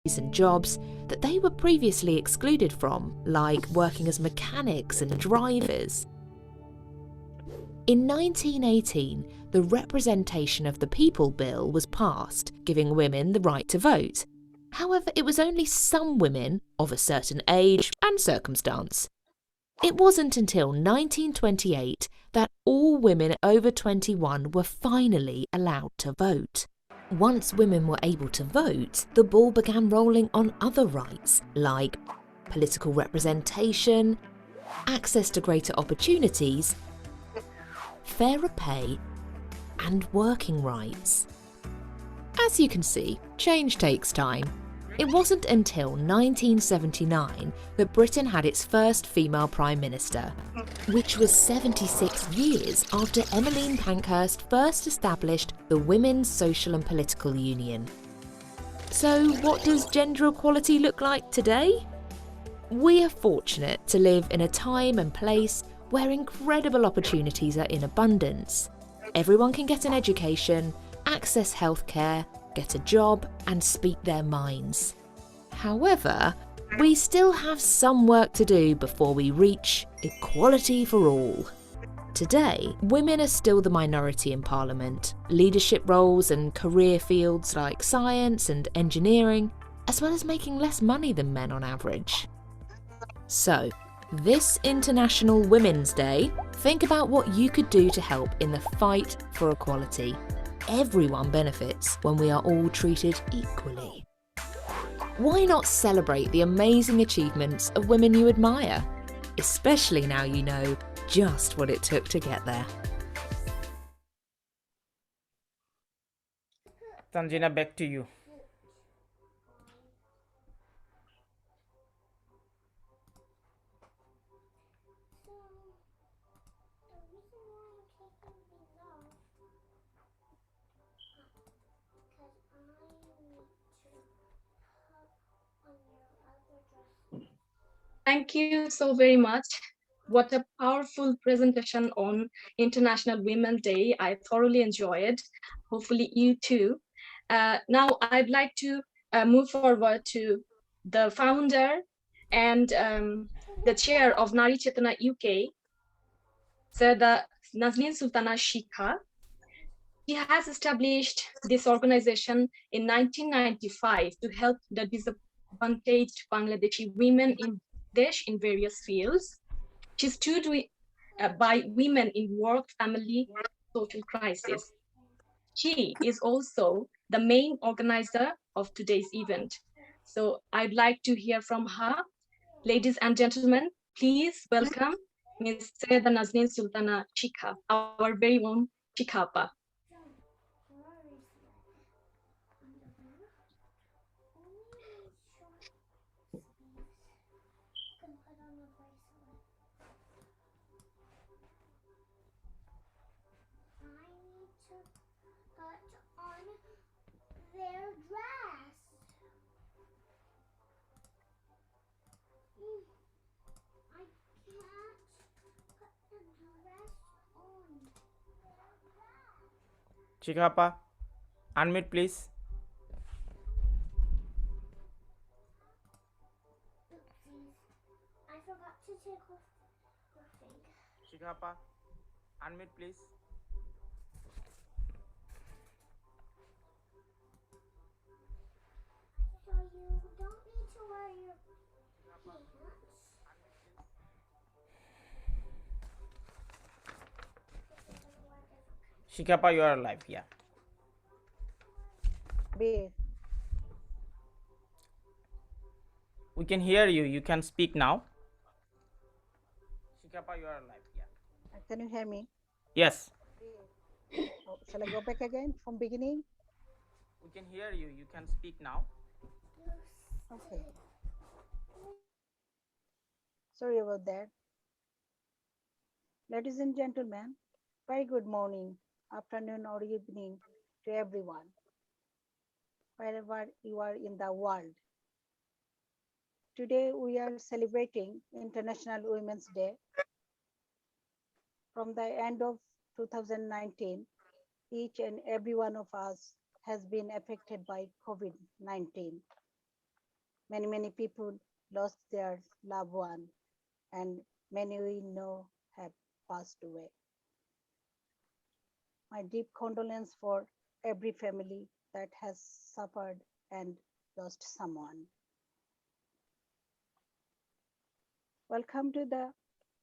and jobs that they were previously excluded from, like working as mechanics and drivers. In 1918, the Representation of the People Bill was passed, giving women the right to vote. However, it was only some women of a certain age and circumstance. It wasn't until 1928 that all women over 21 were finally allowed to vote. Once women were able to vote, the ball began rolling on other rights like political representation, access to greater opportunities, fairer pay, and working rights. As you can see, change takes time. It wasn't until 1979 that Britain had its first female Prime Minister, which was 76 years after Emmeline Pankhurst first established the Women's Social and Political Union. So what does gender equality look like today? We are fortunate to live in a time and place where incredible opportunities are in abundance. Everyone can get an education, access healthcare, get a job, and speak their minds. However, we still have some work to do before we reach equality for all. Today, women are still the minority in Parliament. Leadership roles and career fields like science and engineering, as well as making less money than men on average. So, this International Women's Day, think about what you could do to help in the fight for equality. Everyone benefits when we are all treated equally. Why not celebrate the amazing achievements of women you admire? Especially now you know just what it took to get there. Sanjina, back to you. Thank you so very much. What a powerful presentation on International Women's Day. I thoroughly enjoyed. Hopefully you too. Now I'd like to move forward to the founder and the chair of Nari Chetona UK, the Nazneen Sultana Shikha. She has established this organization in 1995 to help the disadvantaged Bangladeshi women in Bangladesh in various fields. She stood by women in work, family, social crisis. She is also the main organizer of today's event. So I'd like to hear from her. Ladies and gentlemen, please welcome Ms. Sayyeda Nazneen Sultana Shikha, our very own Shikhapa. Chikapa, unmute please. I forgot to take off the thing. Chikapa, unmute please. So you don't need to wear your pants. Shikapa, you are alive. Yeah. We can hear you. You can speak now. Shikapa, you are alive. Yeah. Can you hear me? Yes. Oh, shall I go back again from beginning? We can hear you. You can speak now. Okay. Sorry about that. Ladies and gentlemen, very good morning, afternoon or evening to everyone, wherever you are in the world. Today we are celebrating International Women's Day. From the end of 2019, each and every one of us has been affected by COVID-19. Many people lost their loved one, and many we know have passed away. My deep condolence for every family that has suffered and lost someone. Welcome to the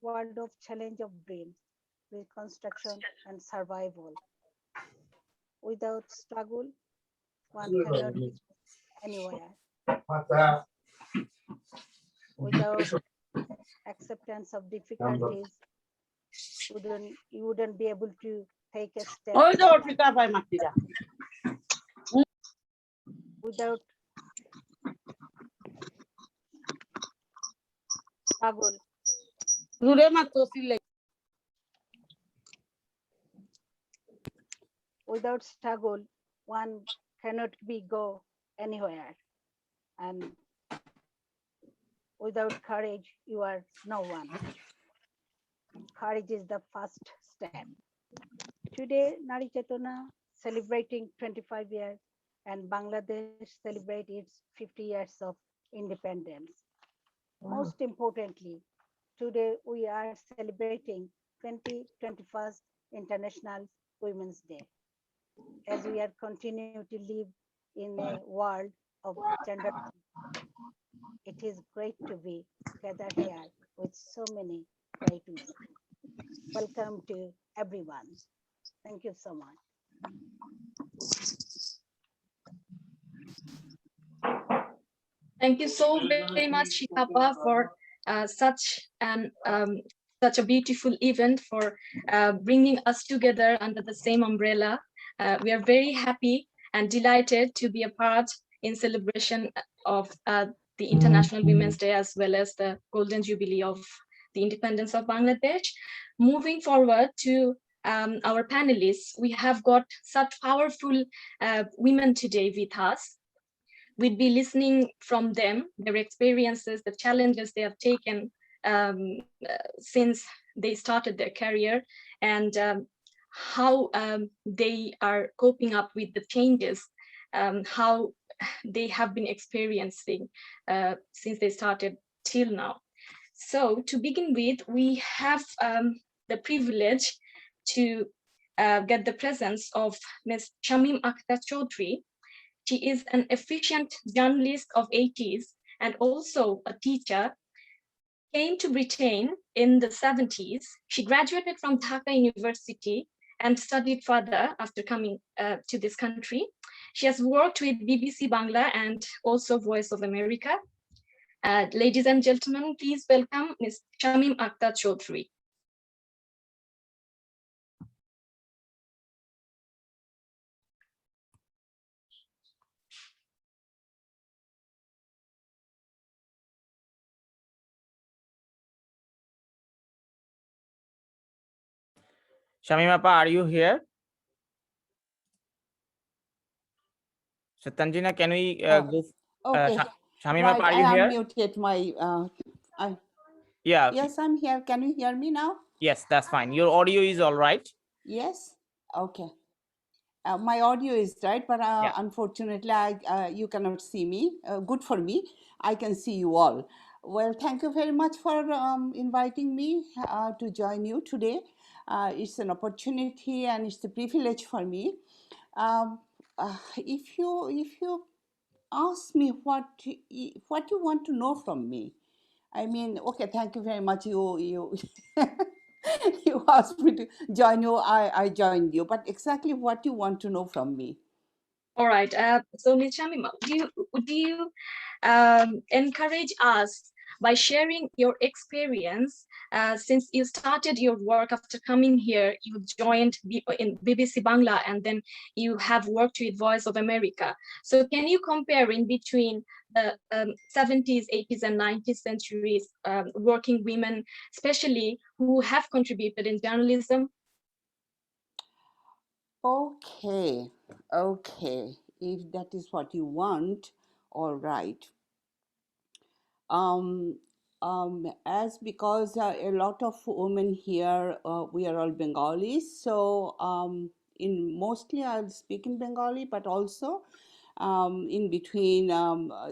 world of challenge of dreams, reconstruction, and survival. Without struggle, one cannot be anywhere. Without acceptance of difficulties, you wouldn't be able to take a step. Without struggle, without struggle, one cannot be go anywhere. And without courage, you are no one. Courage is the first step. Today, Nari Chetona celebrating 25 years and Bangladesh celebrate its 50 years of independence. Most importantly, today we are celebrating 2021st International Women's Day. As we are continue to live in a world of gender, it is great to be gathered here with so many great women. Welcome to everyone. Thank you so much. Thank you so very much, Shikapa, for such a beautiful event, for bringing us together under the same umbrella. We are very happy and delighted to be a part in celebration of the International Women's Day, as well as the Golden Jubilee of the independence of Bangladesh. Moving forward to our panelists, we have got such powerful women today with us. We'd be listening from them, their experiences, the challenges they have taken since they started their career, and how they are coping up with the changes, how they have been experiencing since they started till now. So to begin with, we have the privilege to get the presence of Ms. Shamim Akhtar Chaudhry. She is an efficient journalist of 80s and also a teacher. Came to Britain in the 70s. She graduated from Dhaka University and studied further after coming to this country. She has worked with BBC Bangla and also Voice of America. Ladies and gentlemen, please welcome Ms. Shamim Akhtar Chaudhry. Shamim Appa, are you here? So Tanjina, can we go? Okay. Shamim Right, Appa, are I you here? unmuted my. Yeah. Yes, I'm here. Can you hear me now? Yes, that's fine. Your audio is all right. Yes. Okay. My audio is right, but Yeah. unfortunately, you cannot see me. Good for me. I can see you all. Well, thank you very much for inviting me to join you today. It's an opportunity and it's a privilege for me. If you ask me what you want to know from me, I mean, okay, thank you very much. You you asked me to join you. I joined you, but exactly what you want to know from me? All right. So, Ms. Shamima, would you encourage us by sharing your experience since you started your work after coming here? You joined in BBC Bangla, and then you have worked with Voice of America. So, can you compare in between the 70s, 80s, and 90th centuries working women, especially who have contributed in journalism? Okay, if that is what you want, all right. As because a lot of women here, we are all Bengalis, so in mostly I'll speak in Bengali, but also in between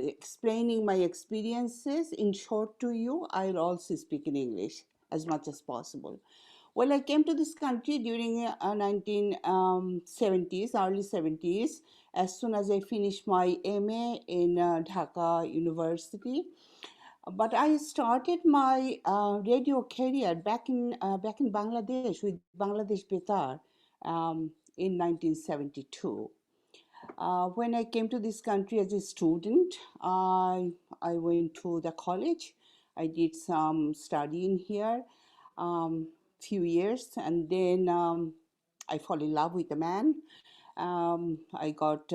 explaining my experiences in short to you, I'll also speak in English as much as possible. Well, I came to this country during 1970s, early 70s, as soon as I finished my MA in Dhaka University. But I started my radio career back in Bangladesh with Bangladesh Betar in 1972. When I came to this country as a student, I went to the college. I did some studying here, few years, and then I fall in love with a man. I got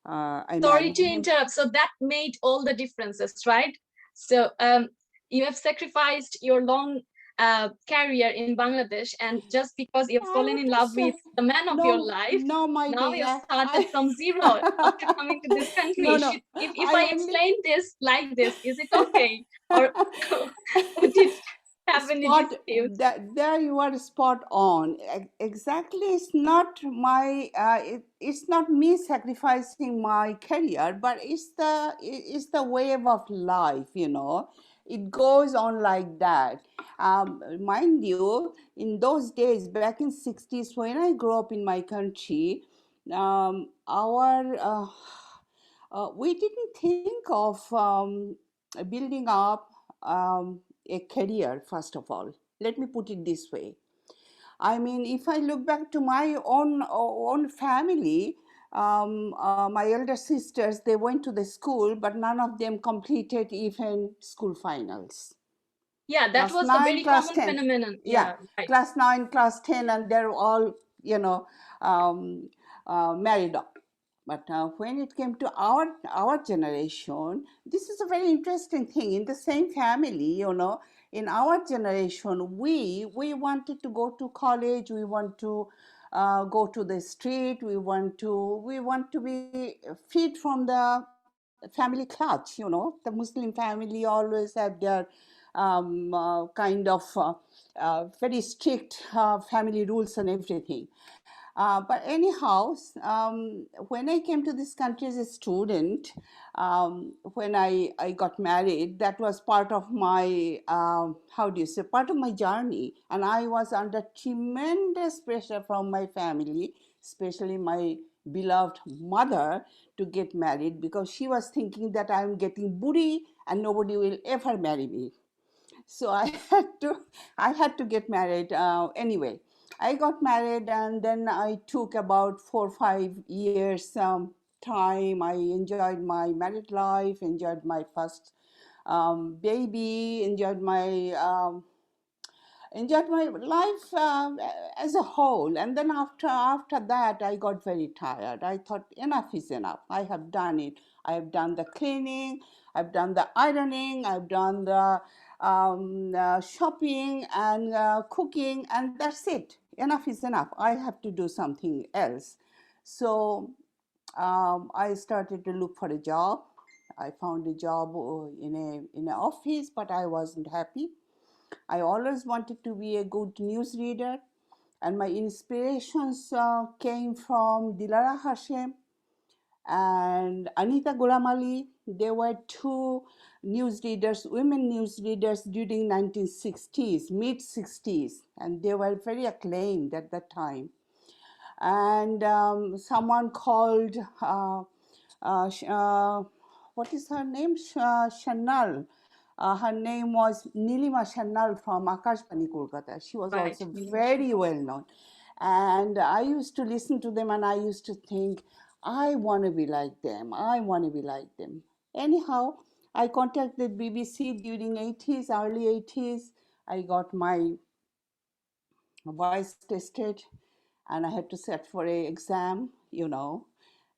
I Sorry married to him. interrupt. So that made all the differences, right? So you have sacrificed your long career in Bangladesh, and just because you've I fallen have in to love say, with the man of your no, life, no, my now you've dear, started from zero after coming to this country. no, If I I only explain this like this, is it okay? Or would it have any spot disputes? that there you are spot on. Exactly, it's not my it's not me sacrificing my career, but it's the wave of life, you know. It goes on like that. Mind you, in those days back in 60s when I grew up in my country, our we didn't think of building up a career, first of all. Let me put it this way. I mean, if I look back to my own family, my elder sisters, they went to the school, but none of them completed even school finals. Yeah, that Class was a 9, very class common 10. phenomenon. Yeah, Yeah, right. class 9, class 10, and they're all, you know, married up. But when it came to our generation, this is a very interesting thing. In the same family, you know, in our generation, we wanted to go to college. We want to go to the street. We want to be freed from the family clutch. You know, the Muslim family always have their kind of very strict family rules and everything. But anyhow, when I came to this country as a student, when I got married, that was part of my, how do you say, part of my journey. And I was under tremendous pressure from my family, especially my beloved mother, to get married because she was thinking that I'm getting booty and nobody will ever marry me. So I had to get married anyway. I got married and then I took about 4 or 5 years time. I enjoyed my married life, enjoyed my first baby, enjoyed my life as a whole. And then after that, I got very tired. I thought enough is enough. I have done it. I have done the cleaning, I've done the ironing, I've done the shopping and cooking, and that's it. Enough is enough. I have to do something else. So I started to look for a job. I found a job in an office, but I wasn't happy. I always wanted to be a good news reader, and my inspirations came from Dilara Hashem and Anita Gulamali. They were two newsreaders, women newsreaders during 1960s, mid 60s, and they were very acclaimed at that time. And someone called what is her name? Shanal. Her name was Nilima Shanal from Akashbani, Kolkata. She was Right. also very well known. And I used to listen to them and I used to think, I want to be like them. I want to be like them. Anyhow, I contacted BBC during 80s, early 80s. I got my voice tested and I had to sit for a exam, you know,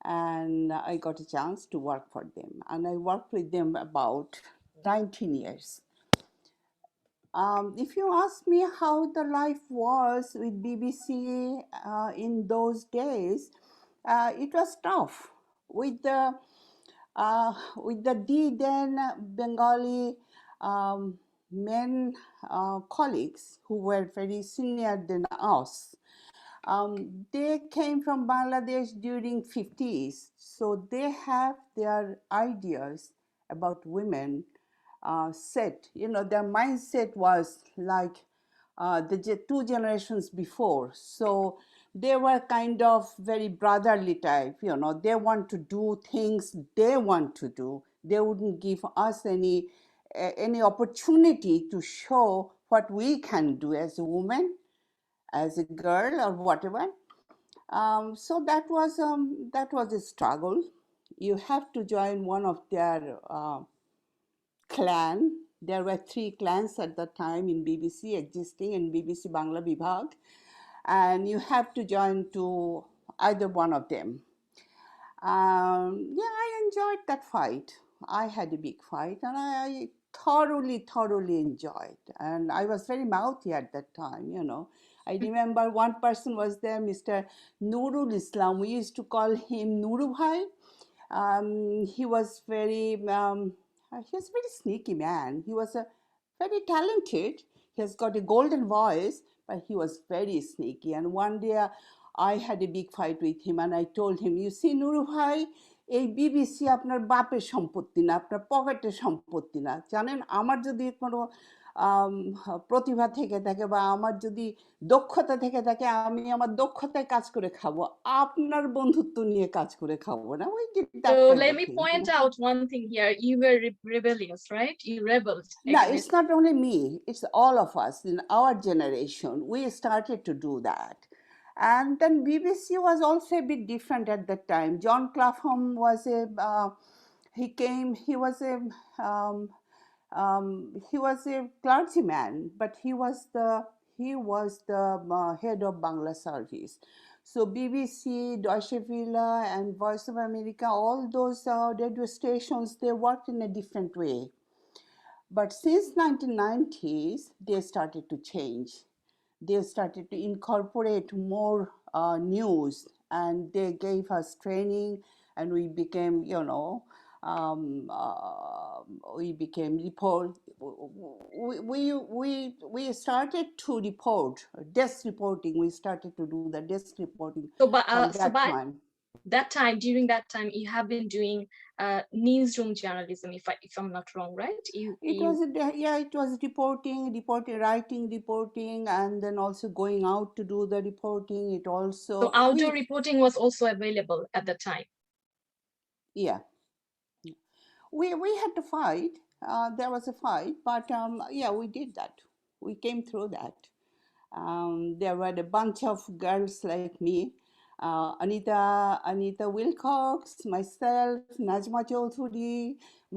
and I got a chance to work for them. And I worked with them about 19 years. If you ask me how the life was with BBC in those days, it was tough with the then Bengali men colleagues who were very senior than us. They came from Bangladesh during 50s, so they have their ideas about women set. You know, their mindset was like two generations before. So they were kind of very brotherly type. You know, they want to do things they want to do. They wouldn't give us any opportunity to show what we can do as a woman, as a girl, or whatever. So that was a struggle. You have to join one of their clan. There were 3 clans at the time in BBC existing in BBC Bangla Vibhag, and you have to join to either one of them. Yeah, I enjoyed that fight. I had a big fight, and I thoroughly enjoyed. And I was very mouthy at that time, you know. I remember one person was there, Mr. Nurul Islam. We used to call him Nuru Bhai. He was he was a very sneaky man. He was a very talented. He has got a golden voice, but he was very sneaky. And one day I had a big fight with him, and I told him, "You see, Nuru Bhai, এই BBC আপনার বাপের সম্পত্তি না, আপনার পকেটের সম্পত্তি না। জানেন, আমার যদি কোনো প্রতিভা থেকে থাকে বা আমার যদি দক্ষতা থেকে থাকে, আমি আমার দক্ষতায় কাজ করে খাবো, আপনার বন্ধুত্ব নিয়ে কাজ করে খাবো না।" We did that So kind let of me thing, point out one thing here. You were rebellious, right? You rebelled No, against. it's not only me, it's all of us in our generation. We started to do that. And then BBC was also a bit different at that time. John Clapham was he was a clergyman, but he was the head of Bangla service. So BBC, Deutsche Welle, and Voice of America, all those radio stations, they worked in a different way. But since 1990s, they started to change. They started to incorporate more news, and they gave us training, and we became, we became report. We started to report desk reporting. We started to do the desk reporting from that time. That time, during that time, you have been doing newsroom journalism, if I'm not wrong, right? It was reporting, writing, reporting, and then also going out to do the reporting. It also So outdoor reporting was also available at the time. Yeah, we had to fight. There was a fight, but yeah, we did that. We came through that. There were a bunch of girls like me, Anita Wilcox, myself, Najma Chaudhuri,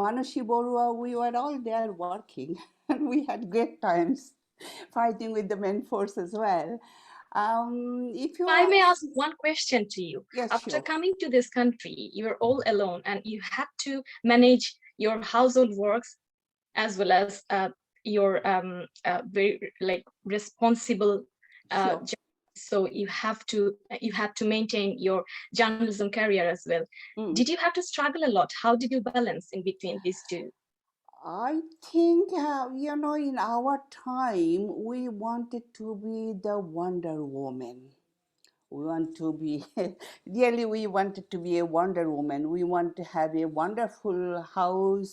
Manushi Borua. We were all there working, and we had great times fighting with the men force as well. If I may ask one question to you. Yes, After sure. coming to this country, you were all alone, and you had to manage your household works as well as your very responsible Sure. job. So you had to maintain your journalism career as well. Did you have to struggle a lot? How did you balance in between these two? I think, in our time, we wanted to be the Wonder Woman. We want to be, really, we wanted to be a Wonder Woman. We want to have a wonderful house,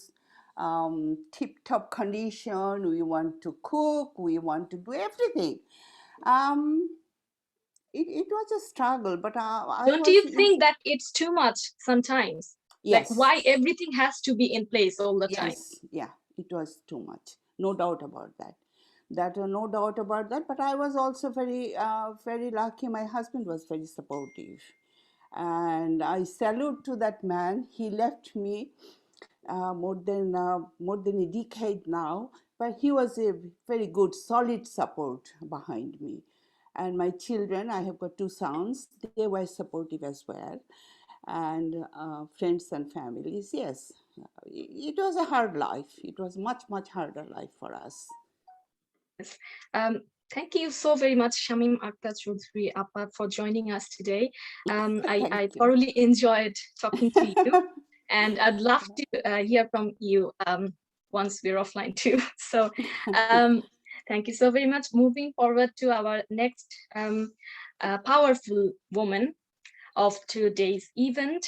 tip-top condition. We want to cook. We want to do everything. It was a struggle, but Don't you think that it's too much sometimes? Yes. Like, why everything has to be in place all the time? Yes, yeah, it was too much. No doubt about that. No doubt about that. But I was also very lucky. My husband was very supportive, and I salute to that man. He left me more than a decade now, but he was a very good, solid support behind me. And my children, I have got 2 sons. They were supportive as well, and friends and families. Yes, it was a hard life. It was much harder life for us. Yes. Thank you so very much, Shamim Akhtar Choudhury Appa, for joining us today. I thoroughly enjoyed talking to you, and I'd love to hear from you once we're offline too. So thank you so very much. Moving forward to our next powerful woman of today's event.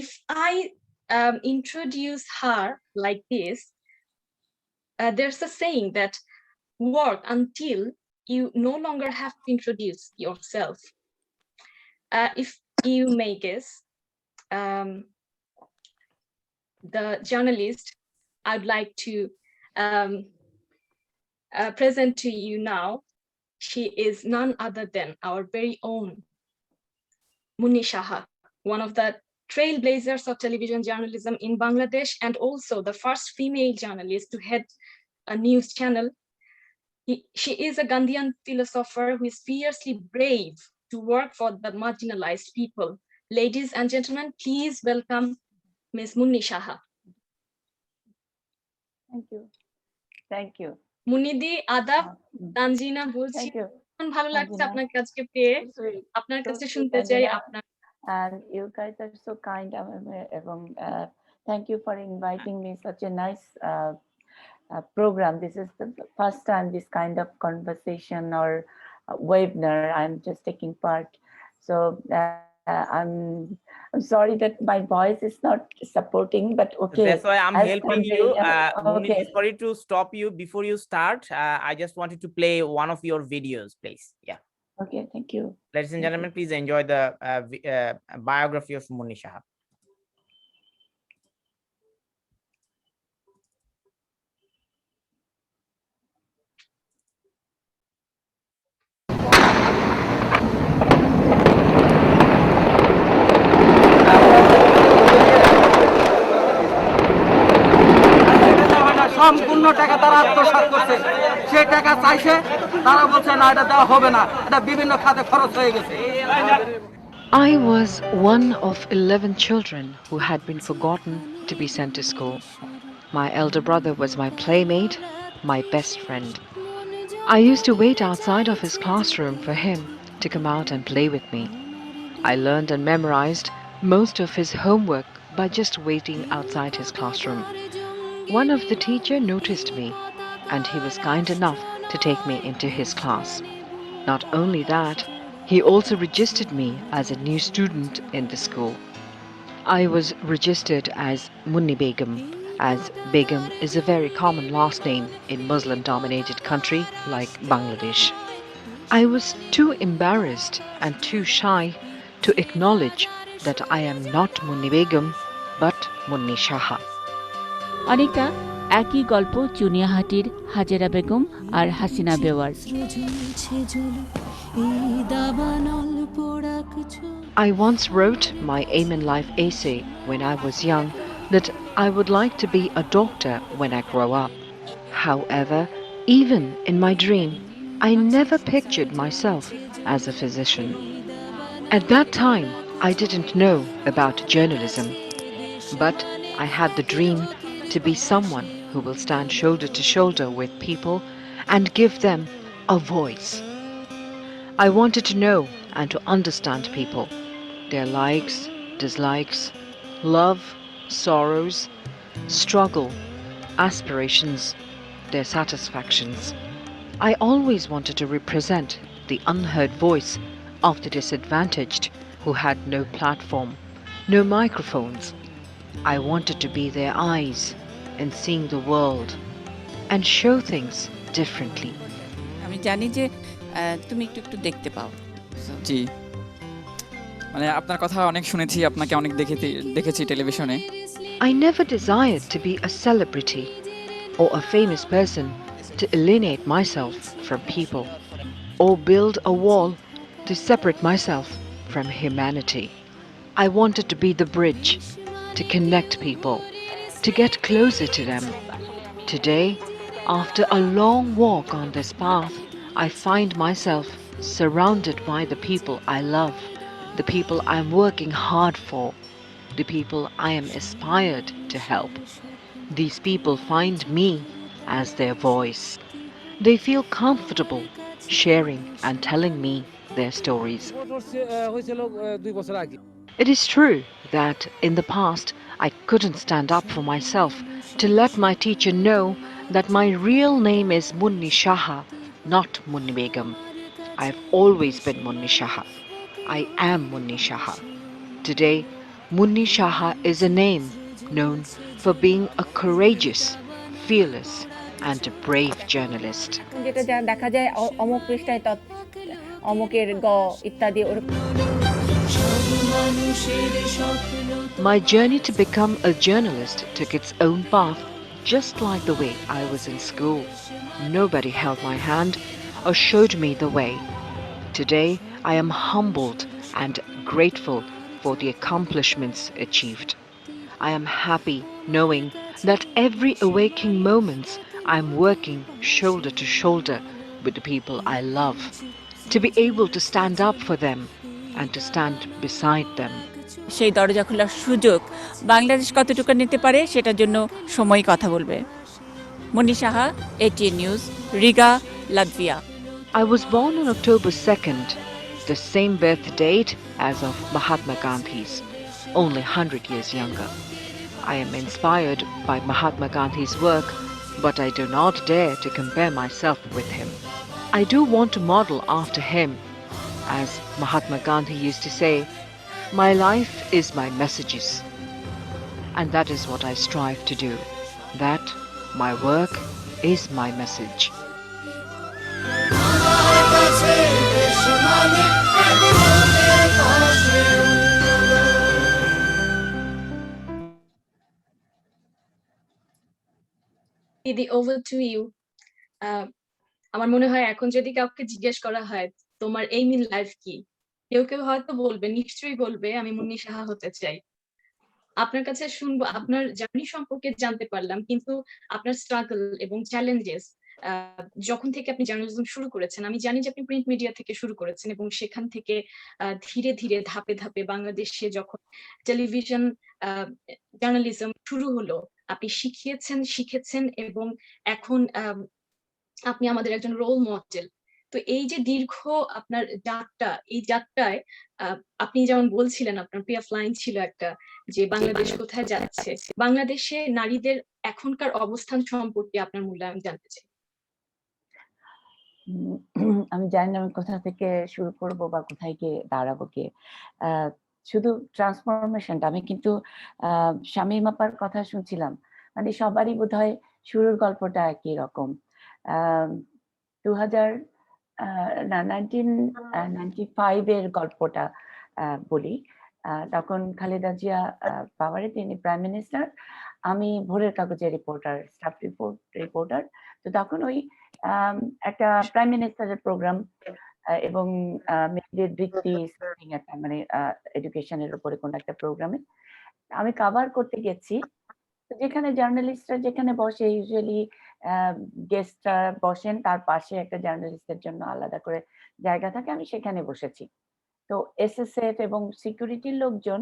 If I introduce her like this, there's a saying that work until you no longer have to introduce yourself. If you may guess, the journalist I'd like to present to you now, she is none other than our very own Munni Shaha, one of the trailblazers of television journalism in Bangladesh, and also the first female journalist to head a news channel. She is a Gandhian philosopher who is fiercely brave to work for the marginalized people. Ladies and gentlemen, please welcome Ms. Munni Shaha. Thank you. Thank you. মুনিদি আদাব, Tanzina Thank বলছি, you. ভালো লাগছে Tanvir. আপনার কাছে পেয়ে, So sweet. আপনার So কাছে sweet, শুনতে চাই Tanvir. আপনার। And you guys are so kind. Thank you for inviting me such a nice program. This is the first time this kind of conversation or webinar I'm just taking part. So I'm sorry that my voice is not supporting, but okay. That's why I'm As helping Tanvir, you. okay. Munidi, sorry to stop you before you start. I just wanted to play one of your videos, please. Yeah. Okay, thank you. Ladies and gentlemen, please enjoy the biography of Munni Shaha. সম্পূর্ণ টাকা তারা আত্মসাৎ করছে, সেই টাকা চাইছে, তারা বলছে না এটা দেওয়া হবে না, এটা বিভিন্ন খাতে খরচ হয়ে গেছে। I was one of 11 children who had been forgotten to be sent to school. My elder brother was my playmate, my best friend. I used to wait outside of his classroom for him to come out and play with me. I learned and memorized most of his homework by just waiting outside his classroom. One of the teacher noticed me, and he was kind enough to take me into his class. Not only that, he also registered me as a new student in the school. I was registered as Munni Begum, as Begum is a very common last name in Muslim-dominated country like Bangladesh. I was too embarrassed and too shy to acknowledge that I am not Munni Begum, but Munni Shaha. অনেকটা একই গল্প চুনিয়াহাটির হাজেরা বেগম আর Hasina বেওয়ার। I once wrote my aim in life essay when I was young that I would like to be a doctor when I grow up. However, even in my dream, I never pictured myself as a physician. At that time, I didn't know about journalism, but I had the dream to be someone who will stand shoulder to shoulder with people and give them a voice. I wanted to know and to understand people, their likes, dislikes, love, sorrows, struggle, aspirations, their satisfactions. I always wanted to represent the unheard voice of the disadvantaged who had no platform, no microphones. I wanted to be their eyes in seeing the world and show things differently. আমি জানি যে তুমি একটু একটু দেখতে পাও। জি, মানে আপনার কথা অনেক শুনেছি, আপনাকে অনেক দেখেছি টেলিভিশনে। I never desired to be a celebrity or a famous person to alienate myself from people or build a wall to separate myself from humanity. I wanted to be the bridge to connect people, to get closer to them. Today, after a long walk on this path, I find myself surrounded by the people I love, the people I'm working hard for, the people I am aspired to help. These people find me as their voice. They feel comfortable sharing and telling me their stories. It is true that in the past I couldn't stand up for myself to let my teacher know that my real name is Munni Shaha, not Munni Begum. I've always been Munni Shaha. I am Munni Shaha. Today, Munni Shaha is a name known for being a courageous, fearless, and a brave journalist. যেটা দেখা যায় অমুক পৃষ্ঠায় অমুকের গ ইত্যাদি My journey to become a journalist took its own path, just like the way I was in school. Nobody held my hand or showed me the way. Today, I am humbled and grateful for the accomplishments achieved. I am happy knowing that every awaking moment I'm working shoulder to shoulder with the people I love, to be able to stand up for them and to stand beside them. সেই দরজা খোলার সুযোগ বাংলাদেশ কতটুকু নিতে পারে সেটার জন্য সময় কথা বলবে। Munni Saha, ATN news, Riga, Latvia. I was born on October 2nd, the same birth date as of Mahatma Gandhi's, only 100 years younger. I am inspired by Mahatma Gandhi's work, but I do not dare to compare myself with him. I do want to model after him. As Mahatma Gandhi used to say, my life is my messages. And that is what I strive to do. That, my work, is my message. Didi, over to you. আমার মনে হয় এখন যদি কাউকে জিজ্ঞেস করা হয় তোমার এইম ইন লাইফ কি, কেউ কেউ হয়তো বলবে, নিশ্চয়ই বলবে আমি মুন্নি সাহা হতে চাই। আপনার কাছে শুনবো, আপনার জার্নি সম্পর্কে জানতে পারলাম, কিন্তু আপনার স্ট্রাগল এবং চ্যালেঞ্জেস যখন থেকে আপনি জার্নালিজম শুরু করেছেন, আমি জানি যে আপনি প্রিন্ট মিডিয়া থেকে শুরু করেছেন এবং সেখান থেকে ধীরে ধীরে ধাপে ধাপে বাংলাদেশে যখন টেলিভিশন জার্নালিজম শুরু হলো, আপনি শিখেছেন এবং এখন আপনি আমাদের একজন রোল মডেল। তো এই যে দীর্ঘ আপনার যাত্রা, এই যাত্রায় আপনি যেমন বলছিলেন আপনার পিএফ লাইন ছিল একটা, যে বাংলাদেশ কোথায় যাচ্ছে, বাংলাদেশে নারীদের এখনকার অবস্থান সম্পর্কে আপনার মূল্যায়ন জানতে চাই। আমি জানি না আমি কোথা থেকে শুরু করব বা কোথায় গিয়ে দাঁড়াবো কে। শুধু ট্রান্সফরমেশনটা আমি কিন্তু শামীম আপার কথা শুনছিলাম, মানে সবারই বোধহয় শুরুর গল্পটা একই রকম। 1995 এর গল্পটা বলি। তখন খালেদা জিয়া পাওয়ারে, তিনি প্রাইম মিনিস্টার, আমি ভোরের কাগজের রিপোর্টার, স্টাফ রিপোর্টার। তো তখন ওই একটা প্রাইম মিনিস্টারের প্রোগ্রাম এবং মেয়েদের বৃত্তি একটা মানে এডুকেশনের উপরে কোন একটা প্রোগ্রামে আমি কভার করতে গেছি, যেখানে জার্নালিস্টরা যেখানে বসে ইউজুয়ালি গেস্টরা বসেন, তার পাশে একটা জার্নালিস্টের জন্য আলাদা করে জায়গা থাকে, আমি সেখানে বসেছি। তো এসএসএফ এবং সিকিউরিটির লোকজন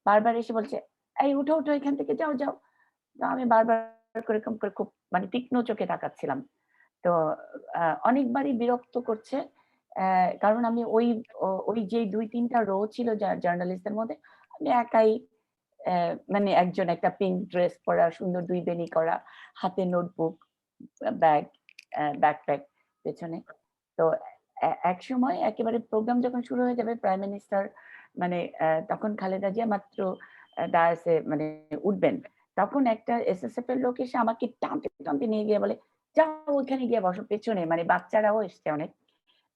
বারবার এসে বলছে, এই উঠো উঠো এখান থেকে, যাও যাও। তো আমি বারবার করে খুব মানে তীক্ষ্ণ চোখে তাকাচ্ছিলাম। তো অনেকবারই বিরক্ত করছে, কারণ আমি ওই যে 2-3টা রো ছিল জার্নালিস্টের মধ্যে, আমি একাই মানে একজন, একটা পিঙ্ক ড্রেস পরা, সুন্দর 2 বেনি করা, হাতে নোটবুক, ব্যাকপ্যাক পেছনে। তো এক সময় একেবারে প্রোগ্রাম যখন শুরু হয়ে যাবে, প্রাইম মিনিস্টার মানে তখন খালেদা জিয়া মাত্র ডায়াসে মানে উঠবেন, তখন একটা এসএসএফ এর লোক এসে আমাকে টানতে টানতে নিয়ে গিয়ে বলে, যাও ওখানে গিয়ে বসো পেছনে, মানে বাচ্চারাও এসছে অনেক,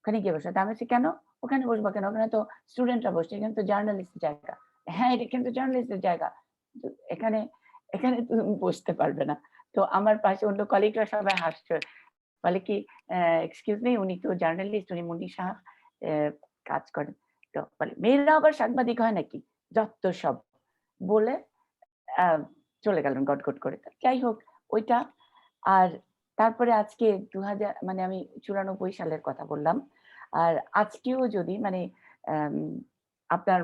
ওখানে গিয়ে বসো। তা আমি বলছি, কেন ওখানে বসবো কেন, ওখানে তো স্টুডেন্টরা বসছে, এখানে তো জার্নালিস্টের জায়গা। হ্যাঁ, এটা কিন্তু জার্নালিস্টের জায়গা, এখানে এখানে তুমি বসতে পারবে না। তো আমার পাশে অন্য কলিগরা সবাই হাসছে, বলে কি এক্সকিউজ মি, উনি তো জার্নালিস্ট, উনি মুন্নি সাহা কাজ করেন। তো বলে, মেয়েরা আবার সাংবাদিক হয় নাকি, যত সব বলে চলে গেলেন গটগট করে। যাই হোক ওইটা। আর তারপরে আজকে 2000 মানে আমি 94 সালের কথা বললাম, আর আজকেও যদি মানে আপনার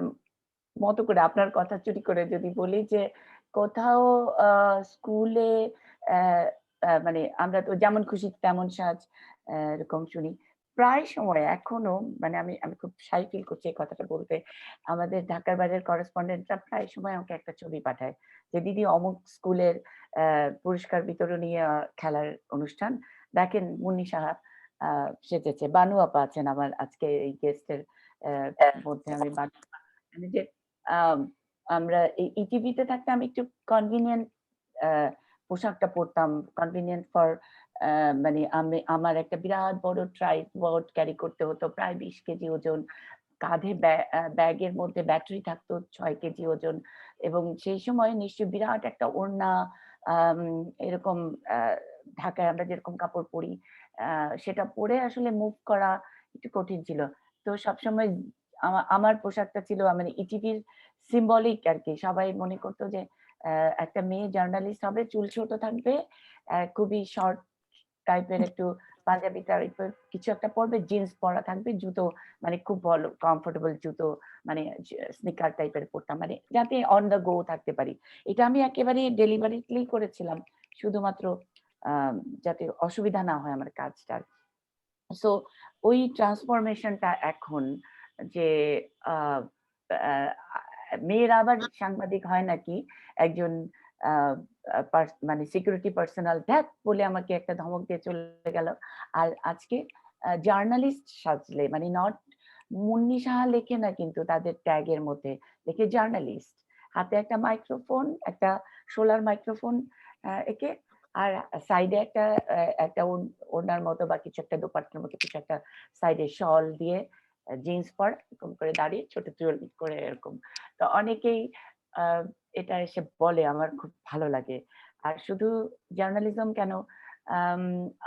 মতো করে আপনার কথা চুরি করে যদি বলি যে কোথাও স্কুলে মানে আমরা তো যেমন খুশি তেমন সাজ এরকম শুনি প্রায় সময় এখনো, মানে আমি আমি খুব শাই ফিল করছি এই কথাটা বলতে। আমাদের ঢাকার বাইরের করেসপন্ডেন্টরা প্রায় সময় আমাকে একটা ছবি পাঠায় যে দিদি অমুক স্কুলের পুরস্কার বিতরণী খেলার অনুষ্ঠান দেখেন, মুন্নি সাহা সেজেছে। বানু আপা আছেন আমার আজকে এই গেস্টের মধ্যে। আমি যে আম, আমরা এই ইটিভিতে থাকতে আমি একটু কনভিনিয়েন্ট পোশাকটা পরতাম, কনভিনিয়েন্ট ফর মানে আমি আমার একটা বিরাট বড় ট্রাইপড ক্যারি করতে হতো, প্রায় 20 কেজি ওজন, কাঁধে ব্যাগের মধ্যে ব্যাটারি থাকতো 6 কেজি ওজন, এবং সেই সময় নিশ্চয়ই বিরাট একটা ওড়না, এরকম ঢাকায় আমরা যেরকম কাপড় পরি সেটা পরে আসলে মুভ করা একটু কঠিন ছিল। তো সবসময় আমার পোশাকটা ছিল মানে ইটিভির সিম্বলিক আর কি। সবাই মনে করতো যে একটা মেয়ে জার্নালিস্ট হবে, চুল ছোট থাকবে, খুবই শর্ট টাইপের একটু পাঞ্জাবি টাইপের কিছু একটা পরবে, জিন্স পরা থাকবে, জুতো মানে খুব ভালো কমফোর্টেবল জুতো, মানে স্নিকার টাইপের পরতাম, মানে যাতে অন দ্য গো থাকতে পারি। এটা আমি একেবারে ডেলিভারিটলি করেছিলাম, শুধুমাত্র যাতে অসুবিধা না হয় আমার কাজটার। সো ওই ট্রান্সফরমেশনটা এখন যে মেয়েরা আবার সাংবাদিক হয় নাকি, একজন মানে সিকিউরিটি পার্সোনাল ধ্যাত বলে আমাকে একটা ধমক দিয়ে চলে গেল। আর আজকে জার্নালিস্ট সাজলে, মানে নট মুন্নি সাহা লেখে না কিন্তু তাদের ট্যাগের মধ্যে লেখে জার্নালিস্ট, হাতে একটা মাইক্রোফোন, একটা সোলার মাইক্রোফোন একে, আর সাইডে একটা ওনার মতো বা কিছু একটা দোপাট্টার মতো কিছু একটা সাইডে শল দিয়ে, জিন্স পর এরকম করে দাঁড়িয়ে ছোট চুল করে এরকম। তো অনেকেই এটা এসে বলে, আমার খুব ভালো লাগে। আর শুধু জার্নালিজম কেন,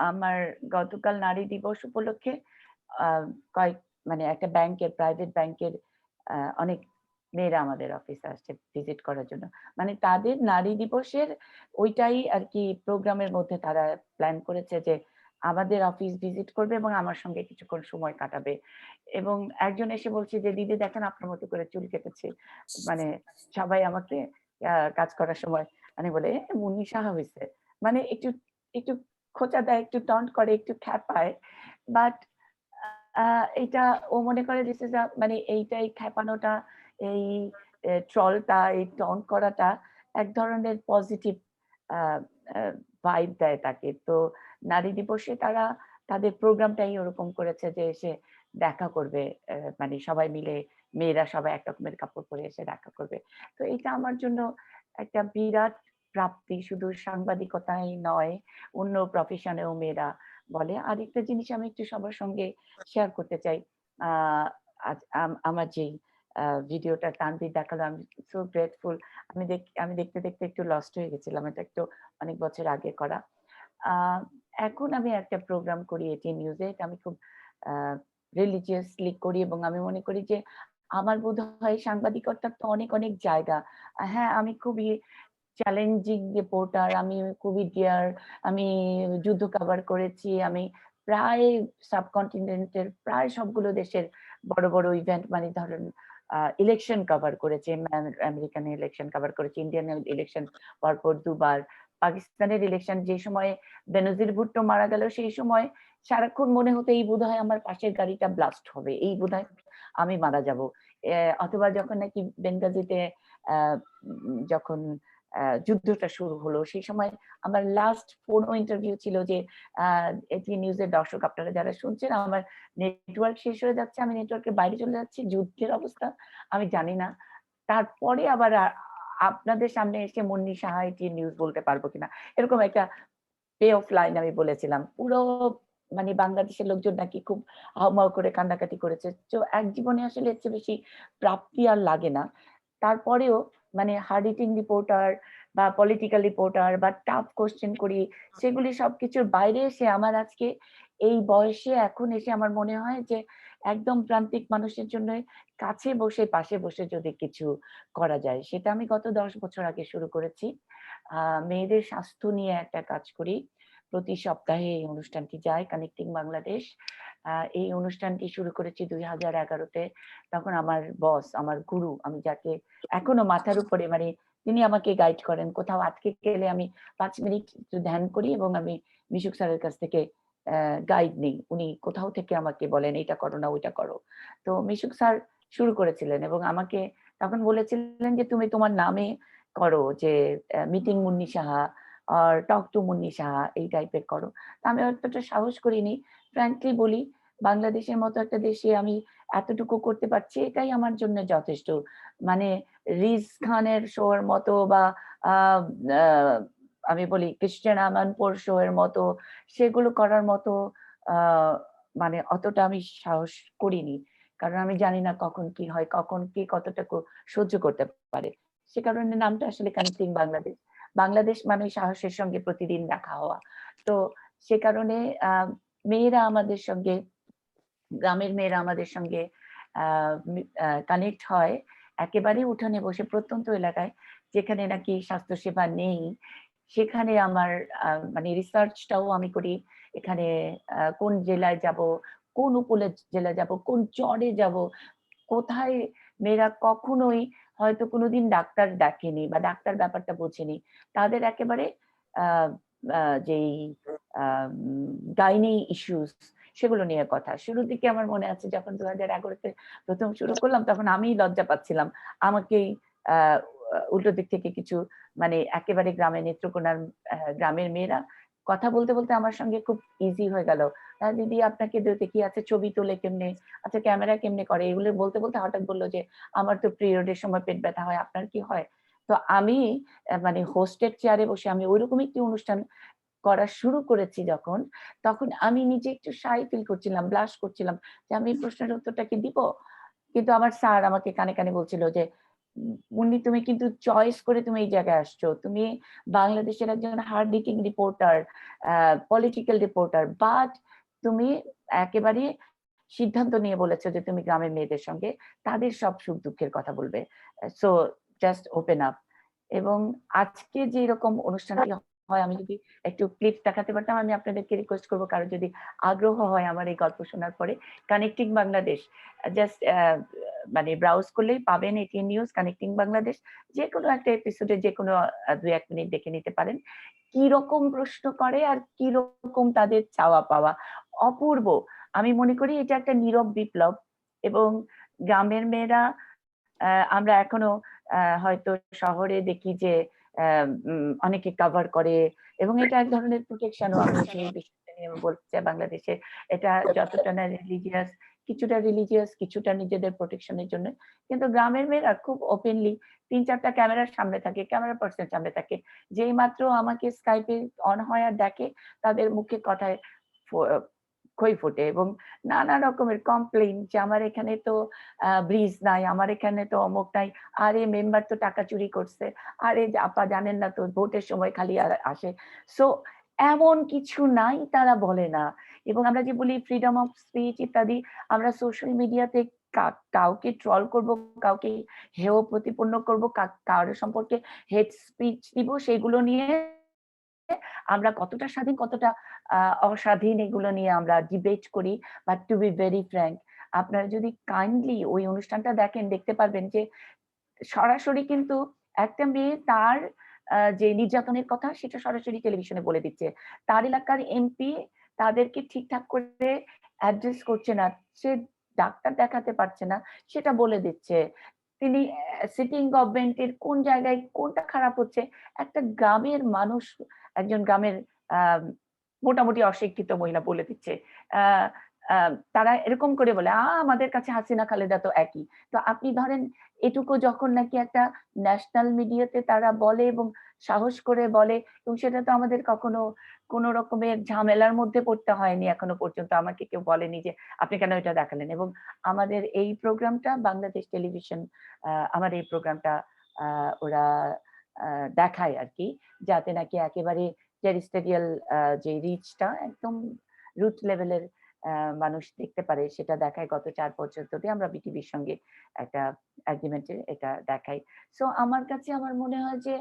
আমার গতকাল নারী দিবস উপলক্ষে কয়েক মানে একটা ব্যাংকের, প্রাইভেট ব্যাংকের অনেক মেয়েরা আমাদের অফিসে আসছে ভিজিট করার জন্য। মানে তাদের নারী দিবসের ওইটাই আর কি প্রোগ্রামের মধ্যে তারা প্ল্যান করেছে যে আমাদের অফিস ভিজিট করবে এবং আমার সঙ্গে কিছুক্ষণ সময় কাটাবে। এবং একজন এসে বলছে যে দিদি দেখেন আপনার মতো করে চুল কেটেছে, মানে সবাই আমাকে কাজ করার সময় মানে বলে মুন্নি সাহা হয়েছে, মানে একটু একটু খোঁচা দেয়, একটু টন্ট করে, একটু খ্যাপায়, বাট এটা ও মনে করে দিস ইজ মানে এইটাই খ্যাপানোটা, এই ট্রলটা, এই টন্ট করাটা এক ধরনের পজিটিভ ভাইব দেয় তাকে। তো নারী দিবসে তারা তাদের প্রোগ্রামটাই ওরকম করেছে যে এসে দেখা করবে, মানে সবাই মিলে মেয়েরা সবাই এক রকমের কাপড় পরে এসে দেখা করবে। তো এটা আমার জন্য একটা বিরাট প্রাপ্তি, শুধু সাংবাদিকতাই নয়, অন্য প্রফেশনেও মেয়েরা বলে। আরেকটা জিনিস আমি একটু সবার সঙ্গে শেয়ার করতে চাই। আমার যেই ভিডিওটা তানভীর দেখালো, আমি সো গ্রেটফুল। আমি দেখতে দেখতে একটু লস্ট হয়ে গেছিলাম, এটা একটু অনেক বছর আগে করা। এখন আমি একটা প্রোগ্রাম করি এটি নিউজে, আমি খুব রিলিজিয়াসলি করি এবং আমি মনে করি যে আমার বোধহয় সাংবাদিকতার তো অনেক অনেক জায়গা। হ্যাঁ, আমি খুবই চ্যালেঞ্জিং রিপোর্টার, আমি খুবই ডিয়ার, আমি যুদ্ধ কভার করেছি, আমি প্রায় সাবকন্টিনেন্টের প্রায় সবগুলো দেশের বড় বড় ইভেন্ট, মানে ধরেন ইলেকশন কভার করেছি, আমেরিকান ইলেকশন কভার করেছি, ইন্ডিয়ান ইলেকশন পরপর দুবার, পাকিস্তানের ইলেকশন যে সময়ে বেনজির ভুট্টো মারা গেল সেই সময় সারাক্ষণ মনে হতো এই বোধহয় আমার পাশের গাড়িটা ব্লাস্ট হবে, এই বোধহয় আমি মারা যাব। অথবা যখন নাকি বেনগাজিতে যখন যুদ্ধটা শুরু হলো সেই সময় আমার লাস্ট ফোনো ইন্টারভিউ ছিল যে এটি নিউজের দর্শক আপনারা যারা শুনছেন, আমার নেটওয়ার্ক শেষ হয়ে যাচ্ছে, আমি নেটওয়ার্কের বাইরে চলে যাচ্ছি, যুদ্ধের অবস্থা আমি জানি না, তারপরে আবার আপনাদের সামনে এসে মুন্নি সাহা এটি নিউজ বলতে পারবো কিনা, এরকম একটা পে অফ লাইন আমি বলেছিলাম। পুরো মানে বাংলাদেশের লোকজন নাকি খুব হাউমাউ করে কান্নাকাটি করেছে। তো এক জীবনে আসলে এর চেয়ে বেশি প্রাপ্তি আর লাগে না। তারপরেও মানে হার্ড হিটিং রিপোর্টার বা পলিটিক্যাল রিপোর্টার বা টাফ কোশ্চেন করি, সেগুলি সবকিছুর বাইরে এসে আমার আজকে এই বয়সে এখন এসে আমার মনে হয় যে একদম প্রান্তিক মানুষের জন্য কাছে বসে পাশে বসে যদি কিছু করা যায়, সেটা আমি গত 10 বছর আগে শুরু করেছি। মেয়েদের স্বাস্থ্য নিয়ে একটা কাজ করি, প্রতি সপ্তাহে এই অনুষ্ঠানটি যায়, কানেক্টিং বাংলাদেশ। এই অনুষ্ঠানটি শুরু করেছি 2011-তে। তখন আমার বস, আমার গুরু, আমি যাকে এখনো মাথার উপরে, মানে তিনি আমাকে গাইড করেন, কোথাও আটকে গেলে আমি 5 মিনিট ধ্যান করি এবং আমি মিশুক স্যারের কাছ থেকে গাইড নিই, উনি কোথাও থেকে আমাকে বলেন এটা করো না ওইটা করো। তো মিশুক স্যার শুরু করেছিলেন এবং আমাকে তখন বলেছিলেন যে তুমি তোমার নামে করো, যে মিটিং মুন্নি সাহা আর টক টু মুন্নি সাহা এই টাইপের করো। আমি অতটা সাহস করিনি, ফ্র্যাঙ্কলি বলি, বাংলাদেশের মতো একটা দেশে আমি এতটুকু করতে পারছি, এটাই আমার জন্য যথেষ্ট। মানে রিজ খানের শোর মতো বা আমি বলি ক্রিশ্চিয়ান আমানপুর শো এর মতো সেগুলো করার মতো মানে অতটা আমি সাহস করিনি, কারণ আমি জানি না কখন কি হয়, কখন কে কতটুকু সহ্য করতে পারে। সে কারণে নামটা আসলে কানেক্টিং বাংলাদেশ। বাংলাদেশ মানে সাহসের সঙ্গে প্রতিদিন দেখা হওয়া। তো সে কারণে মেয়েরা আমাদের সঙ্গে, গ্রামের মেয়েরা আমাদের সঙ্গে কানেক্ট হয় একেবারে উঠানে বসে প্রত্যন্ত এলাকায়, যেখানে নাকি স্বাস্থ্যসেবা নেই। সেখানে আমার মানে রিসার্চটাও আমি করি। এখানে কোন জেলায় যাব, কোন জেলায় যাব, কোন চরে যাব, কোথায় মেয়েরা কখনোই হয়তো কোনোদিন ডাক্তার দেখেনি বা ডাক্তার ব্যাপারটা বোঝেনি, তাদের একেবারে যেই গাইনি ইস্যুস সেগুলো নিয়ে কথা। শুরুর দিকে আমার মনে আছে যখন 2011-তে প্রথম শুরু করলাম, তখন আমি লজ্জা পাচ্ছিলাম। আমাকেই উল্টো দিক থেকে কিছু মানে একেবারে গ্রামের নেত্রকোনার গ্রামের মেয়েরা কথা বলতে বলতে আমার সঙ্গে খুব ইজি হয়ে গেল। দিদি আপনাকে কি আছে, ছবি তোলে কেমনে, আচ্ছা ক্যামেরা কেমনে করে, এগুলো বলতে বলতে হঠাৎ বললো যে আমার তো পিরিয়ডের সময় পেট ব্যথা হয়, আপনার কি হয়? তো আমি মানে হোস্টের চেয়ারে বসে আমি ওইরকম একটি অনুষ্ঠান করা শুরু করেছি যখন, তখন আমি নিজে একটু শাই ফিল করছিলাম, ব্লাশ করছিলাম যে আমি এই প্রশ্নের উত্তরটা কি দিব। কিন্তু আমার স্যার আমাকে কানে কানে বলছিল যে মুন্নি তুমি কিন্তু চয়েস করে তুমি এই জায়গায় আসছো, তুমি বাংলাদেশের একজন hard hitting reporter, political reporter, but তুমি একেবারে সিদ্ধান্ত নিয়ে বলেছো যে তুমি গ্রামের মেয়েদের সঙ্গে তাদের সব সুখ দুঃখের কথা বলবে, সো জাস্ট ওপেন আপ। এবং আজকে যে এরকম অনুষ্ঠানটি হয়, আমি যদি একটু ক্লিপ দেখাতে পারতাম, আমি আপনাদেরকে রিকোয়েস্ট করবো কারো যদি আগ্রহ হয় আমার এই গল্প শোনার পরে, কানেক্টিং বাংলাদেশ জাস্ট মানে ব্রাউজ করলেই পাবেন এটিএন নিউজ কানেক্টিং বাংলাদেশ। যে কোনো একটা এপিসোডে যে কোনো 2-1 মিনিট দেখে নিতে পারেন, কি রকম প্রশ্ন করে আর কি রকম তাদের চাওয়া পাওয়া অপূর্ব। আমি মনে করি এটা একটা নীরব বিপ্লব। এবং গ্রামের মেয়েরা আমরা এখনো হয়তো শহরে দেখি যে অনেকে কভার করে, এবং এটা এক ধরনের প্রোটেকশনও। আমি সেই বিষয়টা নিয়ে বলতে চাই, বাংলাদেশে এটা যতটা না রিলিজিয়াস, কিছুটা নিজেদের প্রোটেকশনের জন্য, কিন্তু গ্রামের মেয়েরা খুব ওপেনলি 3-4টা ক্যামেরার সামনে থাকে, ক্যামেরা পার্সনের সামনে থাকে, যেই মাত্র আমাকে স্কাইপে অন হয় আর দেখে, তাদের মুখে কথায় খই ফোটে এবং নানা রকমের কমপ্লেইন যে আমার এখানে তো ব্রিজ নাই, আমার এখানে তো অমুক নাই, আরে মেম্বার তো টাকা চুরি করছে, আরে আপা জানেন না তো ভোটের সময় খালি আসে। সো এমন কিছু নাই তারা বলে না। এবং আমরা যে বলি ফ্রিডম অফ স্পিচ ইত্যাদি, আমরা সোশ্যাল মিডিয়াতে কাউকে ট্রল করব, কাউকে হেয় প্রতিপন্ন করব, কারোর সম্পর্কে হেট স্পিচ দিব, সেগুলো নিয়ে আমরা কতটা স্বাধীন কতটা অস্বাধীন এগুলো নিয়ে আমরা ডিবেট করি। But to be very frank, আপনারা যদি কাইন্ডলি ওই অনুষ্ঠানটা দেখেন, দেখতে পারবেন যে সরাসরি কিন্তু একটা মেয়ে তার যে নির্যাতনের কথা সেটা সরাসরি টেলিভিশনে বলে দিচ্ছে। তার এলাকার এমপি তাদেরকে ঠিকঠাক করে অ্যাড্রেস করছে না, সে ডাক্তার দেখাতে পারছে না, সেটা বলে দিচ্ছে। তিনি সিটিং গভর্নমেন্টের কোন জায়গায় কোনটা খারাপ হচ্ছে, একটা গ্রামের মানুষ, একজন গ্রামের মোটামুটি অশিক্ষিত মহিলা বলে দিচ্ছে। তারা এরকম করে বলে আমাদের কাছে হাসিনা খালেদা তো একই। তো আপনি ধরেন এটুকু যখন নাকি একটা ন্যাশনাল মিডিয়াতে তারা বলে এবং সাহস করে বলে, এবং সেটা তো আমাদের কখনো কোনো রকমের ঝামেলার মধ্যে পড়তে হয়নি এখনো পর্যন্ত, আমাকে কেউ বলেনি যে আপনি কেন এটা দেখালেন। এবং আমাদের এই প্রোগ্রামটা বাংলাদেশ টেলিভিশন, আমার এই প্রোগ্রামটা ওরা দেখায় আর কি, যাতে নাকি একেবারে টেরিস্টেরিয়াল যে রিচটা একদম রুট লেভেলের মানুষ দেখতে পারে, সেটা দেখায়। গত 4 বছর ধরে আমরা বিটিভির সঙ্গে একটা এগ্রিমেন্টে এটা দেখাই। সো আমার কাছে আমার মনে হয় যে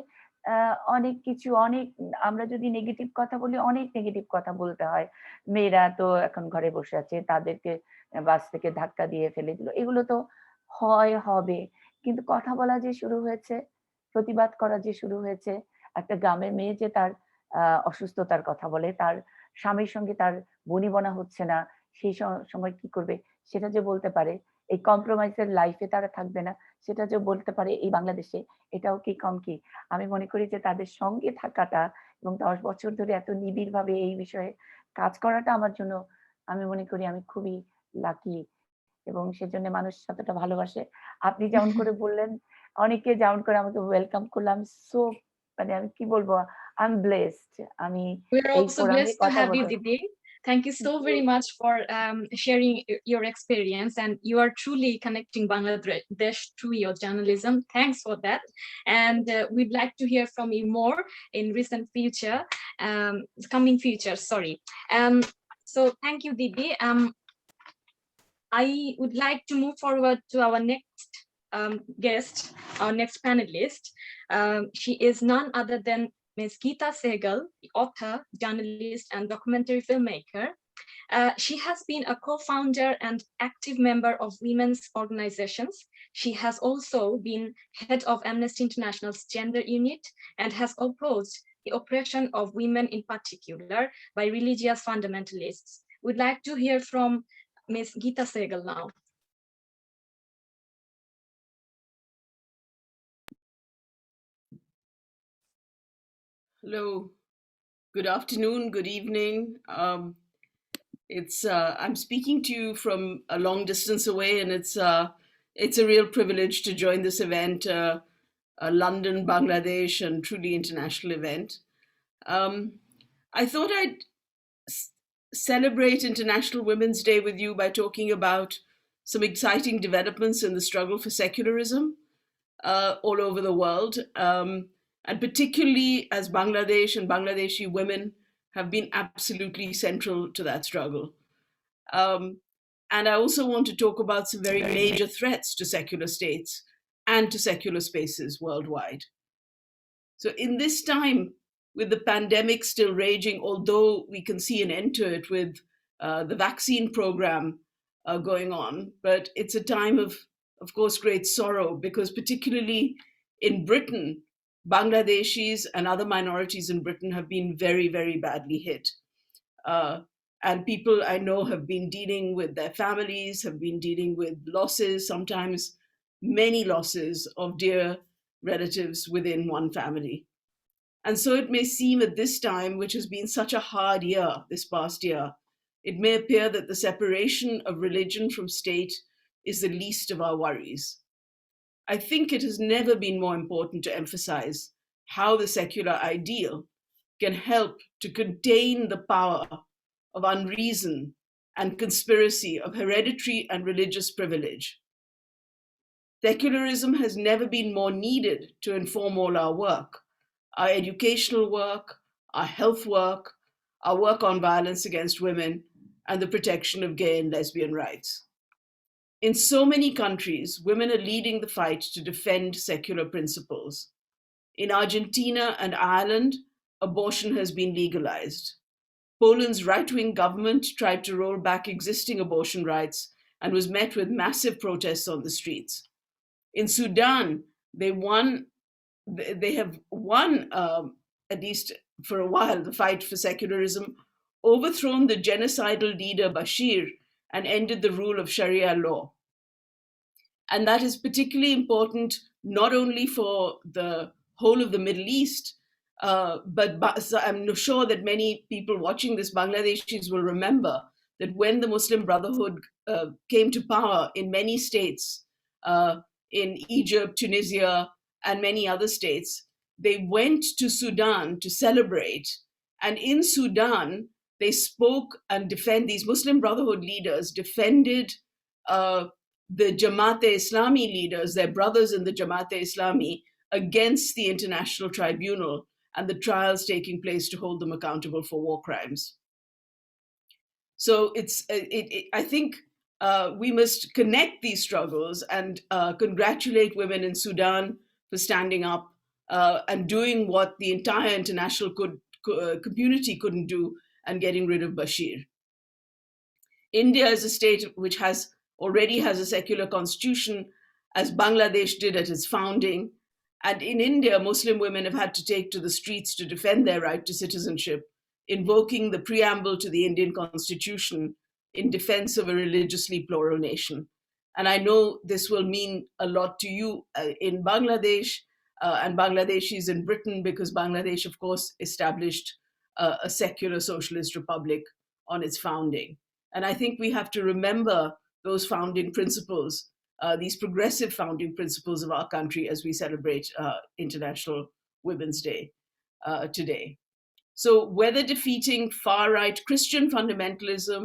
অনেক কিছু, অনেক আমরা যদি নেগেটিভ কথা বলি, অনেক নেগেটিভ কথা বলতে হয়। মেয়েরা তো এখন ঘরে বসে আছে, তাদেরকে বাস থেকে ধাক্কা দিয়ে ফেলে দিল, এগুলো তো হবে। কিন্তু কথা বলা যে শুরু হয়েছে, প্রতিবাদ করা যে শুরু হয়েছে, একটা গ্রামের মেয়ে যে তার অসুস্থতার কথা বলে, তার স্বামীর সঙ্গে তার বনিবনা হচ্ছে না, সেই সময় কি করবে সেটা যে বলতে পারে, এই কম্প্রোমাইজের লাইফে তারা থাকবে না সেটা যে বলতে পারে এই বাংলাদেশে, এটাও কি কম কি? আমি মনে করি যে তাদের সঙ্গে থাকাটা এবং 10 বছর ধরে এত নিবিড় ভাবে এই বিষয়ে কাজ করাটা আমার জন্য আমি মনে করি আমি খুবই লাকি এবং সেজন্য মানুষ এতটা ভালোবাসে। আপনি যেমন করে বললেন, অনেকে যেমন করে আমাকে ওয়েলকাম করলাম। সো মানে আমি কি বলবো? I am blessed. আমি We're এই also ফোরামে blessed to কথা have you, বলতে Didi. Thank you so very much for sharing your experience, and you are truly connecting Bangladesh through your journalism. Thanks for that. And we'd like to hear from you more in recent future, coming future, sorry. So thank you, Didi. I would like to move forward to our next guest, our next panelist. She is none other than Ms. Geeta Sehgal, the author, journalist, and documentary filmmaker. She has been a co-founder and active member of women's organizations. She has also been head of Amnesty International's gender unit and has opposed the oppression of women in particular by religious fundamentalists. We'd like to hear from Ms. Geeta Sehgal now. Hello, good afternoon, good evening. I'm speaking to you from a long distance away, and it's a real privilege to join this event, a London, Bangladesh, and truly international event. I thought I'd celebrate International Women's Day with you by talking about some exciting developments in the struggle for secularism all over the world. And particularly as Bangladesh and Bangladeshi women have been absolutely central to that struggle. And I also want to talk about some very major threats to secular states and to secular spaces worldwide. So in this time, with the pandemic still raging, although we can see an end to it with the vaccine program going on, but it's a time of course, great sorrow, because particularly in Britain, Bangladeshis and other minorities in Britain have been very, very badly hit. And people I know have been dealing with their families, have been dealing with losses, sometimes many losses of dear relatives within one family. And so it may seem at this time, which has been such a hard year, this past year, it may appear that the separation of religion from state is the least of our worries. I think it has never been more important to emphasize how the secular ideal can help to contain the power of unreason and conspiracy, of hereditary and religious privilege. Secularism has never been more needed to inform all our work, our educational work, our health work, our work on violence against women, and the protection of gay and lesbian rights. In so many countries, women are leading the fight to defend secular principles. In Argentina and Ireland, abortion has been legalized. Poland's right-wing government tried to roll back existing abortion rights and was met with massive protests on the streets. In Sudan, they have won, at least for a while, the fight for secularism, overthrown the genocidal leader Bashir, and ended the rule of Sharia law. And that is particularly important not only for the whole of the Middle East, but I'm sure that many people watching this, Bangladeshis, will remember that when the Muslim Brotherhood came to power in many states, in Egypt, Tunisia, and many other states, they went to Sudan to celebrate. And in Sudan, they spoke and these Muslim Brotherhood leaders defended the Jamaat-e-Islami leaders, their brothers in the Jamaat-e-Islami, against the International Tribunal and the trials taking place to hold them accountable for war crimes. So I think we must connect these struggles and congratulate women in Sudan for standing up and doing what the entire international community couldn't do, and getting rid of Bashir. India is a state which already has a secular constitution, as Bangladesh did at its founding. And in India, Muslim women have had to take to the streets to defend their right to citizenship, invoking the preamble to the Indian Constitution in defense of a religiously plural nation. And I know this will mean a lot to you in Bangladesh and Bangladeshis in Britain, because Bangladesh, of course, established a secular socialist republic on its founding. And I think we have to remember those founding principles, these progressive founding principles of our country as we celebrate International Women's Day today. So whether defeating far-right Christian fundamentalism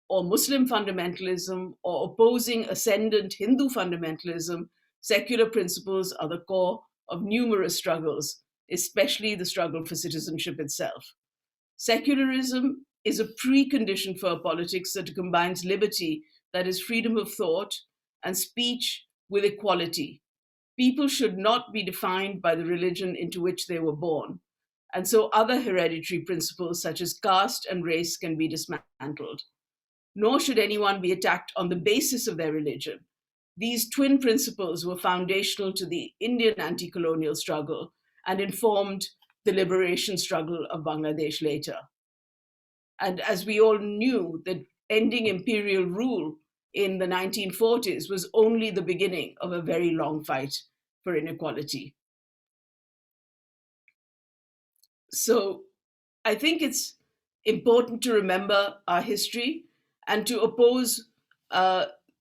or Muslim fundamentalism or opposing ascendant Hindu fundamentalism, secular principles are the core of numerous struggles, especially the struggle for citizenship itself. Secularism is a precondition for a politics that combines liberty, that is freedom of thought, and speech with equality. People should not be defined by the religion into which they were born. And so other hereditary principles such as caste and race can be dismantled. Nor should anyone be attacked on the basis of their religion. These twin principles were foundational to the Indian anti-colonial struggle and informed the liberation struggle of Bangladesh later. And as we all knew, that ending imperial rule in the 1940s was only the beginning of a very long fight for inequality. So I think it's important to remember our history and to oppose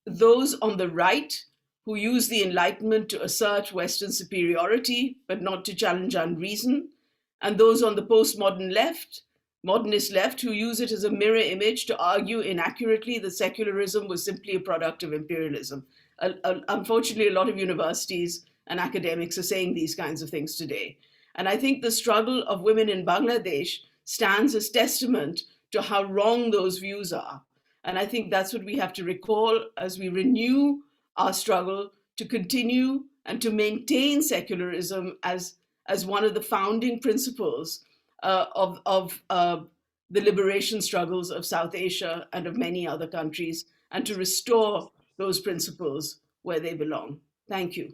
those on the right who use the Enlightenment to assert Western superiority, but not to challenge unreason, and those on the postmodern left, modernist left, who use it as a mirror image to argue inaccurately that secularism was simply a product of imperialism. Unfortunately, a lot of universities and academics are saying these kinds of things today. And I think the struggle of women in Bangladesh stands as testament to how wrong those views are. And I think that's what we have to recall as we renew our struggle to continue and to maintain secularism as one of the founding principles of the liberation struggles of South Asia and of many other countries, and to restore those principles where they belong. Thank you.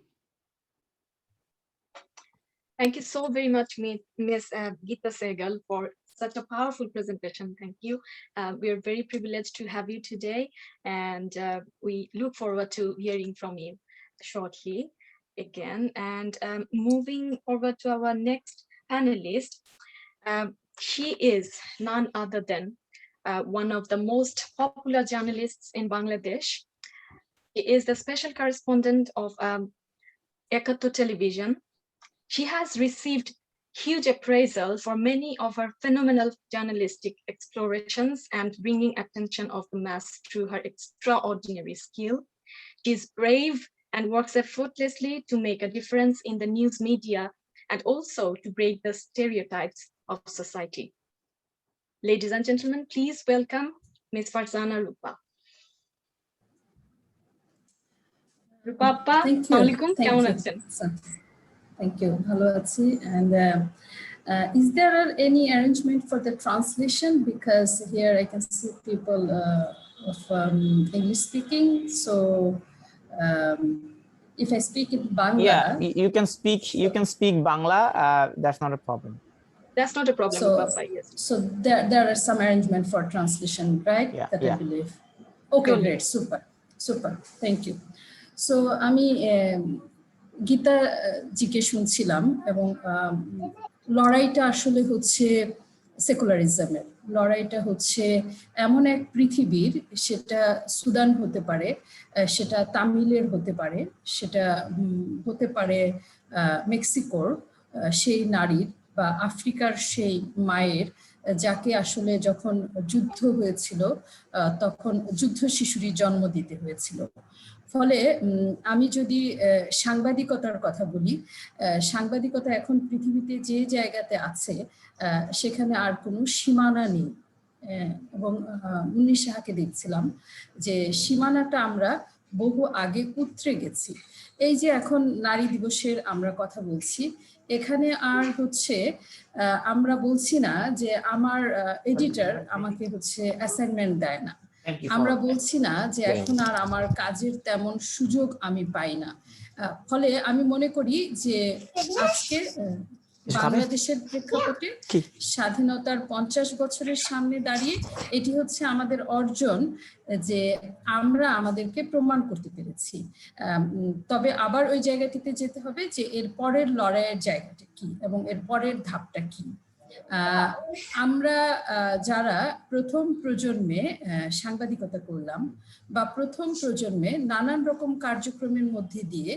Thank you so very much, Ms. Geeta Sehgal, for such a powerful presentation. Thank you. We are very privileged to have you today, and we look forward to hearing from you shortly again. And moving over to our next panelist, she is none other than one of the most popular journalists in Bangladesh. She is the special correspondent of Ekatto Television. She has received huge appraisal for many of her phenomenal journalistic explorations and bringing attention of the mass through her extraordinary skill. She is brave and works effortlessly to make a difference in the news media and also to break the stereotypes of society. Ladies and gentlemen, please welcome Ms. Farzana Rupa. Rupa appa, assalamualaikum, কেমন আছেন? Thank you. Hello, Atsi. And is there any arrangement for the translation? Because here I can see people of English speaking. So if I speak in Bangla, yeah, you can speak Bangla. That's not a problem. That's not a problem. So, Papa, yes. So there are some arrangement for translation, right? Yeah, that yeah. I believe. Okay, great, super. Thank you. So আমি Gita GK শুনছিলাম এবং লড়াইটা আসলে হচ্ছে সেকুলারিজমের লড়াইটা হচ্ছে এমন এক পৃথিবীর, সেটা সুদান হতে পারে, সেটা তামিলের হতে পারে, সেটা হতে পারে মেক্সিকোর সেই নারীর বা আফ্রিকার সেই মায়ের, যাকে আসলে যখন যুদ্ধ হয়েছিল তখন যুদ্ধ শিশুরই জন্ম দিতে হয়েছিল। ফলে আমি যদি সাংবাদিকতার কথা বলি, সাংবাদিকতা এখন পৃথিবীতে যে জায়গাতে আছে সেখানে আর কোনো সীমানা নেই। এবং মুন্নি সাহাকে দেখছিলাম যে সীমানাটা আমরা বহু আগে উতরে গেছি। এই যে এখন নারী দিবসের আমরা কথা বলছি, এখানে আর হচ্ছে আমরা বলছি না যে আমার এডিটর আমাকে হচ্ছে অ্যাসাইনমেন্ট দেয় না, আমরা বলছি না যে এখন আর আমার কাজের তেমন সুযোগ আমি পাই না। ফলে আমি মনে করি যে আজকে বাংলাদেশের প্রেক্ষাপটে স্বাধীনতার 50 বছরের সামনে দাঁড়িয়ে এটি হচ্ছে আমাদের অর্জন, যে আমরা আমাদেরকে প্রমাণ করতে পেরেছি। তবে আবার ওই জায়গাটিতে যেতে হবে যে এর পরের লড়াইয়ের জায়গাটা কি এবং এর পরের ধাপটা কি। আমরা যারা প্রথম প্রজন্মে সাংবাদিকতা করলাম বা প্রথম প্রজন্মে নানান রকম কার্যক্রমের মধ্যে দিয়ে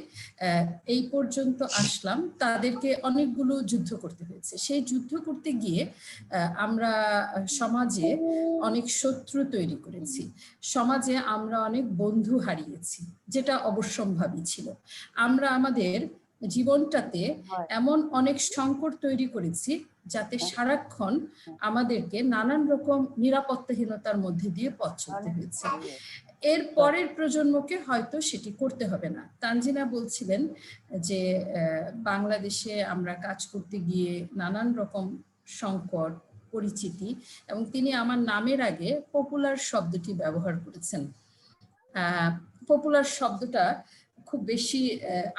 এই পর্যন্ত আসলাম, তাদেরকে অনেকগুলো যুদ্ধ করতে হয়েছে। সেই যুদ্ধ করতে গিয়ে আমরা সমাজে অনেক শত্রু তৈরি করেছি, সমাজে আমরা অনেক বন্ধু হারিয়েছি, যেটা অবশ্যম্ভাবী ছিল। আমরা আমাদের জীবনটাতে এমন অনেক সংকট তৈরি করেছি যাতে সারাক্ষণ আমাদেরকে নানান রকম নিরাপত্তাহীনতার মধ্যে দিয়ে পথ চলতে হয়েছে। এর পরের প্রজন্মকে হয়তো সেটি করতে হবে না। তানজিনা বলছিলেন যে বাংলাদেশে আমরা কাজ করতে গিয়ে নানান রকম সংকট, পরিচিতি, এবং তিনি আমার নামের আগে পপুলার শব্দটি ব্যবহার করেছেন। পপুলার শব্দটা খুব বেশি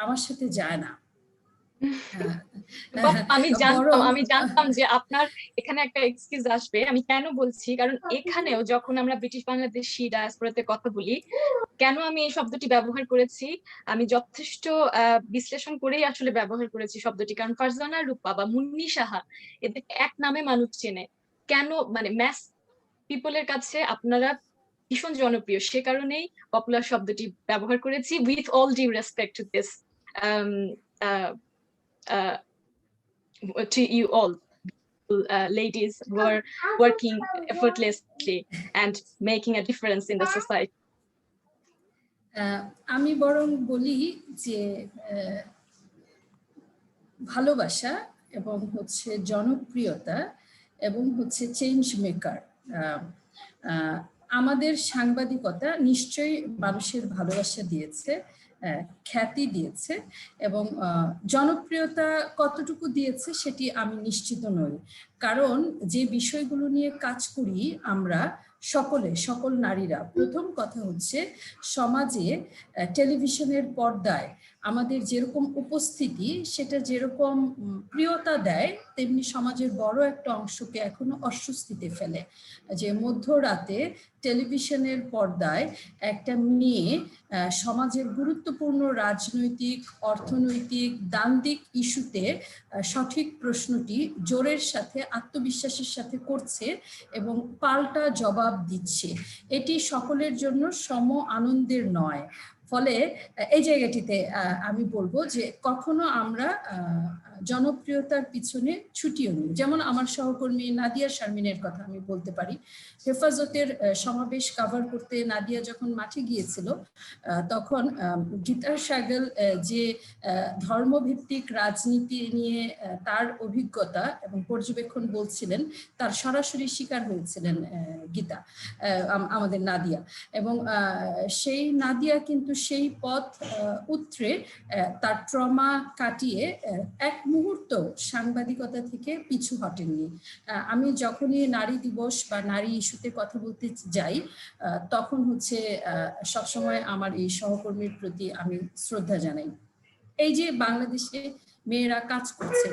আমার সাথে যায় না। আমি জানতাম যে আপনার এখানে একটা এক্সকিউজ আসবে। আমি কেন বলছি, কারণ এখানেও যখন আমরা ব্রিটিশ বাংলাদেশি ডায়াসপোরাতে কথা বলি, কেন আমি এই শব্দটি ব্যবহার করেছি, আমি যথেষ্ট বিশ্লেষণ করেই আসলে ব্যবহার করেছি শব্দটি। কারণ ফারজানা রূপা বা মুন্নি সাহা, এদের এক নামে মানুষ চেনে। কেন, মানে ম্যাস পিপলের কাছে আপনারা ভীষণ জনপ্রিয়, সে কারণেই পপুলার শব্দটি ব্যবহার করেছি, with all due respect to this to you all ladies who are working effortlessly and making a difference in the society. আমি বরং বলি যে ভালোবাসা এবং হচ্ছে জনপ্রিয়তা এবং হচ্ছে চেঞ্জ মেকার, আমাদের সাংবাদিকতা নিশ্চয়ই মানুষের ভালোবাসা দিয়েছে, খ্যাতি দিয়েছে, এবং জনপ্রিয়তা কতটুকু দিয়েছে সেটি আমি নিশ্চিত নই। কারণ যে বিষয়গুলো নিয়ে কাজ করি আমরা সকল নারীরা, প্রথম কথা হচ্ছে সমাজে টেলিভিশনের পর্দায় আমাদের যেরকম উপস্থিতি, সেটা যেরকম প্রিয়তা দেয়, তেমনি সমাজের বড় একটা অংশকে এখনো অস্বস্তিতে ফেলে। যে মধ্যরাতে টেলিভিশনের পর্দায় একটা মেয়ে সমাজের গুরুত্বপূর্ণ রাজনৈতিক, অর্থনৈতিক, দান্দিক ইস্যুতে সঠিক প্রশ্নটি জোরের সাথে, আত্মবিশ্বাসের সাথে করছে এবং পাল্টা জবাব দিচ্ছে, এটি সকলের জন্য সম আনন্দের নয়। ফলে এই জায়গাটিতে আমি বলবো যে কখনো আমরা জনপ্রিয়তার পিছনে ছুটিও নিই। যেমন আমার সহকর্মী নাদিয়া শারমিনের কথা আমি বলতে পারি। হেফাজতের সমাবেশ কভার করতে নাদিয়া যখন মাঠে গিয়েছিল, তখন গীতার সাগল যে ধর্মভিত্তিক রাজনীতি নিয়ে তার অভিজ্ঞতা এবং পর্যবেক্ষণ বলছিলেন, তার সরাসরি শিকার হয়েছিলেন গীতা, আমাদের নাদিয়া। এবং সেই নাদিয়া কিন্তু সেই পথ উতরে তার ট্রমা কাটিয়ে এক মুহূর্ত সাংবাদিকতা থেকে পিছু হটেননি। আমি যখনই নারী দিবস বা নারী ইস্যুতে কথা বলতে যাই, তখন হচ্ছে সবসময় আমার এই সহকর্মীর প্রতি আমি শ্রদ্ধা জানাই। এই যে বাংলাদেশে মেয়েরা কাজ করছে,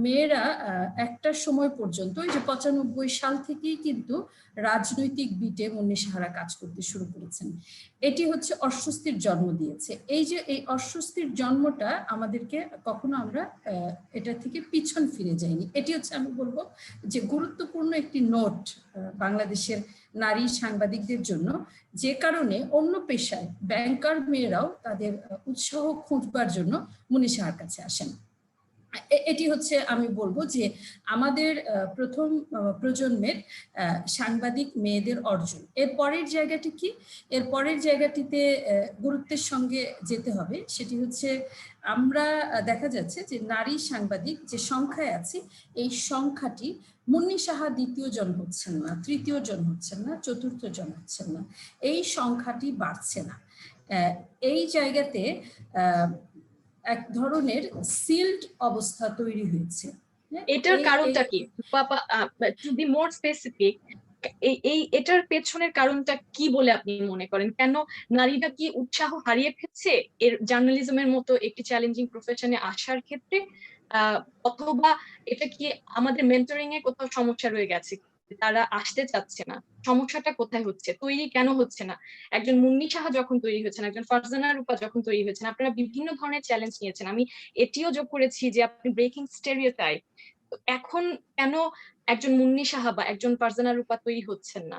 মেয়েরা একটা সময় পর্যন্ত, ওই যে 95 সাল থেকেই কিন্তু রাজনৈতিক বিটে মুন্নি সাহারা কাজ করতে শুরু করেছেন। এটি হচ্ছে অস্বস্তির জন্ম দিয়েছে। এই যে এই অস্বস্তির জন্মটা আমাদেরকে কখনো আমরা এটা থেকে পিছন ফিরে যাইনি। এটি হচ্ছে আমি বলবো যে গুরুত্বপূর্ণ একটি নোট বাংলাদেশের নারী সাংবাদিকদের জন্য, যে কারণে অন্য পেশায় ব্যাংকার মেয়েরাও তাদের উৎসাহ খুঁজবার জন্য মুন্নি সাহার কাছে আসেন। এটি হচ্ছে আমি বলবো যে আমাদের প্রথম প্রজন্মের সাংবাদিক মেয়েদের অর্জন। এর পরের জায়গাটি কি? এর পরের জায়গাটিতে গুরুত্বের সঙ্গে যেতে হবে। সেটি হচ্ছে আমরা দেখা যাচ্ছে যে নারী সাংবাদিক যে সংখ্যায় আছে, এই সংখ্যাটি মুন্নি সাহা দ্বিতীয় জন হচ্ছেন না, তৃতীয় জন হচ্ছেন না, চতুর্থ জন হচ্ছেন না, এই সংখ্যাটি বাড়ছে না। এই জায়গাতে এক ধরনের সিল্ড অবস্থা তৈরি হয়েছে। এটার কারণটা কি, টু বি মোর স্পেসিফিক, এটার পেছনের কারণটা কি বলে আপনি মনে করেন? কেন নারীরা কি উৎসাহ হারিয়ে ফেলছে এর জার্নালিজমের মতো একটি চ্যালেঞ্জিং প্রফেশনে আসার ক্ষেত্রে, অথবা এটা কি আমাদের মেন্টরিং এ কোথাও সমস্যা রয়ে গেছে, তারা আসতে চাচ্ছে না? সমস্যাটা কোথায় হচ্ছে, তৈরি কেন হচ্ছে না? একজন মুন্নি সাহা যখন তৈরি হয়েছেন, একজন ফারজানা রূপা যখন তৈরি হয়েছেন, আপনারা বিভিন্ন ধরনের চ্যালেঞ্জ নিয়েছেন। আমি এটিও যোগ করেছি যে আপনি ব্রেকিং স্টেরিওটাইপ, তো এখন কেন একজন মুন্নি সাহা বা একজন ফারজানা রূপা তৈরি হচ্ছেন না?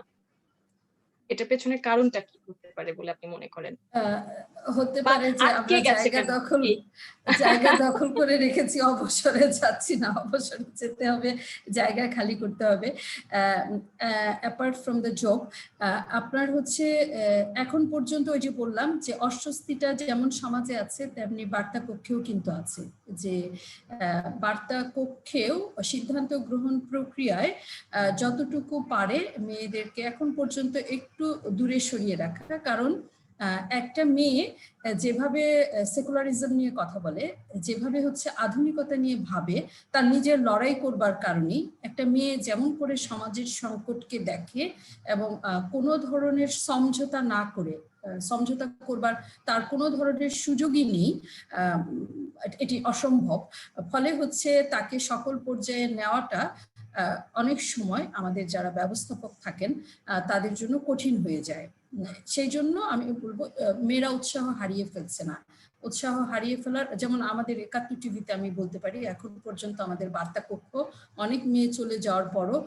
এটার পেছনে কারণটা কি হতে পারে বলে আপনি মনে করেন? হতে বা পারে যে আটকে আমরা গেছে কেন? জায়গা দখল করে রেখেছি, অবসরে যাচ্ছি না, অবসরে যেতে হবে, জায়গা খালি করতে হবে। অ্যাপার্ট ফ্রম দ্য জব, আপনার হচ্ছে এখন পর্যন্ত ওই যে বললাম যে অস্বস্তিটা যেমন সমাজে আছে তেমনি বার্তা কক্ষেও কিন্তু আছে, যে বার্তা কক্ষেও সিদ্ধান্ত গ্রহণ প্রক্রিয়ায় যতটুকু পারে মেয়েদেরকে এখন পর্যন্ত একটু দূরে সরিয়ে রাখা। কারণ একটা মেয়ে যেভাবে সেকুলারিজম নিয়ে কথা বলে, যেভাবে হচ্ছে আধুনিকতা নিয়ে ভাবে, তার নিজের লড়াই করবার কারণেই একটা মেয়ে যেমন করে সমাজের সংকটকে দেখে এবং কোনো ধরনের সমঝোতা না করে, সমঝোতা করবার তার কোনো ধরনের সুযোগই নেই, এটি অসম্ভব। ফলে হচ্ছে তাকে সকল পর্যায়ে নেওয়াটা অনেক সময় আমাদের যারা ব্যবস্থাপক থাকেন তাদের জন্য কঠিন হয়ে যায়। সেই জন্য আমি বলবো মেয়েরা উৎসাহ হারিয়ে ফেলছে না। উৎসাহ হারিয়ে ফেলার, যেমন আমাদের ৭১ টিভিতে আমি বলতে পারি এখন পর্যন্ত আমাদের বার্তা কক্ষ অনেক মেয়ে চলে যাওয়ার পরও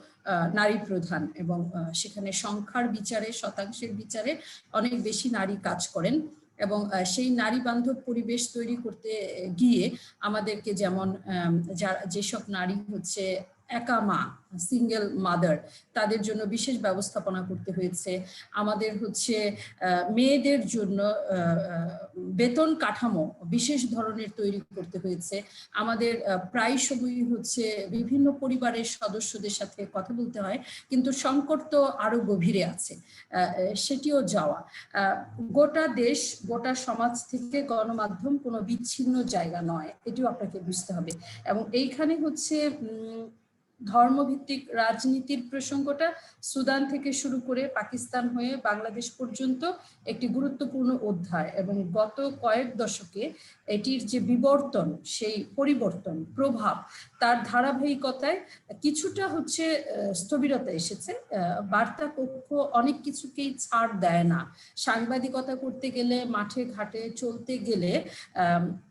নারী প্রধান, এবং সেখানে সংখ্যার বিচারে, শতাংশের বিচারে অনেক বেশি নারী কাজ করেন। এবং সেই নারী বান্ধব পরিবেশ তৈরি করতে গিয়ে আমাদেরকে যেমন যেসব নারী হচ্ছে একা মা, সিঙ্গেল মাদার, তাদের জন্য বিশেষ ব্যবস্থাপনা করতে হয়েছে। আমাদের হচ্ছে মেয়েদের জন্য বেতন কাঠামো বিশেষ ধরনের তৈরি করতে হয়েছে। আমাদের প্রায় সময়ই হচ্ছে বিভিন্ন পরিবারের সদস্যদের সাথে কথা বলতে হয়, কিন্তু সংকট তো আরো গভীরে আছে, সেটিও যাওয়া। গোটা দেশ, গোটা সমাজ থেকে গণমাধ্যম কোনো বিচ্ছিন্ন জায়গা নয়, এটিও আপনাকে বুঝতে হবে। এবং এইখানে হচ্ছে ধর্মভিত্তিক রাজনীতির প্রসঙ্গটা সুদান থেকে শুরু করে পাকিস্তান হয়ে বাংলাদেশ পর্যন্ত একটি গুরুত্বপূর্ণ অধ্যায়, এবং গত কয়েক দশকে এটির যে বিবর্তন, সেই পরিবর্তন প্রভাব, তার ধারাবাহিকতায় কিছুটা হচ্ছে স্থবিরতা এসেছে। বার্তা কক্ষ অনেক কিছুকেই ছাড় দেয় না। সাংবাদিকতা করতে গেলে, মাঠে ঘাটে চলতে গেলে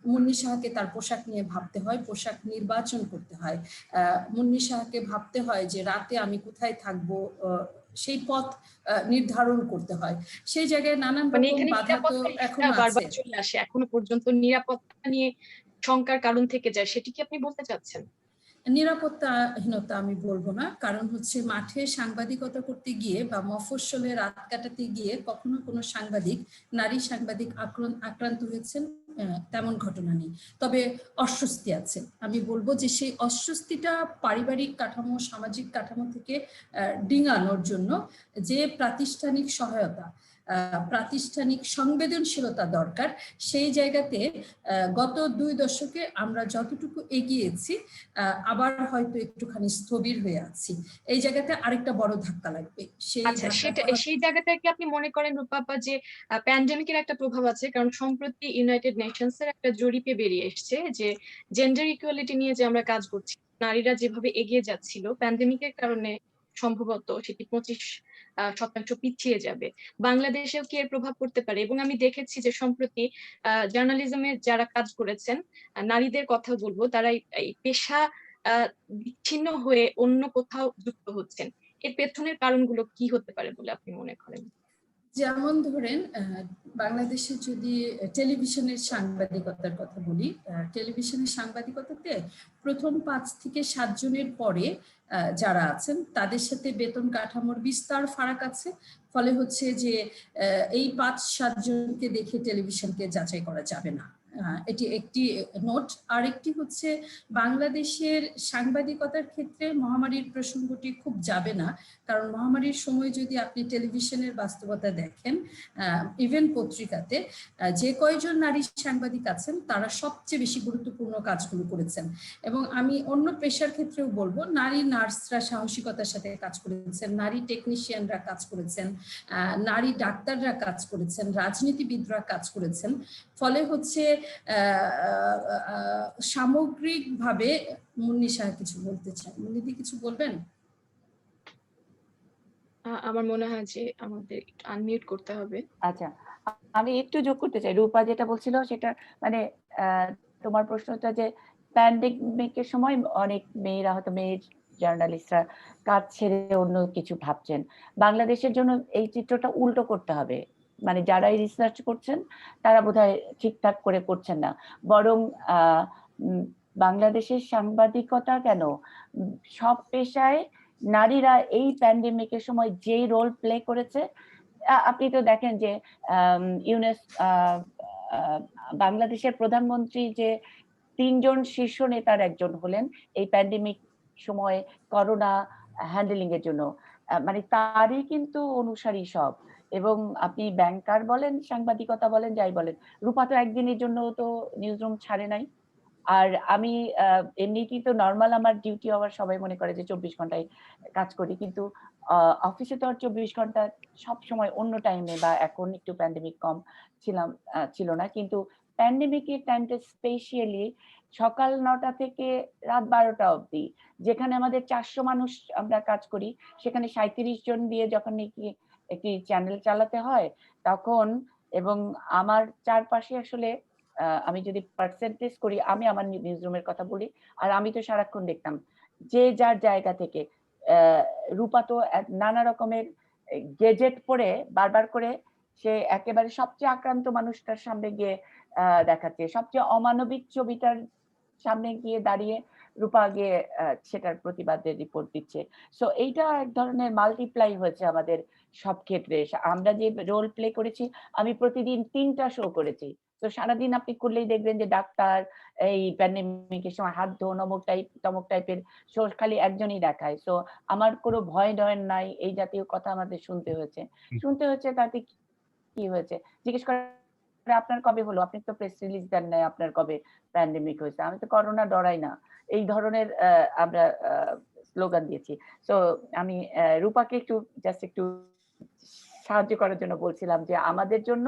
মুন্নি সাহাকে তার পোশাক নিয়ে ভাবতে হয়, পোশাক নির্বাচন করতে হয়। মুন্নি সাহাকে ভাবতে হয় যে রাতে আমি কোথায় থাকবো, সেই পথ নির্ধারণ করতে হয়। সেই জায়গায় নানান রকম বাধা তো এখনো আছে। চলে আসে, এখনো পর্যন্ত নিরাপত্তা নিয়ে শঙ্কার কারণ থেকে যায়, সেটি কি আপনি বলতে চাচ্ছেন? নিরাপত্তাহীনতা আমি বলবো না, কারণ হচ্ছে মাঠে সাংবাদিকতা করতে গিয়ে বা মফস্বলে রাত কাটাতে গিয়ে কখনো কোনো নারী সাংবাদিক আক্রান্ত হয়েছেন তেমন ঘটনা নেই। তবে অস্বস্তি আছে। আমি বলবো যে সেই অস্বস্তিটা পারিবারিক কাঠামো, সামাজিক কাঠামো থেকে ডিঙানোর জন্য যে প্রাতিষ্ঠানিক সহায়তা, প্রাতিষ্ঠানিক সংবেদনশীলতা দরকার, সেই জায়গাতে গত ২ দশকে আমরা যতটুকু এগিয়েছি আবার হয়তো একটুখানি স্থবির হয়ে আছি। এই জায়গাতে আরেকটা বড় ধাক্কা লাগবে। সেই জায়গাটা কি আপনি মনে করেন রূপাপা যে প্যান্ডেমিকের একটা প্রভাব আছে? কারণ সম্প্রতি ইউনাইটেড নেশনস এর একটা জরিপে বেরিয়ে এসছে যে জেন্ডার ইকুয়ালিটি নিয়ে যে আমরা কাজ করছি, নারীরা যেভাবে এগিয়ে যাচ্ছিল, প্যান্ডেমিকের কারণে সম্ভবত সেটি ২৫% পিছিয়ে যাবে। বাংলাদেশেও কি এর প্রভাব পড়তে পারে? এবং আমি দেখেছি যে সম্প্রতি জার্নালিজমে যারা কাজ করেছেন, নারীদের কথা বলবো, তারা এই পেশা বিচ্ছিন্ন হয়ে অন্য কোথাও যুক্ত হচ্ছেন। এর পেছনের কারণগুলো কি হতে পারে বলে আপনি মনে করেন? যেমন ধরেন বাংলাদেশে যদি টেলিভিশনের সাংবাদিকতার কথা বলি, টেলিভিশনের সাংবাদিকতাতে প্রথম ৫ থেকে ৭ জনের পরে যারা আছেন তাদের সাথে বেতন কাঠামোর বিস্তার ফারাক আছে। ফলে হচ্ছে যে এই ৫-৭ জনকে দেখে টেলিভিশনকে যাচাই করা যাবে না, এটি একটি নোট। আর একটি হচ্ছে বাংলাদেশের সাংবাদিকতার ক্ষেত্রে মহামারীর প্রসঙ্গটি খুব যাবে না, কারণ মহামারীর সময় যদি আপনি টেলিভিশনের বাস্তবতা দেখেন, ইভেন পত্রিকাতে যে কয়জন নারী সাংবাদিক আছেন তারা সবচেয়ে বেশি গুরুত্বপূর্ণ কাজগুলো করেছেন। এবং আমি অন্য পেশার ক্ষেত্রেও বলবো, নারী নার্সরা সাহসিকতার সাথে কাজ করেছেন, নারী টেকনিশিয়ানরা কাজ করেছেন, নারী ডাক্তাররা কাজ করেছেন, রাজনীতিবিদরা কাজ করেছেন। ফলে হচ্ছে সামগ্রিকভাবে মুন্নি সাহা কিছু বলতে চান। মুন্নিদি কিছু বলবেন? আমার মনে হয় যে আমাদের আনমিউট করতে হবে। আচ্ছা, আমি একটু যোগ করতে চাই। রূপা যেটা বলছিল সেটা মানে তোমার প্রশ্নটা যে প্যান্ডেমিকের সময় অনেক মেয়েরা হয়তো জার্নালিস্টরা কাজ ছেড়ে অন্য কিছু ভাবছেন। বাংলাদেশের জন্য এই চিত্রটা উল্টো করতে হবে। মানে যারাই রিসার্চ করছেন তারা বোধহয় ঠিকঠাক করে করছেন না, বরং বাংলাদেশের সাংবাদিকতা কেন সব পেশায় নারীরা এই প্যান্ডেমিকের সময় যেই রোল প্লে করেছে, আপনি তো দেখেন যে বাংলাদেশের প্রধানমন্ত্রী যে 3 জন শীর্ষ নেতার একজন হলেন এই প্যান্ডেমিক সময় করোনা হ্যান্ডেলিং এর জন্য, মানে তারই কিন্তু অনুসারী সব। এবং আপনি ব্যাংকার বলেন, সাংবাদিকতা বলেন, যাই বলেন, রূপা তো একদিনের জন্য তো নিউজরুম ছাড়ে নাই। আর আমি এমনিতেই তো নর্মাল আমার ডিউটি আওয়ার সবাই মনে করে যে 24 ঘন্টায় কাজ করি, কিন্তু অফিসে তো আর 24 ঘন্টা সব সময় অন্য টাইমে, বা এখন একটু প্যান্ডেমিক কম ছিল না, কিন্তু প্যান্ডেমিকের টাইমটা স্পেশালি সকাল 9টা থেকে রাত 12টা অবধি, যেখানে আমাদের 400 মানুষ আমরা কাজ করি, সেখানে 37 জন দিয়ে যখন নাকি একটি চ্যানেল চালাতে হয় তখন, এবং আমার চারপাশে আসলে আমি যদি পার্সেন্টেজ করি, আমি আমার নিউজরুমের কথা বলি, আর আমি তো সারাক্ষণ দেখতাম যে যার জায়গা থেকে রূপা তো নানা রকমের গেজেট পরে বারবার করে সে একেবারে সবচেয়ে আক্রান্ত মানুষটার সামনে গিয়ে দেখাচ্ছে, সবচেয়ে অমানবিক ছবিটার সামনে গিয়ে দাঁড়িয়ে রূপা গিয়ে সেটার প্রতিবাদের রিপোর্ট দিচ্ছে। সো এইটা এক ধরনের মাল্টিপ্লাই হয়েছে আমাদের সব ক্ষেত্রে। আমরা যে রোল প্লে করেছি, আমি প্রতিদিন 3টা শো করেছি, তো সারাদিন আপনি করলেই দেখবেন যে ডাক্তার, এই প্যান্ডেমিকের সময় হাত ধো, নমক টাইপ তমক টাইপের শো খালি একজনই দেখায়। সো আমার কোনো ভয় ডয় নাই, এই জাতীয় কথা আমাদের শুনতে হয়েছে। তাতে কি হয়েছে জিজ্ঞেস করে, আপনার কবে হলো, আপনি তো প্রেস রিলিজ দেন নাই, আপনার কবে প্যান্ডেমিক হয়েছে, আমি তো করোনা ডরাই না, এই ধরনের আমরা স্লোগান দিয়েছি। সো আমি রূপাকে একটু সাহায্য করার জন্য বলছিলাম যে আমাদের জন্য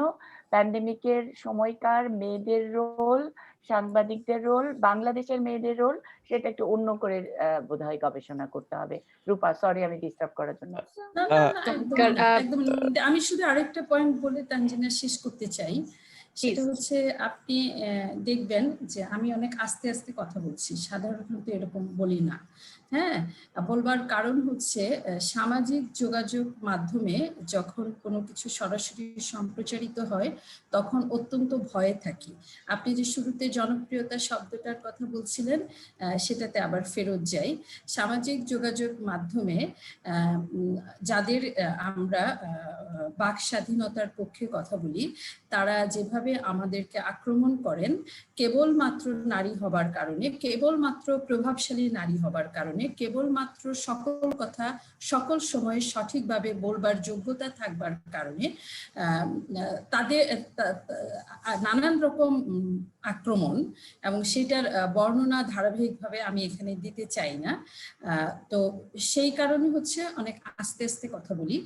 প্যান্ডেমিকের সময়কার মেয়েদের রোল, সাংবাদিকদের রোল, বাংলাদেশের মেয়েদের রোল, সেটা একটু অন্য করে বোধহয় গবেষণা করতে হবে। রূপা, সরি আমি ডিস্টার্ব করার জন্য। একদম। আমি শুধু আরেকটা পয়েন্ট বলে তানজিনা শেষ করতে চাই, সেটা হচ্ছে আপনি দেখবেন যে আমি অনেক আস্তে আস্তে কথা বলছি, সাধারণত এরকম বলি না। হ্যাঁ, বলবার কারণ হচ্ছে সামাজিক যোগাযোগ মাধ্যমে যখন কোনো কিছু সরাসরি সম্প্রচারিত হয় তখন অত্যন্ত ভয়ে থাকি। আপনি যে শুরুতে জনপ্রিয়তা শব্দটার কথা বলছিলেন, সেটাতে আবার ফেরত যাই। সামাজিক যোগাযোগ মাধ্যমে যাদের আমরা বাক স্বাধীনতার পক্ষে কথা বলি, তারা যেভাবে আমাদেরকে আক্রমণ করেন কেবলমাত্র নারী হবার কারণে, কেবলমাত্র প্রভাবশালী নারী হবার কারণে, কেবলমাত্র সকল কথা সকল সময়ে সঠিকভাবে বলবার যোগ্যতা থাকবার কারণে তাদের নানান রকম আক্রমণ, এবং সেটার বর্ণনা ধারাবাহিকভাবে আমি এখানে দিতে চাই না। তো সেই কারণে হচ্ছে অনেক আস্তে আস্তে কথা বলি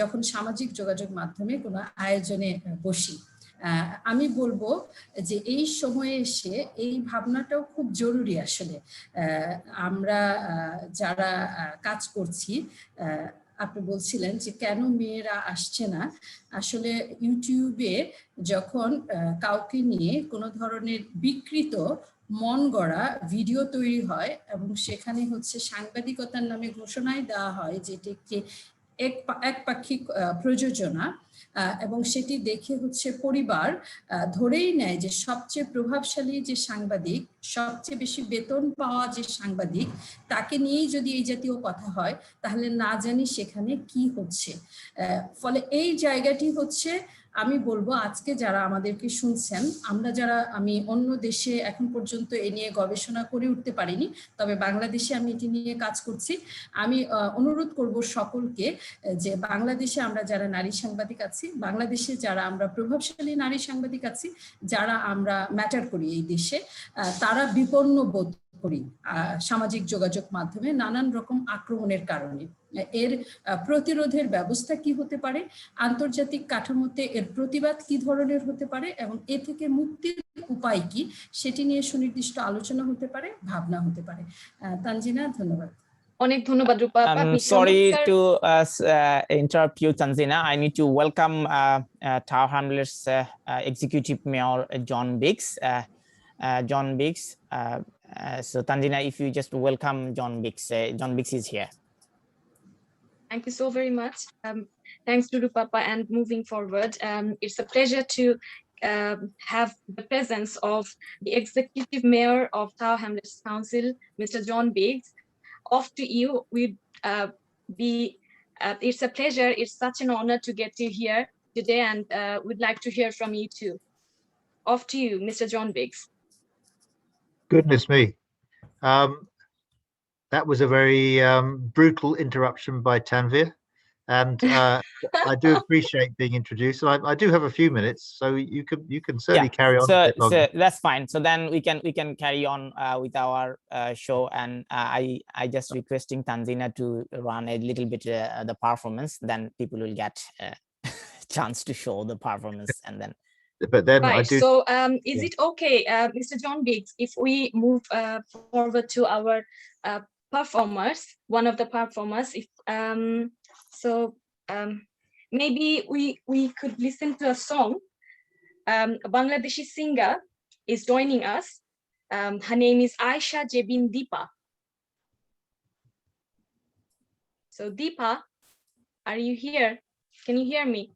যখন সামাজিক যোগাযোগ মাধ্যমে কোনো আয়োজনে বসি। আমি বলবো যে এই সময়ে এসে এই ভাবনাটাও খুব জরুরি। আসলে আমরা যারা কাজ করছি, আপনি বলছিলেন যে কেন মেয়েরা আসছে না, আসলে ইউটিউবে যখন কাউকে নিয়ে কোনো ধরনের বিকৃত মন গড়া ভিডিও তৈরি হয় এবং সেখানে হচ্ছে সাংবাদিকতার নামে ঘোষণায় দেওয়া হয় যেটি একটি একপাক্ষিক প্রযোজনা, এবং সেটি দেখে হচ্ছে পরিবার ধরেই নেয় যে সবচেয়ে প্রভাবশালী যে সাংবাদিক, সবচেয়ে বেশি বেতন পাওয়া যে সাংবাদিক, তাকে নিয়েই যদি এই জাতীয় কথা হয় তাহলে না জানি সেখানে কি হচ্ছে। ফলে এই জায়গাটি হচ্ছে, আমি বলবো আজকে যারা আমাদেরকে শুনছেন, আমরা যারা, আমি অন্য দেশে এখন পর্যন্ত এ নিয়ে গবেষণা করে উঠতে পারিনি, তবে বাংলাদেশে আমি এটি নিয়ে কাজ করছি। আমি অনুরোধ করব সকলকে যে বাংলাদেশে আমরা যারা নারী সাংবাদিক আছি, বাংলাদেশে যারা আমরা প্রভাবশালী নারী সাংবাদিক আছি, যারা আমরা ম্যাটার করি এই দেশে, তারা বিপন্ন বোধ করি সামাজিক যোগাযোগ মাধ্যমে নানান রকম আক্রমণের কারণে। এর প্রতিরোধের ব্যবস্থা কি হতে পারে, আন্তর্জাতিক কাঠামোতে এর প্রতিবাদ কি ধরনের হতে পারে, এবং এ থেকে মুক্তির উপায় কি, সেটি নিয়ে সুনির্দিষ্ট আলোচনা হতে পারে, ভাবনা হতে পারে। তানজিনা, ধন্যবাদ। অনেক ধন্যবাদ রূপা। Sorry to interrupt you, Tanzina. I need to welcome Tower Hamlets Executive Mayor John Biggs. John Biggs So Tanzina, if you just welcome John Biggs. John Biggs is here. Thank you so very much. Thanks to Papa, and moving forward, it's a pleasure to have the presence of the Executive Mayor of Tower Hamlets Council, Mr. John Biggs. Off to you. It's a pleasure. It's such an honor to get you here today, and we'd like to hear from you too. Off to you, Mr. John Biggs. Goodness me. That was a very brutal interruption by Tanvir. And I do appreciate being introduced. So I do have a few minutes, so you can certainly carry on a bit longer. So that's fine. So then we can carry on with our show, and I just requesting Tanzina to run a little bit the performance. Then people will get a chance to show the performance, and then. But then right. I do. So is it okay, Mr. John Biggs, if we move forward to our performers, one of the performers, if maybe we could listen to a song. A Bangladeshi singer is joining us. Her name is Aisha Jebin Deepa. So Deepa, are you here? Can you hear me?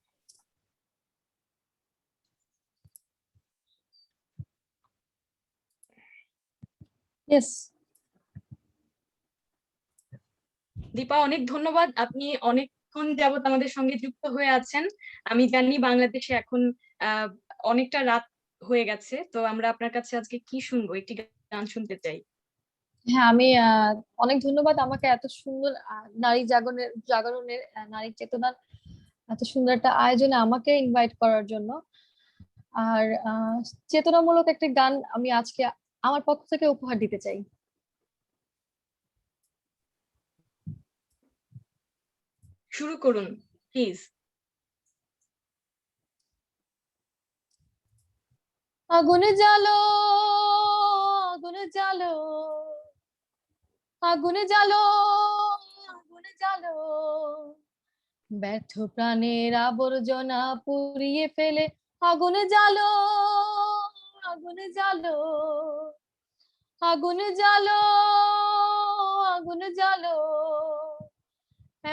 Yes. Dipa, অনেক ধন্যবাদ। আপনি অনেকক্ষণ যাবত আমাদের সঙ্গে যুক্ত হয়ে আছেন। আমি জানি বাংলাদেশে এখন অনেকটা রাত হয়ে গেছে, তো আমরা আপনার কাছে আজকে কি শুনবো, একটি গান শুনতে চাই। হ্যাঁ, আমি অনেক ধন্যবাদ আমাকে এত সুন্দর নারী জাগরণের নারী চেতনার এত সুন্দর একটা আয়োজনে আমাকে ইনভাইট করার জন্য। আর চেতনামূলক একটা গান আমি আজকে আমার পক্ষ থেকে উপহার দিতে চাই। শুরু করুন প্লিজ। আগুনে জ্বালো, আগুনে জ্বালো, আগুনে জ্বালো, আগুনে জ্বালো, ব্যর্থ প্রাণের আবর্জনা পুড়িয়ে ফেলে আগুনে জ্বালো, আগুনে জ্বালো, আগুনে জ্বালো, আগুনে জ্বালো,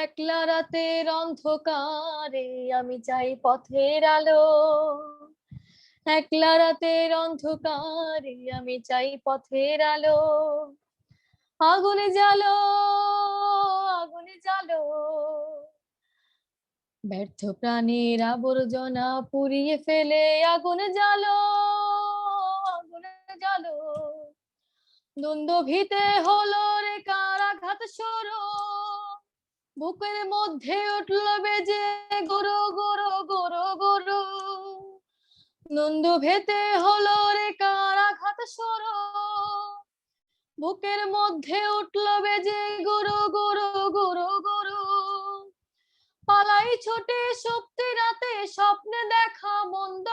একলা রাতের অন্ধকারে আমি চাই পথের আলো, একলা রাতের অন্ধকারে আমি চাই পথের আলো, আগুনে জ্বালো, আগুনে জ্বালো, ব্যর্থ প্রাণীর আবর্জনা পুড়িয়ে ফেলে আগুনে জ্বালো, আগুনে জ্বালো, দ্বন্দ্ব ভীতে হলো রে কারাঘাত সরো, বুকের মধ্যে উঠল বেজে গরো গরো গরো গরো, দ্বন্দ্ব ভেতে হলো রে কারাঘাত সরো, বুকের মধ্যে উঠল বেজে গরো গরো গরো গরো, পালাই ছোটে সপ্তি রাতে স্বপ্নে দেখা মন্দ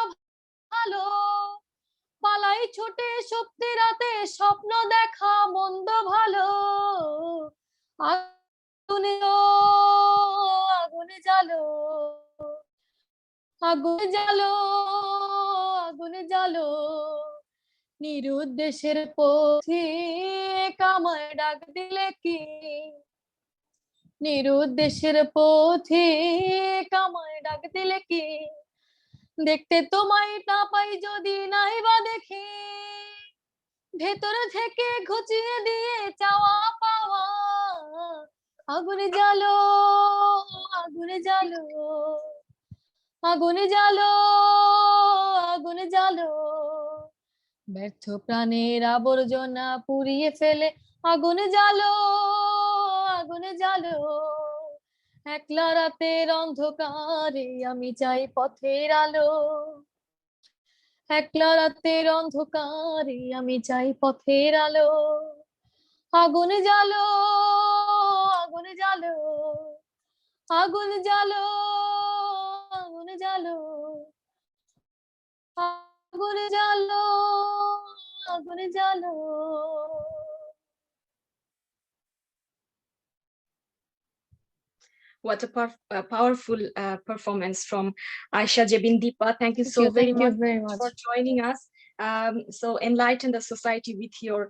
ভালো, পালাই ছোটে সপ্তি রাতে স্বপ্ন দেখা মন্দ ভালো, আগুনে আগুনে জ্বালো, আগুনে জ্বালো, আগুনে জ্বালো, নিরুদ্দেশের পথিক আমায় ডাক দিলে কি, নিরুদ্দেশের পথিক আমায় ডাক দিলে কি, দেখতে তোমায় না পাই যদি নাই বা দেখি, ভেতর থেকে ঘুচিয়ে দিয়ে চাওয়া পাওয়া, আগুনে জ্বালো, আগুনে জ্বালো, আগুনে জ্বালো, আগুনে জ্বালো, ব্যর্থ প্রাণের আবর্জনা পুড়িয়ে ফেলে আগুনে জ্বালো, আগুনে জ্বালো, একলা রাতের অন্ধকারে আমি চাই পথের আলো, একলা রাতের অন্ধকারে আমি চাই পথের আলো, আগুনে জ্বালো, আগুনে জ্বালো, আগুনে জ্বালো, আগুনে জ্বালো, আগুনে জ্বালো, আগুনে জ্বালো। What a powerful performance from Aisha Jebin Deepa. Thank you so very much for joining us. So enlighten the society with your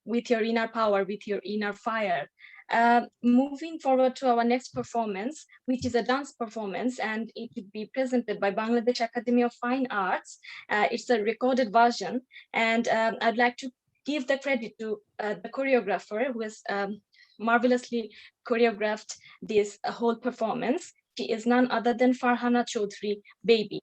with your inner power, with your inner fire. Moving forward to our next performance, which is a dance performance, and it will be presented by Bangladesh Academy of Fine Arts. It's a recorded version, and I'd like to give the credit to the choreographer who has marvelously choreographed this whole performance. She is none other than Farhana Chaudhry, Baby.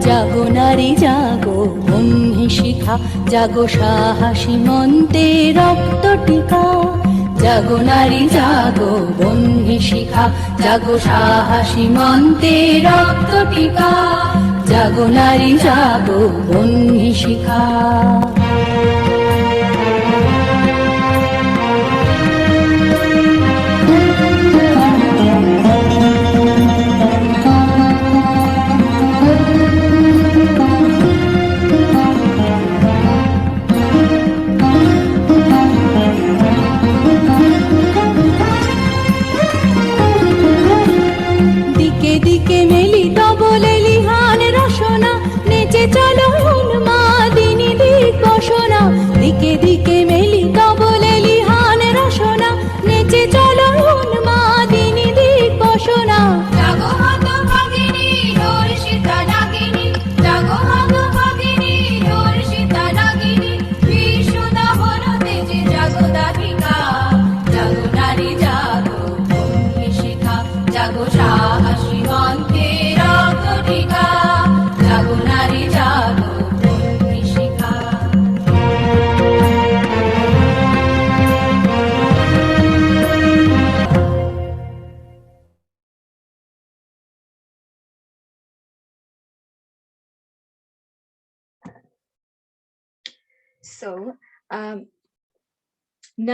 জাগো নারী জাগো বন্যী শিখা, জাগো সাহসী মন্তে রক্ত টিকা। জাগো নারী জাগো বন্যী শিখা, জাগো সাহসী মন্তে রক্ত টিকা। জাগো নারী জাগো বন্যী শিখা। দিকে মেলি ডবলে লিহান রসনা, নেচে চলো উন্মাদিনী দিগ্বসনা। দিকে দিকে মেলি ডবলে লিহান রসনা, নেচে চলো উন্মাদিনী দিগ্বসনা। জাগো হত ভাগিনী হর্ষিতা নাগিনী, জাগো হত ভাগিনী হর্ষিতা নাগিনী। বিশুদা হলো তেজে জাগো দাধিকা। জাগো নারী জাগো বন্যী শিখা, জাগো সাহসী মন্তে রক্ত টিকা। জাগো নারী জাগো বন্যী শিখা। So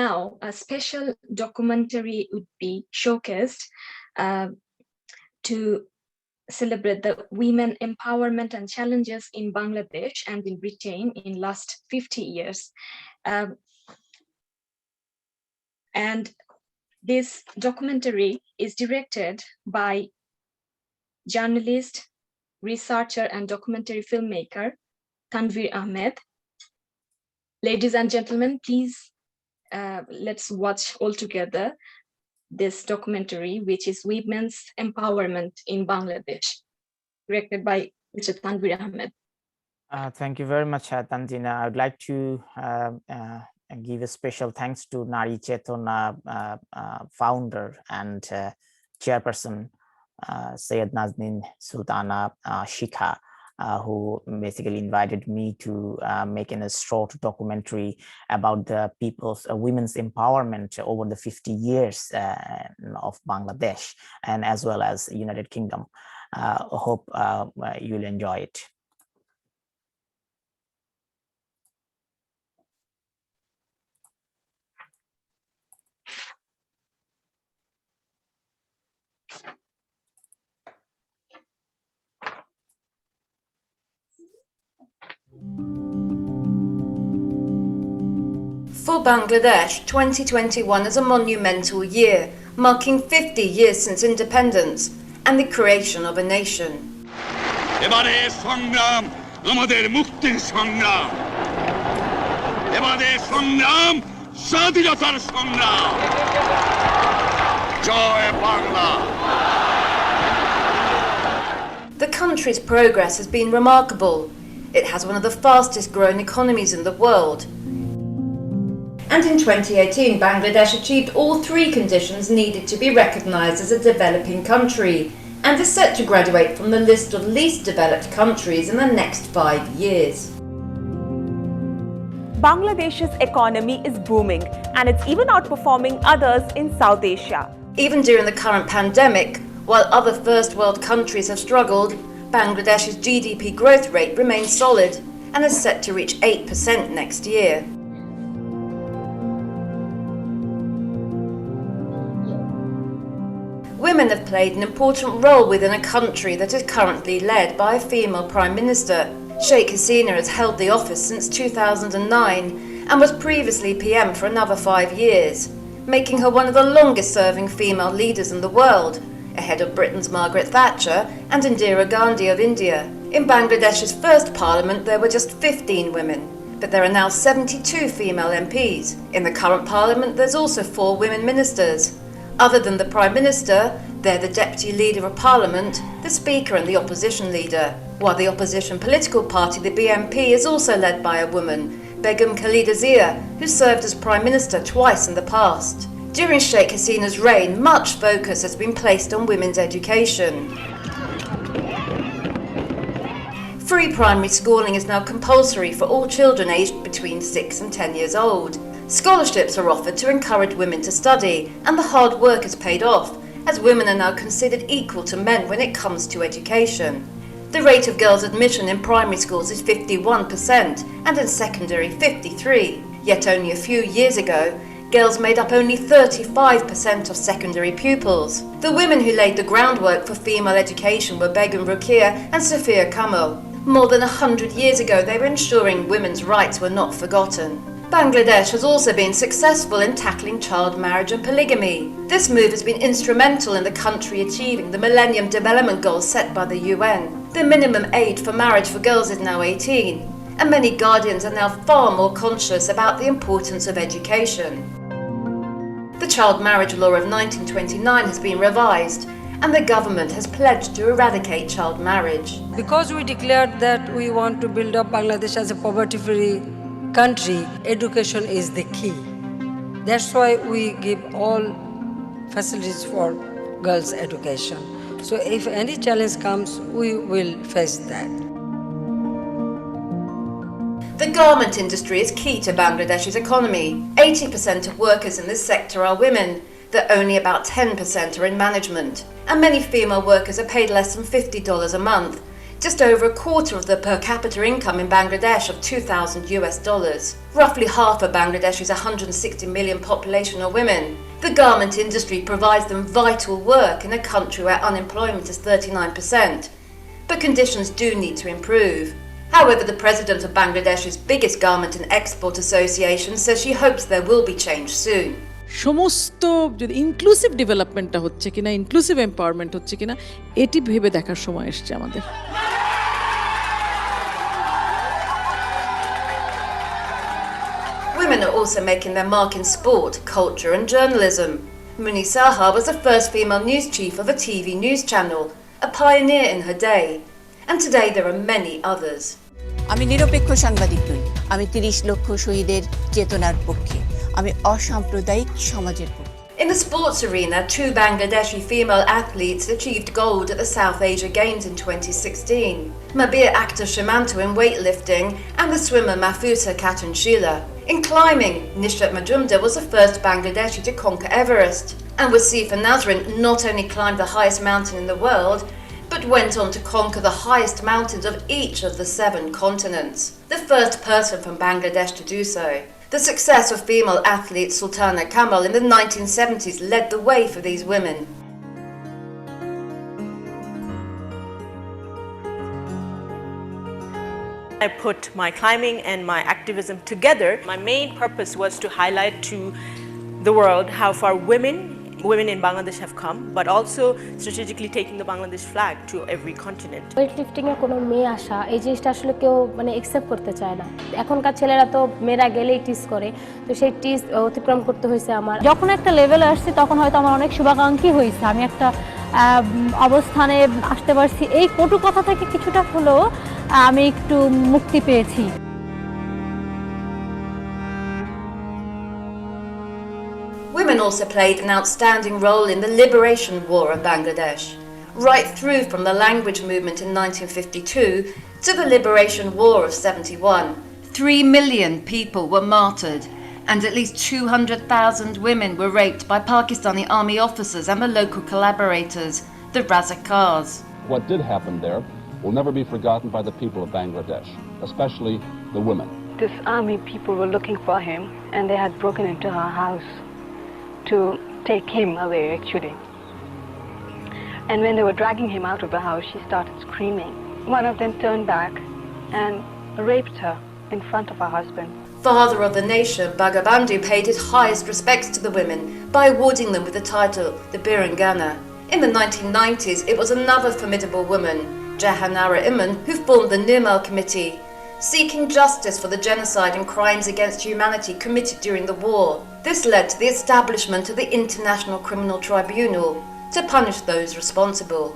now a special documentary would be showcased to celebrate the women empowerment and challenges in Bangladesh and in Britain in last 50 years. And this documentary is directed by journalist, researcher, and documentary filmmaker Tanvir Ahmed. Ladies and gentlemen, please let's watch all together this documentary, which is Women's Empowerment in Bangladesh, directed by Mr. Tanvir Ahmed. Thank you very much, Tanzina. I would like to give a special thanks to Nari Chetona founder and chairperson Syed Nazneen Sultana Shikha, who basically invited me to make a short documentary about the people's women's empowerment over the 50 years of Bangladesh, and as well as United Kingdom. Hope you'll enjoy it. For Bangladesh, 2021 is a monumental year, marking 50 years since independence and the creation of a nation. এবারে সংগ্রাম আমাদের মুক্তির সংগ্রাম, এবারে সংগ্রাম স্বাধীনতার সংগ্রাম। জয় Bangla. The country's progress has been remarkable. It has one of the fastest growing economies in the world. And in 2018, Bangladesh achieved all three conditions needed to be recognized as a developing country, and is set to graduate from the list of least developed countries in the next 5 years. Bangladesh's economy is booming, and it's even outperforming others in South Asia. Even during the current pandemic, while other first world countries have struggled, Bangladesh's GDP growth rate remains solid and is set to reach 8% next year. women have played an important role within a country that is currently led by a female Prime Minister. Sheikh Hasina has held the office since 2009 and was previously PM for another 5 years, making her one of the longest-serving female leaders in the world, ahead of Britain's Margaret Thatcher and Indira Gandhi of India. In Bangladesh's first parliament, there were just 15 women, but there are now 72 female MPs. In the current parliament, there's also 4 women ministers. Other than the Prime Minister, they're the Deputy Leader of Parliament, the Speaker and the Opposition Leader, while the opposition political party, the BNP, is also led by a woman, Begum Khalida Zia, who served as Prime Minister twice in the past. During Sheikh Hasina's reign, much focus has been placed on women's education. Free primary schooling is now compulsory for all children aged between 6 and 10 years old. Scholarships are offered to encourage women to study, and the hard work has paid off, as women are now considered equal to men when it comes to education. The rate of girls' admission in primary schools is 51% and in secondary 53%, yet only a few years ago, girls made up only 35% of secondary pupils. The women who laid the groundwork for female education were Begum Rukia and Sophia Kamal. More than 100 years ago, they were ensuring women's rights were not forgotten. Bangladesh has also been successful in tackling child marriage and polygamy. This move has been instrumental in the country achieving the Millennium Development Goals set by the UN. The minimum age for marriage for girls is now 18, and many guardians are now far more conscious about the importance of education. The child marriage law of 1929 has been revised, and the government has pledged to eradicate child marriage. Because we declared that we want to build up Bangladesh as a poverty-free country, education is the key. That's why we give all facilities for girls' education. So if any challenge comes, we will face that. The garment industry is key to Bangladesh's economy. 80% of workers in this sector are women, though only about 10% are in management. And many female workers are paid less than $50 a month, just over a quarter of the per capita income in Bangladesh of $2,000. Roughly half of Bangladesh's 160 million population are women. The garment industry provides them vital work in a country where unemployment is 39%. But conditions do need to improve. However, the president of Bangladesh's biggest garment and export association says she hopes there will be change soon. সমস্ত যদি inclusive ডেভেলপমেন্টটা হচ্ছে কিনা, inclusive empowerment হচ্ছে কিনা, এটি ভেবে দেখার সময় এসছে আমাদের। Women are also making their mark in sport, culture and journalism. Muni Saha was the first female news chief of a TV news channel, a pioneer in her day. And today there are many others. আমি নিরপেক্ষ সাংবাদিক নই, আমি 30 লক্ষ শহীদের চেতনার পক্ষে, আমি অসাম্প্রদায়িক সমাজের পক্ষে। In the sports arena, 2 Bangladeshi female athletes achieved gold at the South Asia Games in 2016. Mabir Akhtar Shimanto in weightlifting and the swimmer Mafusa Katunshila. In climbing, Nishrat Majumdar was the first Bangladeshi to conquer Everest. And Wasifa Nazrin not only climbed the highest mountain in the world, but went on to conquer the highest mountains of each of the 7 continents, the first person from Bangladesh to do so. The success of female athlete Sultana Kamal in the 1970s led the way for these women. I put my climbing and my activism together. My main purpose was to highlight to the world how far women in Bangladesh have come, but also strategically taking the Bangladesh flag to every continent. ওয়েটলিফটিং এ কোনো মেয়ে আসা এই জিনিসটা আসলে কেউ মানে accept করতে চায় না। এখনকার ছেলেরা তো মেয়েরা গেলেই টিজ করে, তো সেই টিজ অতিক্রম করতে হয়েছে আমার। যখন একটা লেভেলে আসছি তখন হয়তো আমার অনেক শুভাকাঙ্ক্ষী হয়েছে, আমি একটা অবস্থানে আসতে পারছি, এই কটু কথা থেকে কিছুটা হলেও আমি একটু মুক্তি পেয়েছি। Women also played an outstanding role in the liberation war of Bangladesh, right through from the language movement in 1952 to the liberation war of 71. 3 million people were martyred, and at least 200,000 women were raped by Pakistani army officers and the local collaborators, the Razakars. What did happen there will never be forgotten by the people of Bangladesh, especially the women. This army people were looking for him, and they had broken into her house to take him away, actually. And when they were dragging him out of the house, she started screaming. One of them turned back and raped her in front of her husband. Father of the nation, Bhagabandhu paid his highest respects to the women by awarding them with the title the Birangana. In the 1990s, it was another formidable woman, Jahanara Iman, who formed the Nirmal Committee, seeking justice for the genocide and crimes against humanity committed during the war. This led to the establishment of the International Criminal Tribunal to punish those responsible.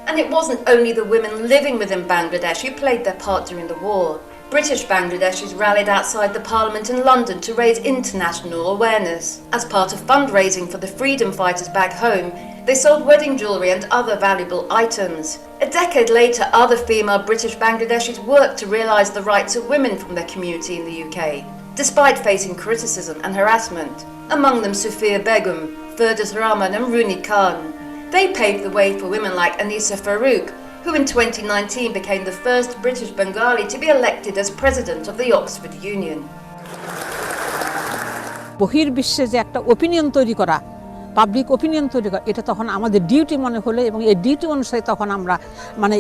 And it wasn't only the women living within Bangladesh who played their part during the war. British Bangladeshis rallied outside the Parliament in London to raise international awareness. As part of fundraising for the freedom fighters back home, they sold wedding jewellery and other valuable items. A decade later, other female British Bangladeshis worked to realise the rights of women from their community in the UK, despite facing criticism and harassment. Among them Sufia Begum, Ferdas Rahman and Runi Khan. They paved the way for women like Anisa Farouk, who in 2019 became the first British Bengali to be elected as president of the Oxford Union. বহির্বিশ্বে যে একটা opinion তৈরি করা, public opinion তৈরি করা, এটা তখন আমাদের ডিউটি মনে হলো এবং এই ডিউটি অনুসারে তখন আমরা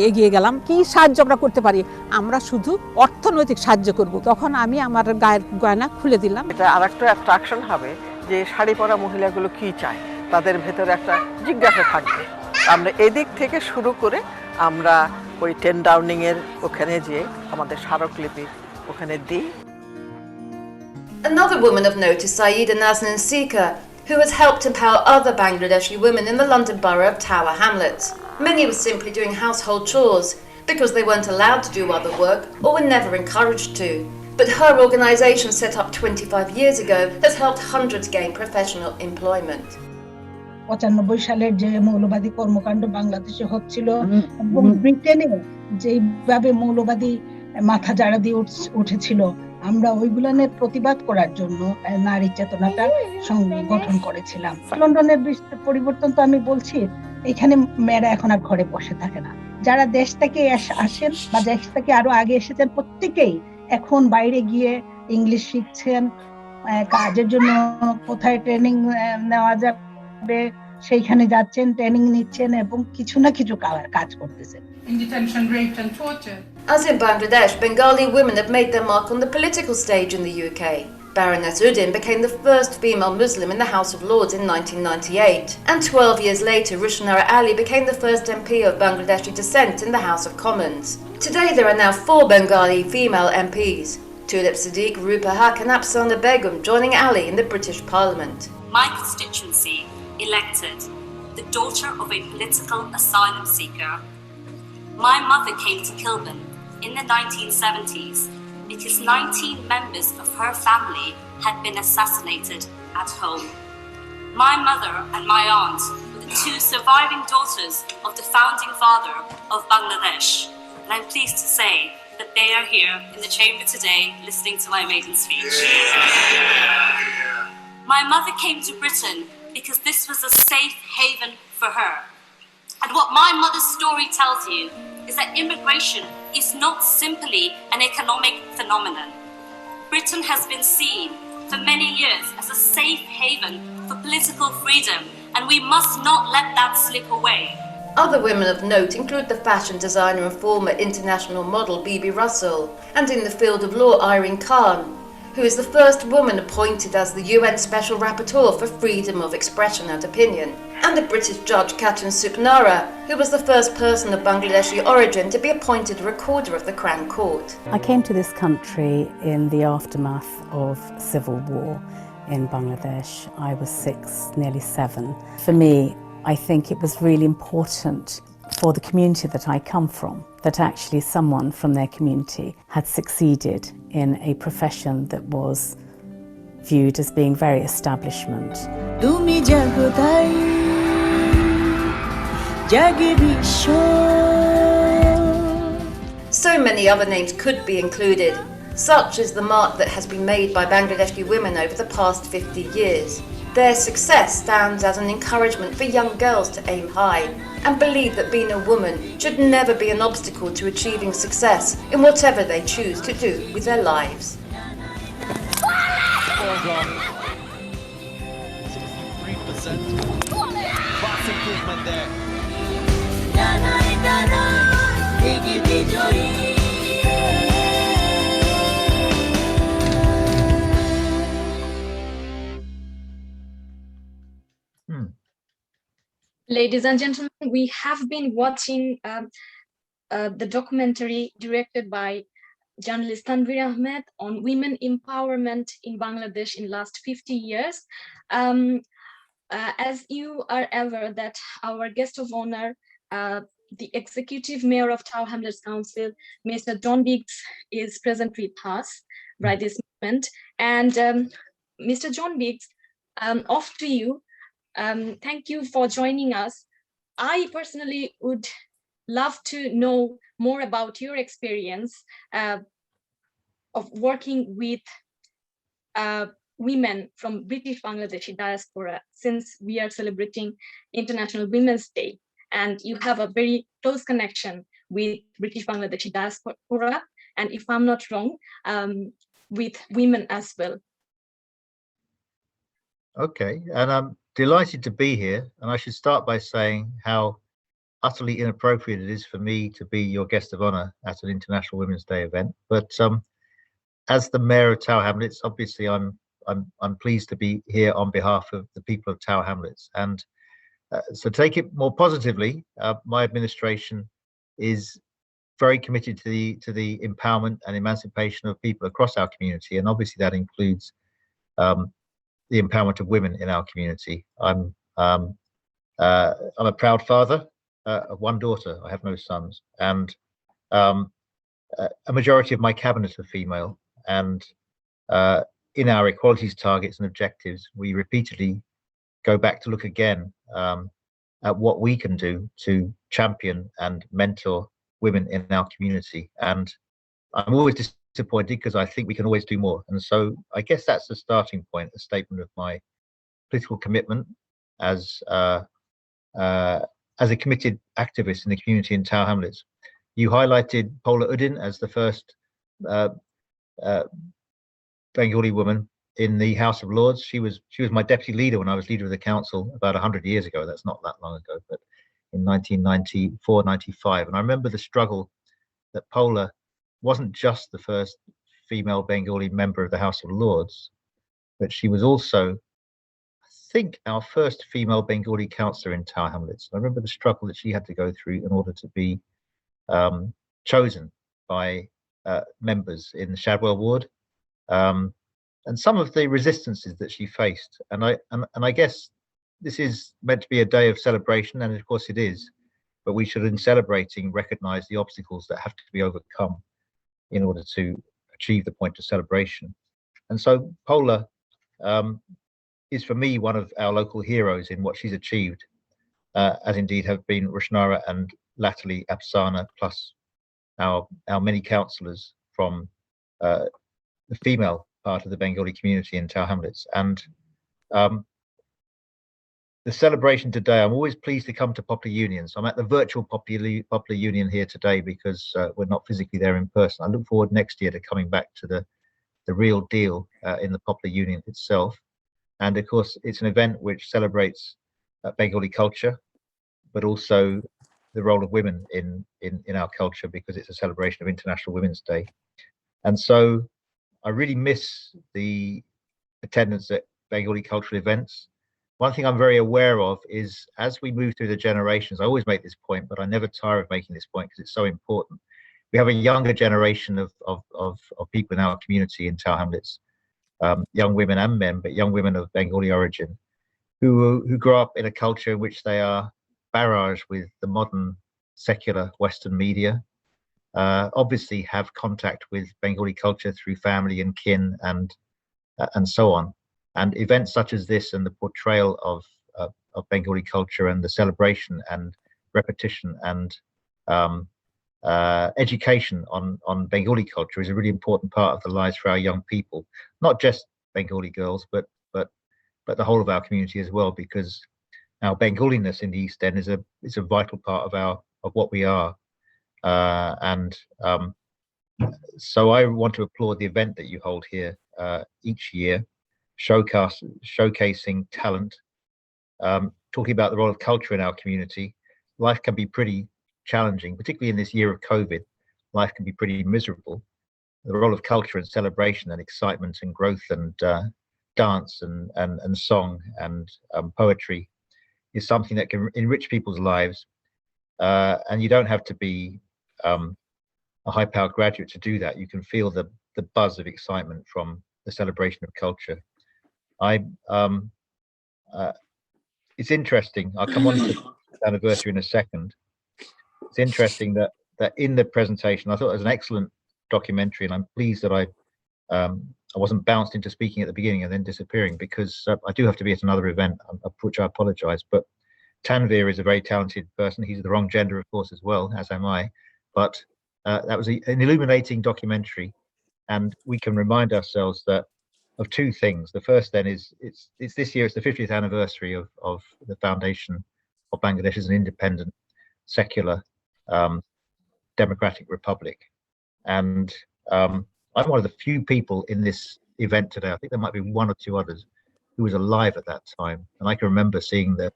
এগিয়ে গেলাম। কি সাহায্য আমরা করতে পারি? আমরা শুধু অর্থনৈতিক সাহায্য করব। তখন আমি আমার গায়ের গয়না খুলে দিলাম। এটা আরেকটা অ্যাট্রাকশন হবে যে শাড়ি পরা মহিলাগুলো কি চায়, তাদের ভেতরে একটা জিজ্ঞাসা থাকবে। আমরা এদিক থেকে শুরু করে আমরা ওই 10 ডাউনিং এর ওখানে যেয়ে আমাদের স্মারকলিপি ওখানে দিই। Another woman of note is Saeeda Nazneen Sikar, who has helped empower other Bangladeshi women in the London borough of Tower Hamlets. Many were simply doing household chores because they weren't allowed to do other work or were never encouraged to. But her organisation, set up 25 years ago, has helped hundreds gain professional employment. 95 সালের যে মৌলবাদী কর্মকাণ্ড বাংলাদেশে হচ্ছিল এবং ব্রিটেনে যেভাবে মৌলবাদী মাথা জাড়া দিয়ে উঠেছিল, আমরা ওইগুলোর প্রতিবাদ করার জন্য নারী চেতনাটা গঠন করেছিলাম। লন্ডনের পরিবর্তন তো আমি বলছি, এখানে মেয়েরা এখন আর ঘরে বসে থাকে না। যারা দেশ থেকে আসেন বা দেশ থেকে আরো আগে এসেছেন, প্রত্যেকেই এখন বাইরে গিয়ে ইংলিশ শিখছেন, কাজের জন্য কোথায় ট্রেনিং নেওয়া যাবে সেইখানে যাচ্ছেন, ট্রেনিং নিচ্ছেন এবং কিছু না কিছু কাজ করতেছেন। In detention, raped and tortured. As in Bangladesh, Bengali women have made their mark on the political stage in the UK. Baroness Udin became the first female Muslim in the House of Lords in 1998, and 12 years later, Rushanara Ali became the first MP of Bangladeshi descent in the House of Commons. Today there are now 4 Bengali female MPs, Tulip Siddiq, Rupa Haq and Afsana Begum joining Ali in the British Parliament. My constituency elected the daughter of a political asylum seeker. My mother came to Kilburn in the 1970s because 19 members of her family had been assassinated at home. My mother and my aunt were the 2 surviving daughters of the founding father of Bangladesh, and I'm pleased to say that they are here in the chamber today listening to my maiden speech. My mother came to Britain because this was a safe haven for her. And what my mother's story tells you is that immigration is not simply an economic phenomenon. Britain has been seen for many years as a safe haven for political freedom, and we must not let that slip away. Other women of note include the fashion designer and former international model Bibi Russell, and in the field of law Irene Khan, who is the first woman appointed as the UN Special Rapporteur for Freedom of Expression and Opinion, and the British judge Katrin Supnara, who was the first person of Bangladeshi origin to be appointed Recorder of the Crown Court. I came to this country in the aftermath of civil war in Bangladesh. I was 6, nearly 7. For me, I think it was really important for the community that I come from, that actually someone from their community had succeeded in a profession that was viewed as being very establishment. So many other names could be included. Such is the mark that has been made by Bangladeshi women over the past 50 years. Their success stands as an encouragement for young girls to aim high and believe that being a woman should never be an obstacle to achieving success in whatever they choose to do with their lives. from 63%. Vast improvement there. Ladies and gentlemen, we have been watching the documentary directed by journalist Tanvir Ahmed on women empowerment in Bangladesh in last 50 years. As you are aware that our guest of honor, the executive mayor of Tower Hamlets Council, Mr. John Biggs, is present with us right this moment. And Mr. John Biggs, off to you. Thank you for joining us. I personally would love to know more about your experience of working with women from British Bangladeshi diaspora, since we are celebrating International Women's Day, and you have a very close connection with British Bangladeshi diaspora, and if I'm not wrong, with women as well. Okay, and I'm delighted to be here, and I should start by saying how utterly inappropriate it is for me to be your guest of honor at an International Women's Day event. But as the mayor of Tower Hamlets, obviously I'm pleased to be here on behalf of the people of Tower Hamlets. And so take it more positively, my administration is very committed to the empowerment and emancipation of people across our community, and obviously that includes the empowerment of women in our community. I'm a proud father of one daughter. I have no sons, and a majority of my cabinet are female. And in our equalities targets and objectives, we repeatedly go back to look again at what we can do to champion and mentor women in our community. And I'm always disappointed because I think we can always do more. And so I guess that's the starting point, a statement of my political commitment as a committed activist in the community in Tower Hamlets. You highlighted Poplar Udin as the first Bengali woman in the House of Lords. She was my deputy leader when I was leader of the council about 100 years ago. That's not that long ago, but in 1994, 95. And I remember the struggle that Poplar wasn't just the first female Bengali member of the House of Lords, but she was also, I think, our first female Bengali councillor in Tower Hamlets. I remember the struggle that she had to go through in order to be chosen by members in the Shadwell ward, and some of the resistances that she faced. And I guess this is meant to be a day of celebration, and of course it is, but we should, in celebrating, recognise the obstacles that have to be overcome in order to achieve the point of celebration. And so Poplar is for me one of our local heroes in what she's achieved, as indeed have been Rushnara and latterly Apsana, plus our many councillors from the female part of the Bengali community in Tower Hamlets. And the celebration today, I'm always pleased to come to Poplar Union. So I'm at the virtual Poplar Union here today because we're not physically there in person. I look forward next year to coming back to the real deal in the Poplar Union itself. And of course, it's an event which celebrates Bengali culture, but also the role of women in our culture, because it's a celebration of International Women's Day. And so I really miss the attendance at Bengali cultural events. One thing I'm very aware of is, as we move through the generations, I always make this point, but I never tire of making this point because it's so important. We have a younger generation of people in our community in Tower Hamlets, young women and men, but young women of Bengali origin, who grow up in a culture in which they are barraged with the modern secular Western media, obviously have contact with Bengali culture through family and kin and so on. And events such as this and the portrayal of Bengali culture and the celebration and repetition and education on Bengali culture is a really important part of the lives for our young people, not just Bengali girls, but the whole of our community as well, because our Bengaliness in the East End is a vital part of what we are. So I want to applaud the event that you hold here each year, showcasing talent, talking about the role of culture in our community. Life can be pretty challenging, particularly in this year of COVID. Life can be pretty miserable. The role of culture and celebration and excitement and growth and dance and song and poetry is something that can enrich people's lives. And you don't have to be a high-powered graduate to do that. You can feel the buzz of excitement from the celebration of culture. It's interesting. I'll come on to the anniversary in a second. It's interesting that in the presentation, I thought it was an excellent documentary, and I'm pleased that I wasn't bounced into speaking at the beginning and then disappearing, because I do have to be at another event, for which I apologize. But Tanvir is a very talented person. He's the wrong gender, of course, as well, as am I. But that was an illuminating documentary, and we can remind ourselves that of two things. The first then is it's this year, it's the 50th anniversary of the foundation of Bangladesh as an independent, secular, democratic republic. And I'm one of the few people in this event today, I think there might be one or two others, who was alive at that time. And I can remember seeing the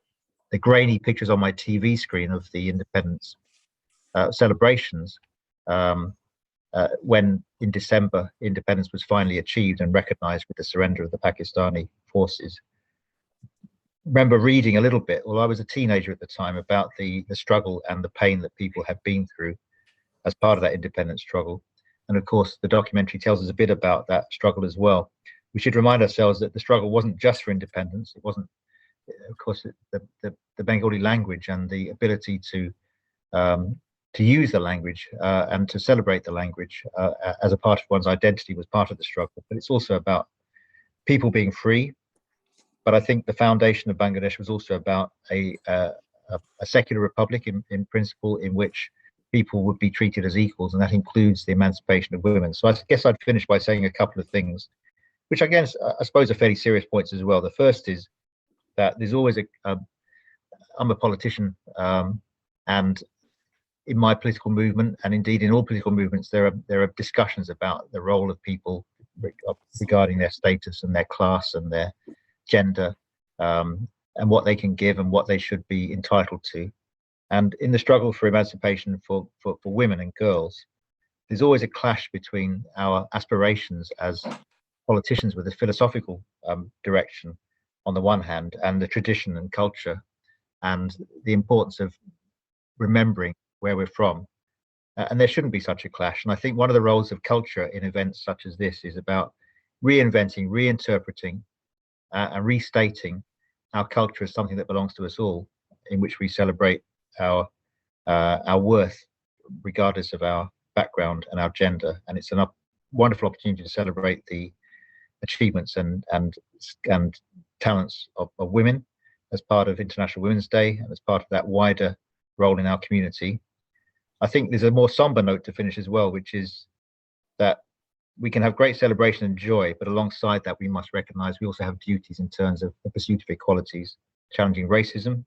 grainy pictures on my TV screen of the independence celebrations when in December independence was finally achieved and recognized with the surrender of the Pakistani forces. Remember reading a little bit, well, I was a teenager at the time, about the struggle and the pain that people had been through as part of that independence struggle. And of course, the documentary tells us a bit about that struggle as well. We should remind ourselves that the struggle wasn't just for independence. It wasn't, of course, the Bengali language and the ability to use the language and to celebrate the language as a part of one's identity was part of the struggle. But it's also about people being free. But I think the foundation of Bangladesh was also about a secular republic in principle, in which people would be treated as equals, and that includes the emancipation of women. So I guess I'd finish by saying a couple of things, which I guess I suppose are fairly serious points as well. The first is that there's always I'm a politician, and in my political movement, and indeed in all political movements, there are discussions about the role of people regarding their status and their class and their gender, and what they can give and what they should be entitled to. And in the struggle for emancipation for women and girls, there's always a clash between our aspirations as politicians with a philosophical direction on the one hand, and the tradition and culture and the importance of remembering where we're from. And there shouldn't be such a clash. And I think one of the roles of culture in events such as this is about reinventing, reinterpreting, and restating our culture as something that belongs to us all, in which we celebrate our worth regardless of our background and our gender. And it's a wonderful opportunity to celebrate the achievements and talents of women as part of International Women's Day and as part of that wider role in our community. I think there's a more somber note to finish as well, which is that we can have great celebration and joy, but alongside that, we must recognize we also have duties in terms of the pursuit of equalities, challenging racism,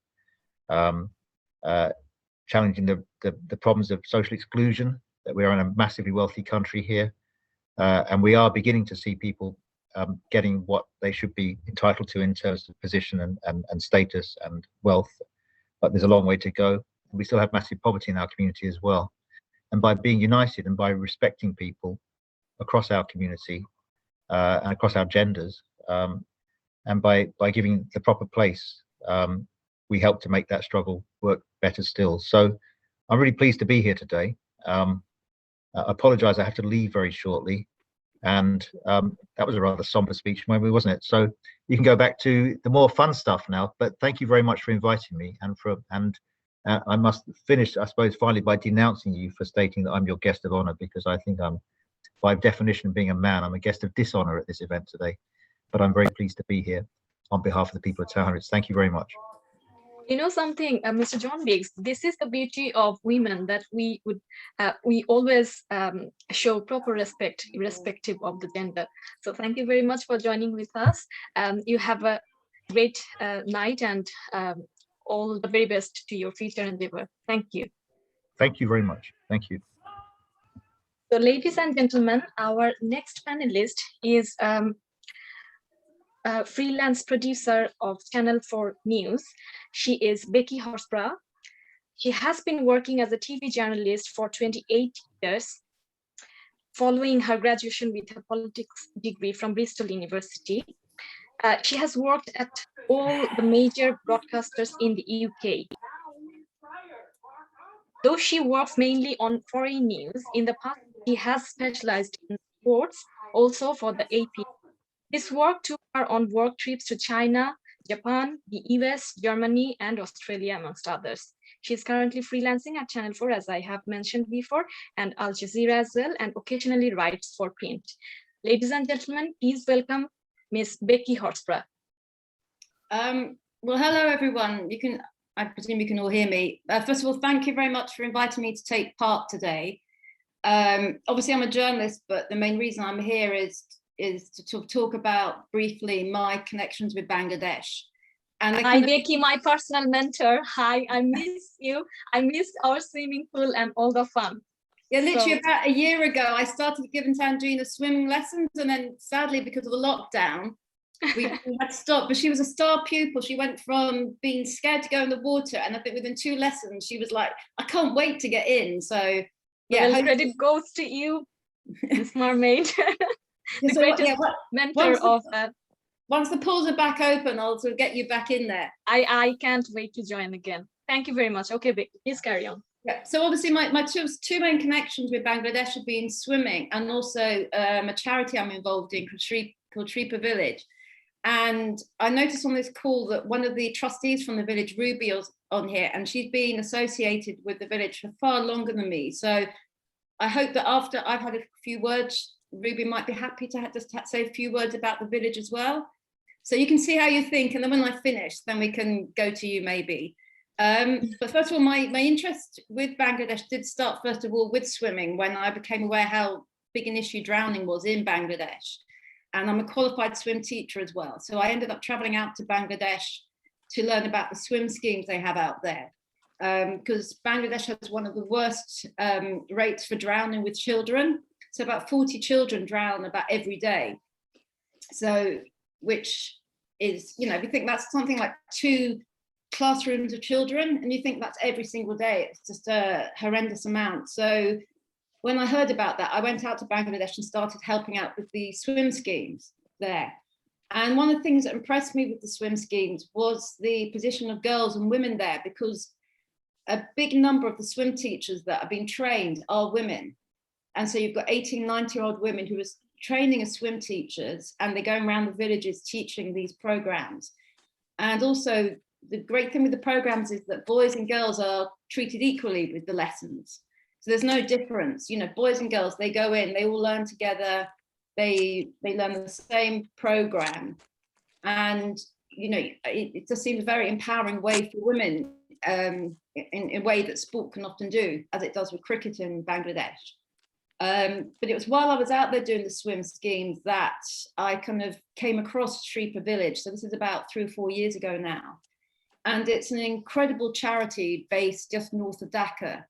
challenging the problems of social exclusion, that we are in a massively wealthy country here, and we are beginning to see people getting what they should be entitled to in terms of position and status and wealth, but there's a long way to go. We still have massive poverty in our community as well. And by being united and by respecting people across our community and across our genders, and by giving the proper place, we help to make that struggle work better still. So I'm really pleased to be here today. I apologize, I have to leave very shortly. And that was a rather somber speech, maybe, wasn't it? So you can go back to the more fun stuff now, but thank you very much for inviting me. And I must finish, I suppose, finally by denouncing you for stating that I'm your guest of honor, because I think I'm, by definition, being a man, I'm a guest of dishonor at this event today. But I'm very pleased to be here on behalf of the people of Tower Hamlets. Thank you very much. You know something, Mr. John Biggs, this is the beauty of women, that we always show proper respect irrespective of the gender. So thank you very much for joining with us. You have a great night, and all the very best to your future endeavor. Thank you. Thank you very much. Thank you. So ladies and gentlemen, our next panelist is freelance producer of Channel 4 News. She is Becky Horsbrough. She has been working as a TV journalist for 28 years, following her graduation with a politics degree from Bristol University. She has worked at all the major broadcasters in the UK. Though she works mainly on foreign news, in the past she has specialized in sports, also for the AP. This work took her on work trips to China, Japan, the US, Germany, and Australia, amongst others. She is currently freelancing at Channel 4, as I have mentioned before, and Al Jazeera as well, and occasionally writes for print. Ladies and gentlemen, please welcome Miss Becky Horsbrough. Well, hello everyone. I presume you can all hear me. First of all, thank you very much for inviting me to take part today. Obviously, I'm a journalist, but the main reason I'm here is to talk about briefly my connections with Bangladesh. And Hi, Becky, my personal mentor. Hi, I miss you. I missed our swimming pool and all the fun. Yeah, literally about a year ago, I started giving Tanvir swimming lessons, and then sadly, because of the lockdown, we had to stop. But she was a star pupil. She went from being scared to go in the water, and I think within 2 lessons, she was like, "I can't wait to get in." So, yeah, well, credit goes to you, Miss Mermaid, the so, greatest mentor of. Once the pools are back open, I'll sort of get you back in there. I can't wait to join again. Thank you very much. Okay, Becky, please carry on. Yeah, so obviously my two main connections with Bangladesh have been swimming and also a charity I'm involved in called Shripa Village. And I noticed on this call that one of the trustees from the village, Ruby, is on here, and she's been associated with the village for far longer than me. So I hope that after I've had a few words, Ruby might be happy to just say a few words about the village as well. So you can see how you think, and then when I finish, then we can go to you maybe. But first of all, my interest with Bangladesh did start first of all with swimming when I became aware how big an issue drowning was in Bangladesh. And I'm a qualified swim teacher as well. So I ended up traveling out to Bangladesh to learn about the swim schemes they have out there. Because Bangladesh has one of the worst rates for drowning with children. So about 40 children drown about every day. So, which is, you know, we think that's something like 2 classrooms of children, and you think that's every single day. It's just a horrendous amount. So when I heard about that, I went out to Bangladesh and started helping out with the swim schemes there. And one of the things that impressed me with the swim schemes was the position of girls and women there, because a big number of the swim teachers that are being trained are women. And so you've got 18, 19-year-old women who are training as swim teachers, and they're going around the villages teaching these programs. And also the great thing with the programs is that boys and girls are treated equally with the lessons. So there's no difference, you know, boys and girls, they go in, they all learn together, they learn the same program. And, you know, it just seems a very empowering way for women in a way that sport can often do, as it does with cricket in Bangladesh. But it was while I was out there doing the swim schemes that I kind of came across Shripa Village. So this is about 3 or 4 years ago now. And it's an incredible charity based just north of Dhaka.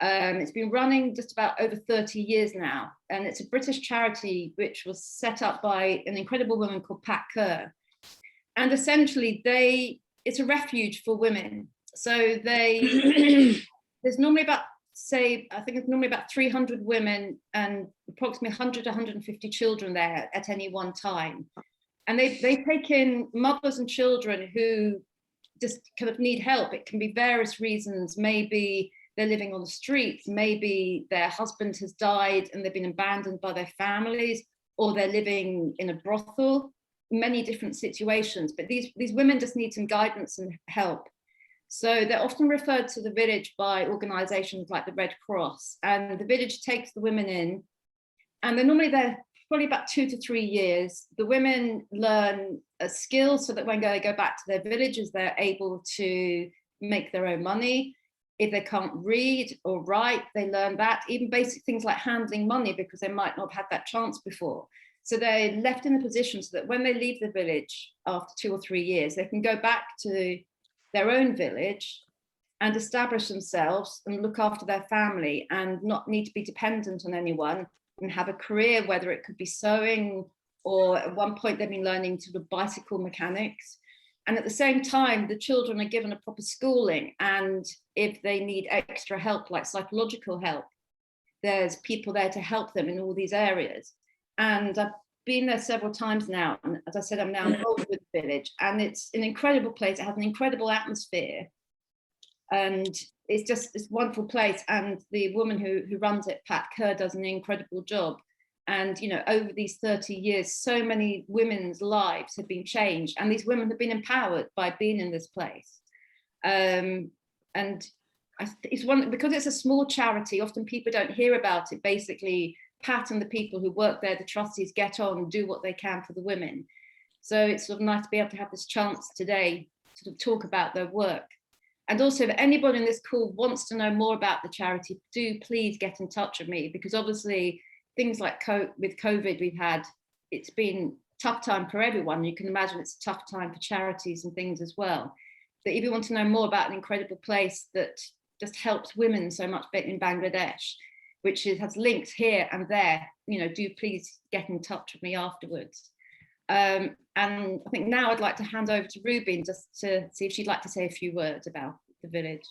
It's been running just about over 30 years now. And it's a British charity which was set up by an incredible woman called Pat Kerr. And essentially it's a refuge for women. So there's normally about, I think it's normally about 300 women and approximately 100 to 150 children there at any one time. And they take in mothers and children who just kind of need help. It can be various reasons. Maybe they're living on the streets, maybe their husband has died and they've been abandoned by their families, or they're living in a brothel, many different situations. But these women just need some guidance and help. So they're often referred to the village by organizations like the Red Cross, and the village takes the women in, and they're normally there probably about 2 to 3 years. The women learn a skill so that when they go back to their villages, they're able to make their own money. If they can't read or write, they learn that, even basic things like handling money, because they might not have had that chance before. So they're left in a position so that when they leave the village after 2 or 3 years, they can go back to their own village and establish themselves and look after their family and not need to be dependent on anyone, and have a career, whether it could be sewing or at one point they've been learning sort of bicycle mechanics. And at the same time, the children are given a proper schooling. And if they need extra help, like psychological help, there's people there to help them in all these areas. And I've been there several times now. And as I said, I'm now involved with the village. And it's an incredible place. It has an incredible atmosphere. And it's just this wonderful place. And the woman who runs it, Pat Kerr, does an incredible job. And, you know, over these 30 years, so many women's lives have been changed. And these women have been empowered by being in this place. And it's one, because it's a small charity, often people don't hear about it. Basically, Pat and the people who work there, the trustees, get on and do what they can for the women. So it's sort of nice to be able to have this chance today to sort of talk about their work. And also, if anybody in this call wants to know more about the charity, do please get in touch with me, because obviously things like with COVID we've had, it's been a tough time for everyone. You can imagine it's a tough time for charities and things as well. But if you want to know more about an incredible place that just helps women so much in Bangladesh, which has links here and there, you know, do please get in touch with me afterwards. And I think now I'd like to hand over to Ruby just to see if she'd like to say a few words about the village.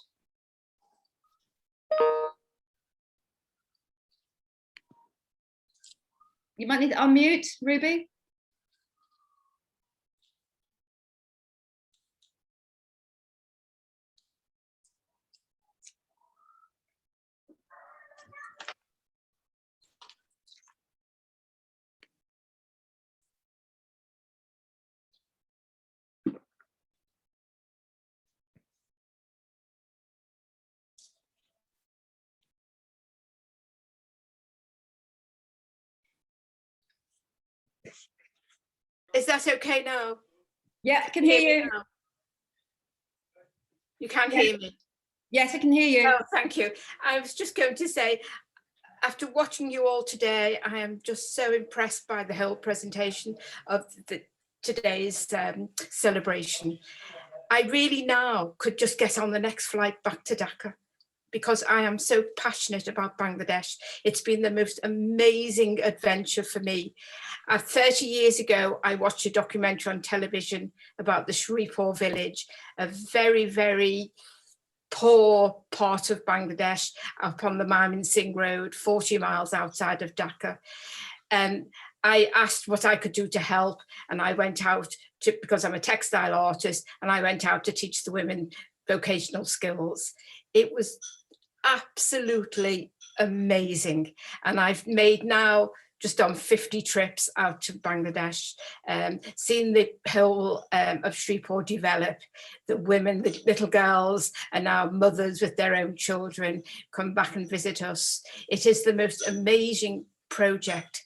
You might need to unmute, Ruby. Is that okay now? Yeah, I can hear you. Now? You can Yes. hear me? Yes, I can hear you. Oh, thank you. I was just going to say, after watching you all today, I am just so impressed by the whole presentation of today's celebration. I really now could just get on the next flight back to Dhaka, because I am so passionate about Bangladesh. It's been the most amazing adventure for me. 30 years ago, I watched a documentary on television about the Shripur village, a very, very poor part of Bangladesh up on the Mymensingh Singh Road, 40 miles outside of Dhaka. I asked what I could do to help, and I went out to, because I'm a textile artist, and I went out to teach the women vocational skills. It was absolutely amazing. And I've made now just on 50 trips out to Bangladesh, seen the whole of Shripur develop. The women, the little girls are now mothers with their own children, come back and visit us. It is the most amazing project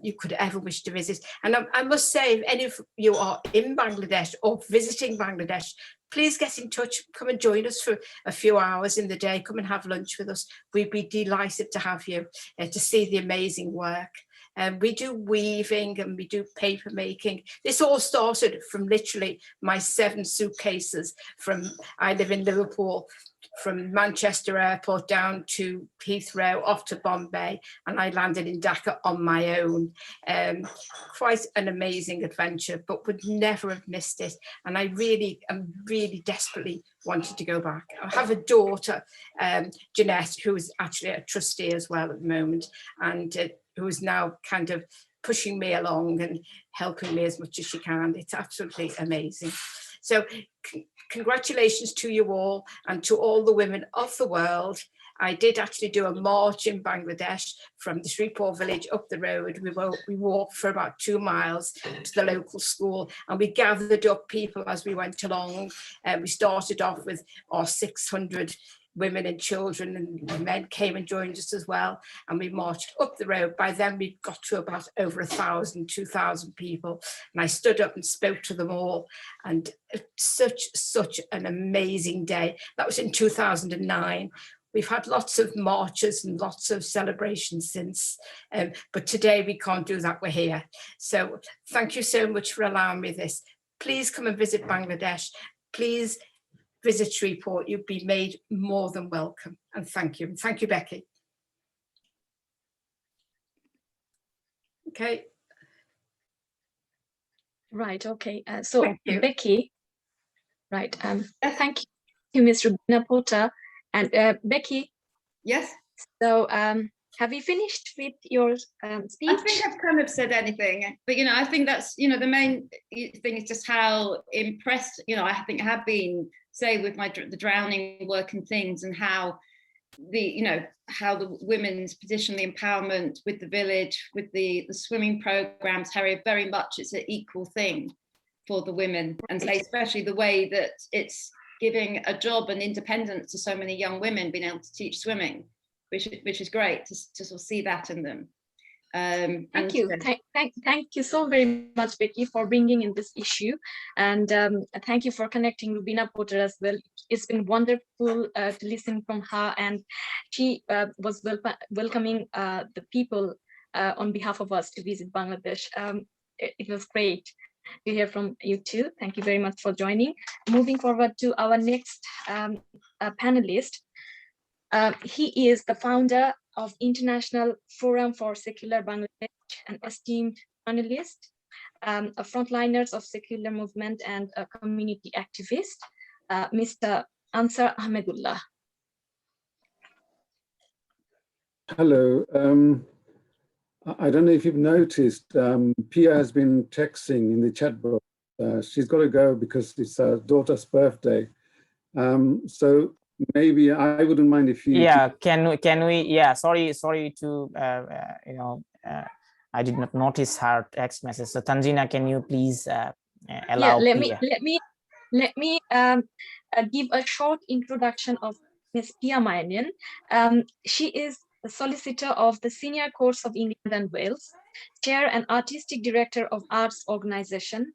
you could ever wish to visit. And I must say, if any of you are in Bangladesh or visiting Bangladesh, please get in touch, come and join us for a few hours in the day, come and have lunch with us. We'd be delighted to have you, to see the amazing work. We do weaving and we do paper making. This all started from literally my 7 suitcases I live in Liverpool, from Manchester Airport down to Heathrow, off to Bombay, and I landed in Dhaka on my own. Quite an amazing adventure, but would never have missed it. And I really desperately wanted to go back. I have a daughter, Jeanette, who is actually a trustee as well at the moment, and who is now kind of pushing me along and helping me as much as she can. It's absolutely amazing. So congratulations to you all and to all the women of the world. I did actually do a march in Bangladesh from the Shripur village up the road. We walked for about 2 miles to the local school, and we gathered up people as we went along. We started off with our 600 women and children, and men came and joined us as well, and we marched up the road. By then we got to about over 1,000, 2,000 people, and I stood up and spoke to them all, and such an amazing day. That was in 2009. We've had lots of marches and lots of celebrations since, but today we can't do that, we're here. So thank you so much for allowing me this. Please come and visit Bangladesh. Please visit Shripur. You'd be made more than welcome. And thank you. Thank you, Becky. Okay. Right. Okay. So Thank you. Becky, right. Thank you, Ms. Rubina Porter, and Becky. Yes. So have you finished with your speech? I think I've kind of said anything, but I think that's the main thing is just how impressed I think I have been, say, with the drowning work and things, and how how the women's position, the empowerment with the village, with the swimming programs, Harry, very much it's an equal thing for the women, and especially the way that it's giving a job and independence to so many young women being able to teach swimming, which is great to sort of see that in them. Thank you. Thank you so very much, Becky, for bringing in this issue. And thank you for connecting Rubina Porter as well. It's been wonderful to listen from her. And she was welcoming the people on behalf of us to visit Bangladesh. It was great to hear from you too. Thank you very much for joining. Moving forward to our next panelist. He is the founder of International Forum for Secular Bangladesh, an esteemed journalist, a frontliners of secular movement, and a community activist, Mr. Ansar Ahmedullah. Hello. I don't know if you've noticed, Pia has been texting in the chat box. She's got to go because it's her daughter's birthday. So maybe I wouldn't mind if you. Yeah, can we? Yeah, sorry to I did not notice her text message. So Tanzina, can you please allow? Yeah, let me give a short introduction of Ms. Pia Mayanen. She is the solicitor of the Senior Courts of England and Wales, chair and artistic director of arts organization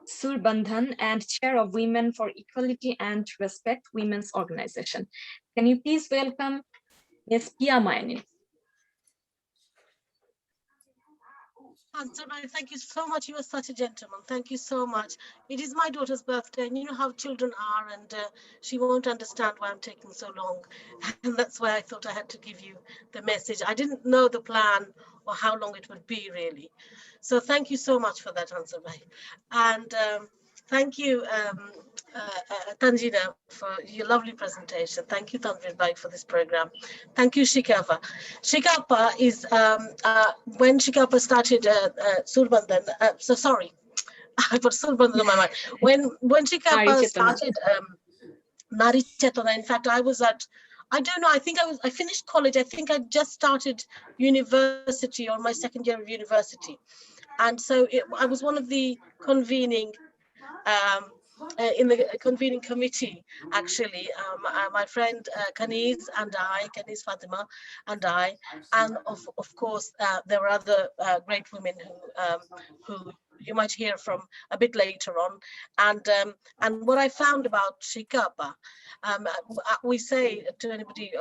Surbandhan, and chair of Women for Equality and Respect Women's Organization. Can you please welcome Ms. Pia Mayanen? Thank you so much. You are such a gentleman. Thank you so much. It is my daughter's birthday, and you know how children are, and she won't understand why I'm taking so long. And that's why I thought I had to give you the message. I didn't know the plan or how long it would be, really. So thank you so much for that answer, Bhai. And thank you, Tanjina, for your lovely presentation. Thank you, Tanvir Bhai, for this program. Thank you, Shikapa. Shikapa is, when Shikapa started Surbandhan, so sorry, I put Surbandhan in my mind. When Shikapa started Nari Chetona, in fact, I was at, I don't know, I finished college. I think I just started university or my second year of university. And so I was one of the convening in the convening committee, actually. My friend Kaniz Fatima and I, and of course there were other great women who you might hear from a bit later on. And what I found about Shikapa, we say to anybody,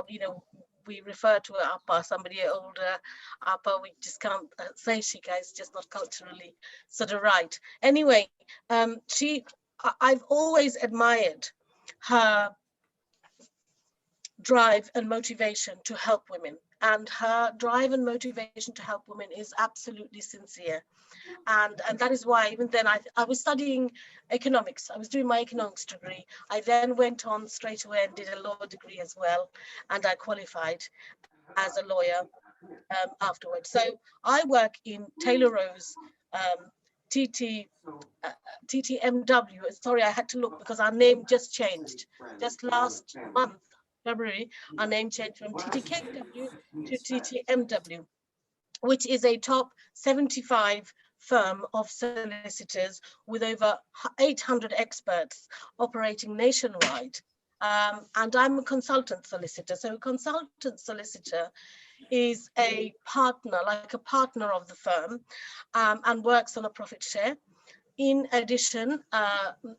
we refer to Appa, somebody older, Appa, we just can't say Shika, it's just not culturally sort of right. Anyway, I've always admired her drive and motivation to help women, and her drive and motivation to help women is absolutely sincere. And that is why even then I was studying economics. I was doing my economics degree. I then went on straight away and did a law degree as well, and I qualified as a lawyer afterwards. So I work in Taylor Rose TTMW. Sorry, I had to look because our name just changed. Just last month, February, our name changed from TTKW to TTMW, which is a top 75 firm of solicitors with over 800 experts operating nationwide. And I'm a consultant solicitor. So a consultant solicitor is a partner, like a partner of the firm, and works on a profit share, in addition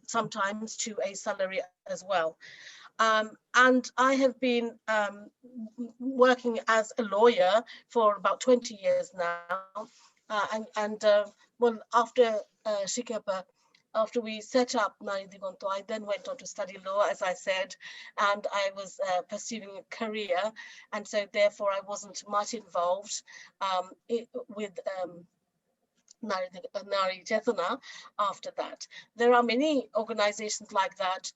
sometimes to a salary as well. And I have been working as a lawyer for about 20 years now. Well, after Shikapa, after we set up Nari Digonto, I then went on to study law, as I said, and I was pursuing a career. And so therefore I wasn't much involved with Nari Chetona after that. There are many organizations like that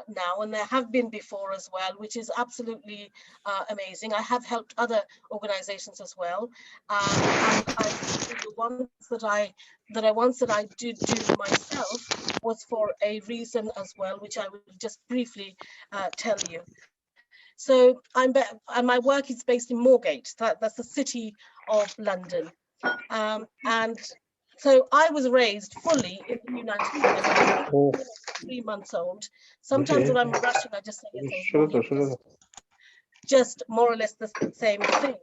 now, and there have been before as well, which is absolutely amazing. I have helped other organizations as well, and the ones that I did do myself was for a reason as well, which I will just briefly tell you. So and my work is based in Moorgate. That's the city of London. And so I was raised fully in the United States, 3 months old. Sometimes when I'm rushing, I just say it's just more or less the same thing.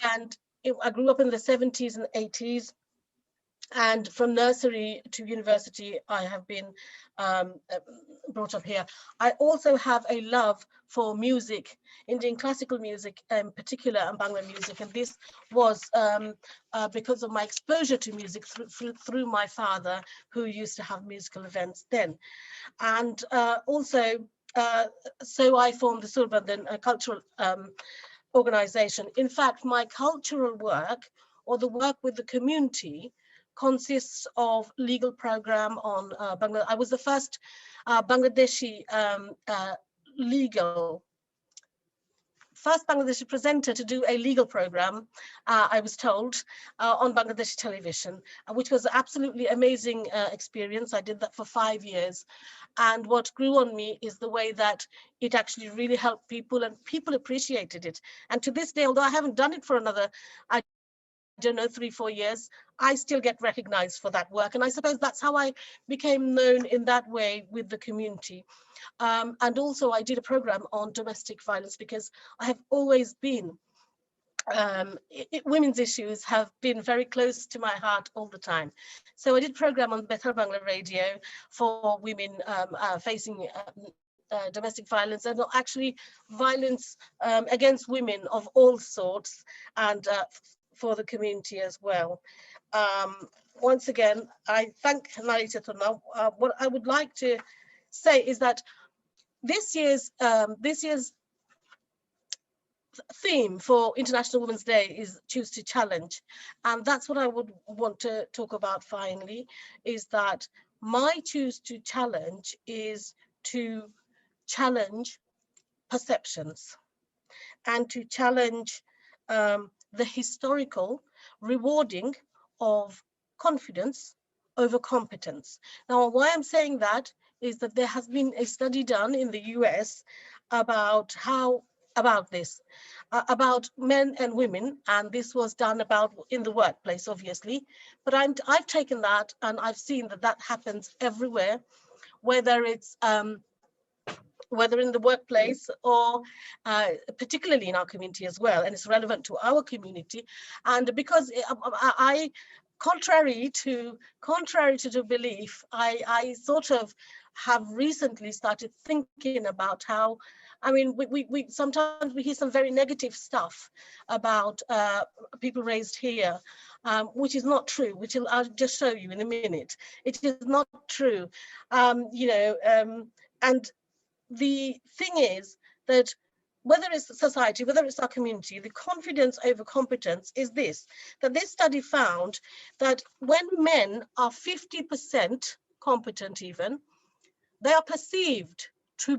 And I grew up in the 70s and 80s. And from nursery to university, I have been brought up here. I also have a love for music, Indian classical music in particular, and Bangla music. And this was because of my exposure to music through my father, who used to have musical events then. And also, so I formed the Surbandhan cultural organization. In fact, my cultural work, or the work with the community, consists of legal program on Bangladesh. I was the first Bangladeshi Bangladeshi presenter to do a legal program, I was told, on Bangladeshi television, which was an absolutely amazing experience. I did that for 5 years. And what grew on me is the way that it actually really helped people, and people appreciated it. And to this day, although I haven't done it for another, I don't know, 3-4 years, I still get recognized for that work. And I suppose that's how I became known in that way with the community. And also I did a program on domestic violence, because I have always been, women's issues have been very close to my heart all the time. So I did a program on Better Bangla Radio for women facing domestic violence, and actually violence against women of all sorts, and for the community as well. Once again, I thank Nari Chetona. What I would like to say is that this year's theme for International Women's Day is Choose to Challenge. And that's what I would want to talk about finally, is that my Choose to Challenge is to challenge perceptions and to challenge the historical rewarding of confidence over competence. Now, why I'm saying that is that there has been a study done in the US about this, about men and women, and this was done about in the workplace, obviously. But I've taken that, and I've seen that that happens everywhere, whether it's whether in the workplace or particularly in our community as well, and it's relevant to our community. And because I contrary to the belief, I sort of have recently started thinking about how, I mean, we sometimes we hear some very negative stuff about people raised here, which is not true, which I'll just show you in a minute. It is not true, and the thing is that whether it's society, whether it's our community, the confidence over competence is this, that this study found that when men are 50% competent even, they are perceived to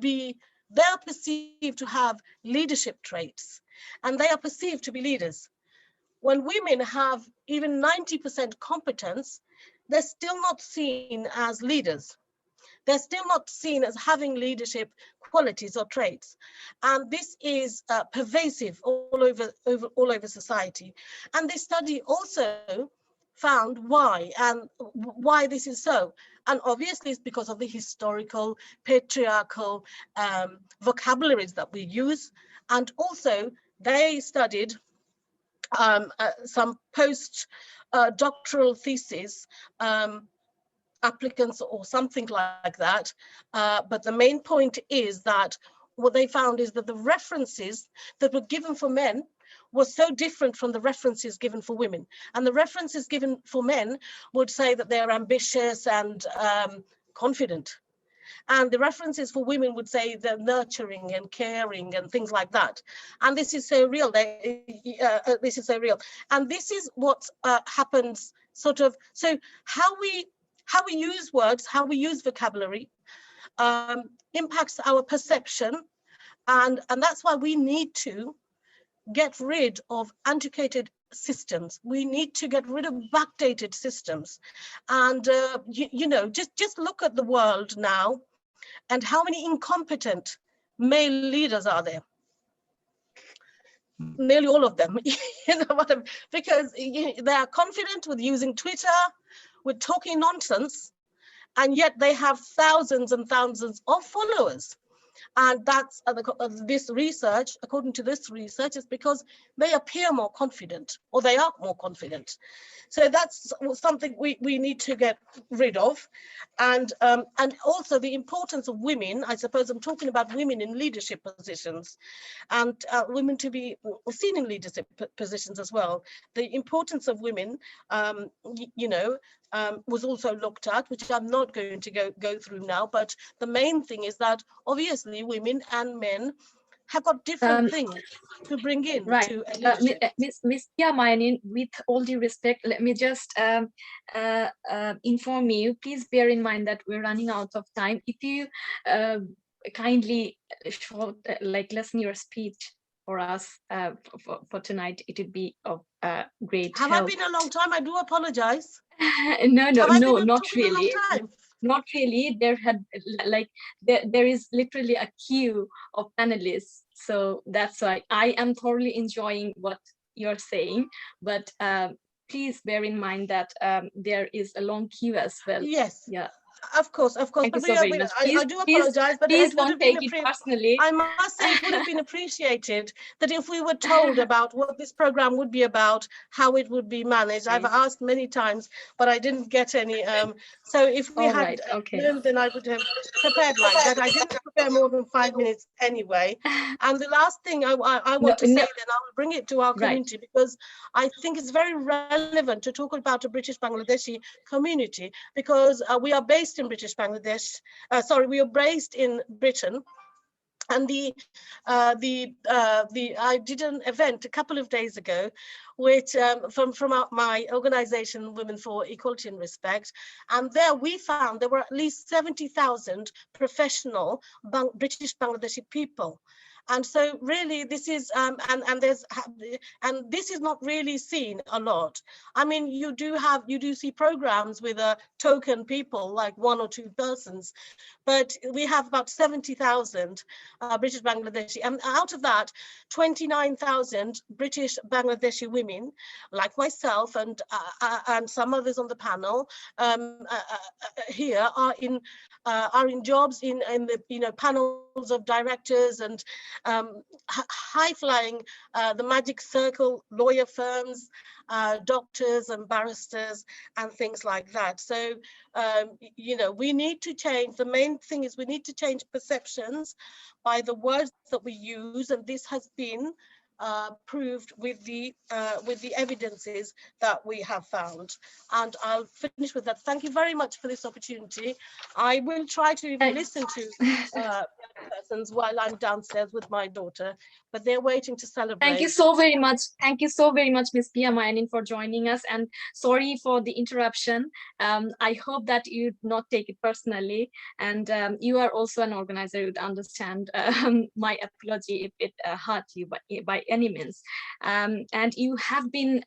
have leadership traits, and they are perceived to be leaders. When women have even 90% competence, they're still not seen as leaders. They're still not seen as having leadership qualities or traits. And this is pervasive all over society. And this study also found why this is so. And obviously it's because of the historical, patriarchal vocabularies that we use. And also they studied some post-doctoral thesis applicants or something like that. But the main point is that what they found is that the references that were given for men was so different from the references given for women. And the references given for men would say that they're ambitious and confident. And the references for women would say they're nurturing and caring and things like that. And this is so real. This is so real. And this is what happens sort of. So how we use words, how we use vocabulary impacts our perception. And that's why we need to get rid of antiquated systems. We need to get rid of backdated systems. And, you know, just look at the world now and how many incompetent male leaders are there? Nearly all of them, you know what I mean? Because they are confident with using Twitter, with talking nonsense, and yet they have thousands and thousands of followers. And that's this research, according to this research, is because they appear more confident, or they are more confident. So that's something we need to get rid of. And also the importance of women. I suppose I'm talking about women in leadership positions, and women to be seen in leadership positions as well. The importance of women, you know, was also looked at, which I'm not going to go through now. But the main thing is that obviously women and men have got different things to bring in to leadership. Miss Yamanin, with all due respect, let me just inform you, please bear in mind that we're running out of time. If you kindly lessen your speech for us for tonight, it would be of great help. Have I been a long time? I do apologize. No, not really. Not really. There is literally a queue of panelists, so that's why I am thoroughly enjoying what you're saying. But please bear in mind that there is a long queue as well. Yes. Yeah. Of course. Thank you so very much. I do apologize, but please it would don't have been take it personally. I must say it would have been appreciated that if we were told about what this program would be about, how it would be managed. I've asked many times, but I didn't get any. So if we had known, then I would have prepared like that. I didn't prepare more than 5 minutes anyway. And the last thing I want to say, then I will bring it to our community, because I think it's very relevant to talk about a British Bangladeshi community, because we are based in British Bangladesh. We are based in Britain. And I did an event a couple of days ago, which from my organization, Women for Equality and Respect, and there we found there were at least 70,000 professional British Bangladeshi people. And so really this is and this is not really seen a lot. I mean, you do see programs with token people, like 1 or 2 persons, but we have about 70,000 British Bangladeshi, and out of that 29,000 British Bangladeshi women like myself and some others on the panel here are in jobs in the panels of directors and high-flying the magic circle lawyer firms, doctors and barristers and things like that. So we need to change. The main thing is we need to change perceptions by the words that we use, and this has been proved with the evidences that we have found. And I'll finish with that. Thank you very much for this opportunity. I will try to listen to persons while I'm downstairs with my daughter, but they're waiting to celebrate. Thank you so very much. Thank you so very much, Ms. Pia Mayanin, for joining us, and sorry for the interruption. I hope that you not take it personally, and you are also an organizer, you would understand my apology if it hurt you by any means. And you have been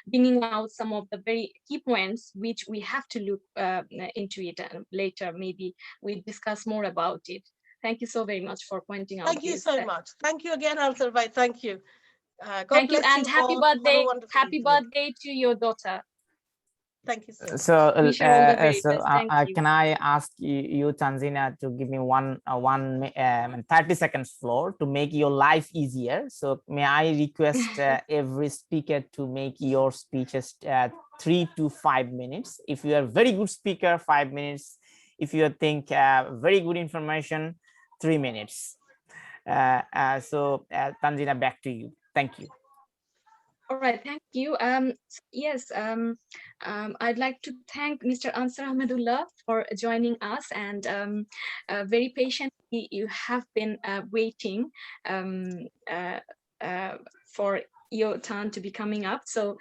bringing out some of the very key points which we have to look into it, and later maybe we discuss more about it. Thank you so very much for pointing out. Thank you so much. Thank you again, Ansarbai. Thank you. God Thank you, bless and you happy all. birthday! Happy Evening. birthday to your daughter. Thank you so much. So, Wish you all the very best. Thank you. Can I ask you, Tanzina, to give me 30 seconds floor to make your life easier? So, may I request every speaker to make your speeches 3 to 5 minutes? If you are a very good speaker, 5 minutes. If you think very good information, 3 minutes. Tanzina, back to you. Thank you. All right, thank you. Yes, I'd like to thank Mr. Ansar Ahmedullah for joining us, and very patiently you have been waiting for your turn to be coming up. So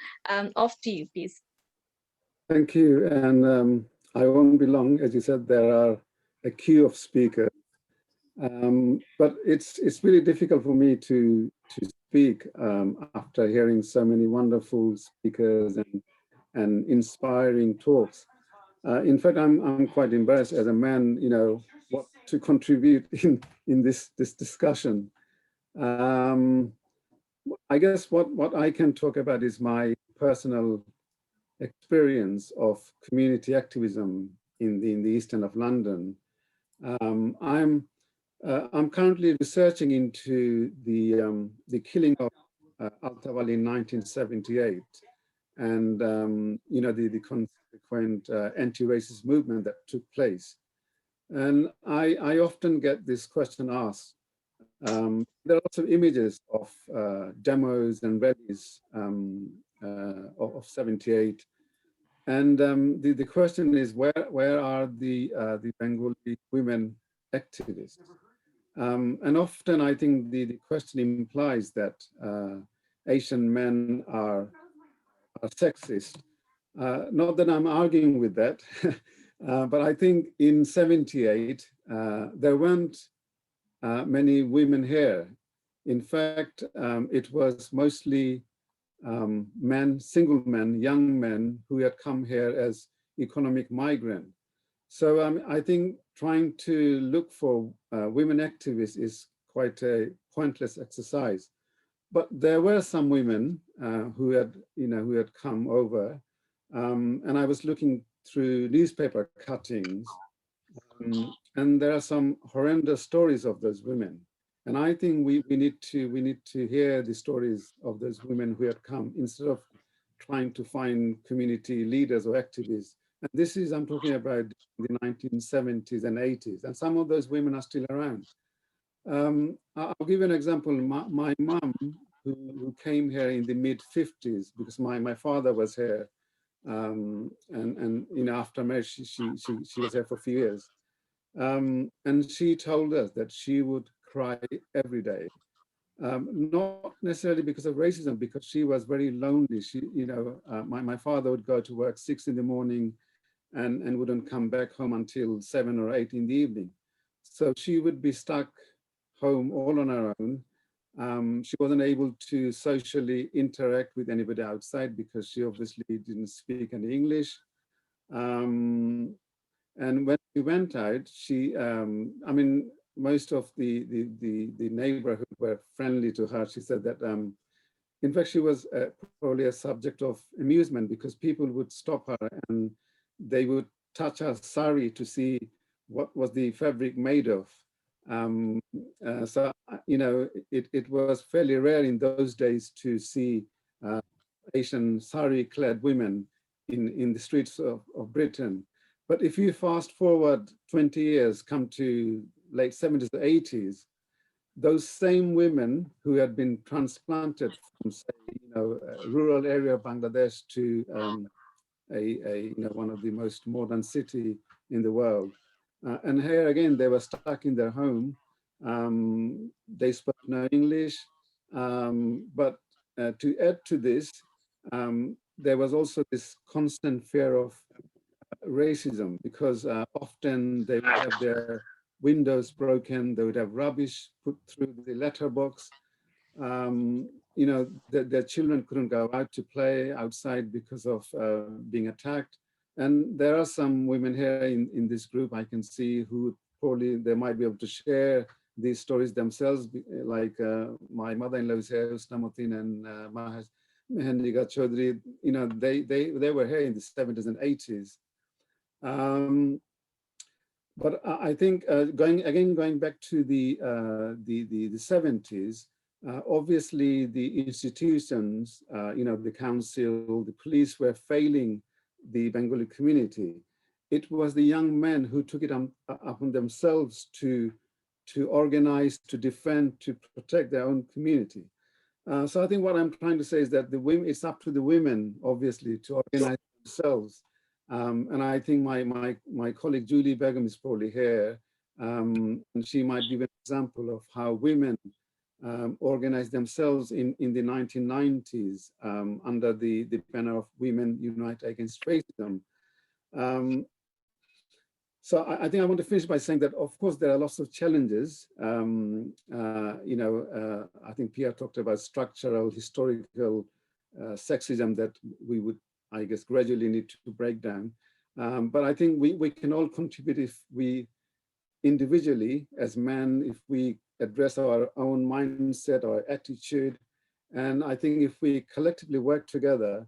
off to you, please. Thank you, and I won't be long. As you said, there are a queue of speakers, but it's really difficult for me to speak after hearing so many wonderful speakers and inspiring talks. In fact, I'm quite embarrassed as a man, you know, what to contribute in this discussion. I guess what I can talk about is my personal experience of community activism in the East End of London. I'm currently researching into the killing of Altawali in 1978, and you know, the consequent anti-racist movement that took place. And I often get this question asked. There are lots of images of demos and rallies of 78. And the question is, where are the Bengali women activists? And often I think the question implies that Asian men are sexist. Not that I'm arguing with that, but I think in 78, there weren't many women here. In fact, it was mostly men, single men, young men who had come here as economic migrant. So I think trying to look for women activists is quite a pointless exercise. But there were some women who had come over, and I was looking through newspaper cuttings, and there are some horrendous stories of those women. And I think we need to hear the stories of those women who had come instead of trying to find community leaders or activists. And this is, I'm talking about the 1970s and 80s, and some of those women are still around. I'll give you an example. My mum, who came here in the mid-50s, because my father was here, and you know, after marriage, she was here for a few years. And she told us that she would cry every day, not necessarily because of racism, because she was very lonely. She, you know, my father would go to work 6 in the morning and wouldn't come back home until 7 or 8 in the evening. So she would be stuck home all on her own. She wasn't able to socially interact with anybody outside because she obviously didn't speak any English. And when she went out, she, I mean, most of the neighborhood were friendly to her. She said that, in fact, she was probably a subject of amusement because people would stop her and they would touch her sari to see what was the fabric made of. So, you know, it was fairly rare in those days to see Asian sari-clad women in the streets of Britain. But if you fast forward 20 years, come to late 70s or 80s, those same women who had been transplanted from, say, you know, a rural area of Bangladesh to you know, one of the most modern city in the world. And here again, they were stuck in their home. They spoke no English, but to add to this, there was also this constant fear of racism, because often they would have their windows broken, they would have rubbish put through the letterbox. You know, their children couldn't go out to play outside because of being attacked. And there are some women here in this group I can see who probably they might be able to share these stories themselves, like my mother-in-law is here, Usnamuddin and Mehendiga Chaudhry. You know, they were here in the 70s and 80s. But I think going back to the 70s, obviously the institutions, you know, the council, the police were failing the Bengali community. It was the young men who took it upon themselves to organize, to defend, to protect their own community. So I think what I'm trying to say is that the women, it's up to the women, obviously, to organize themselves. And I think my colleague Julie Begum is probably here, and she might give an example of how women organized themselves in the 1990s under the banner of Women Unite Against Racism. So I think I want to finish by saying that, of course, there are lots of challenges. You know, I think Pia talked about structural, historical sexism that we would, I guess, gradually need to break down. But I think we can all contribute if we individually, as men, if we address our own mindset, our attitude. And I think if we collectively work together,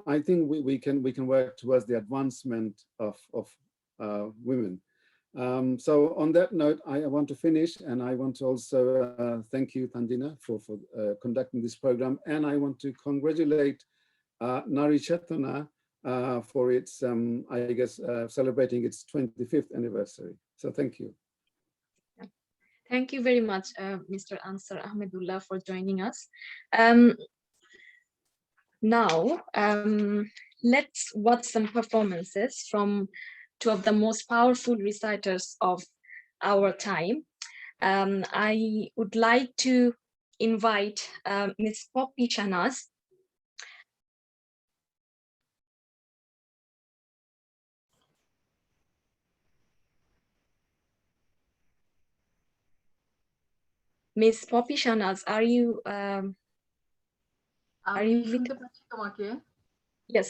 I think we can work towards the advancement of women. So on that note, I want to finish, and I want to also thank you, Tanvir, for conducting this program. And I want to congratulate Nari Chetona for its, I guess, celebrating its 25th anniversary. So thank you. Thank you very much, Mr. Ansar Ahmedullah, for joining us. Now, let's watch some performances from two of the most powerful reciters of our time. I would like to invite Ms. Poppy Shahnaz. Ms. Poppy Shahnaz, are you with? Yes.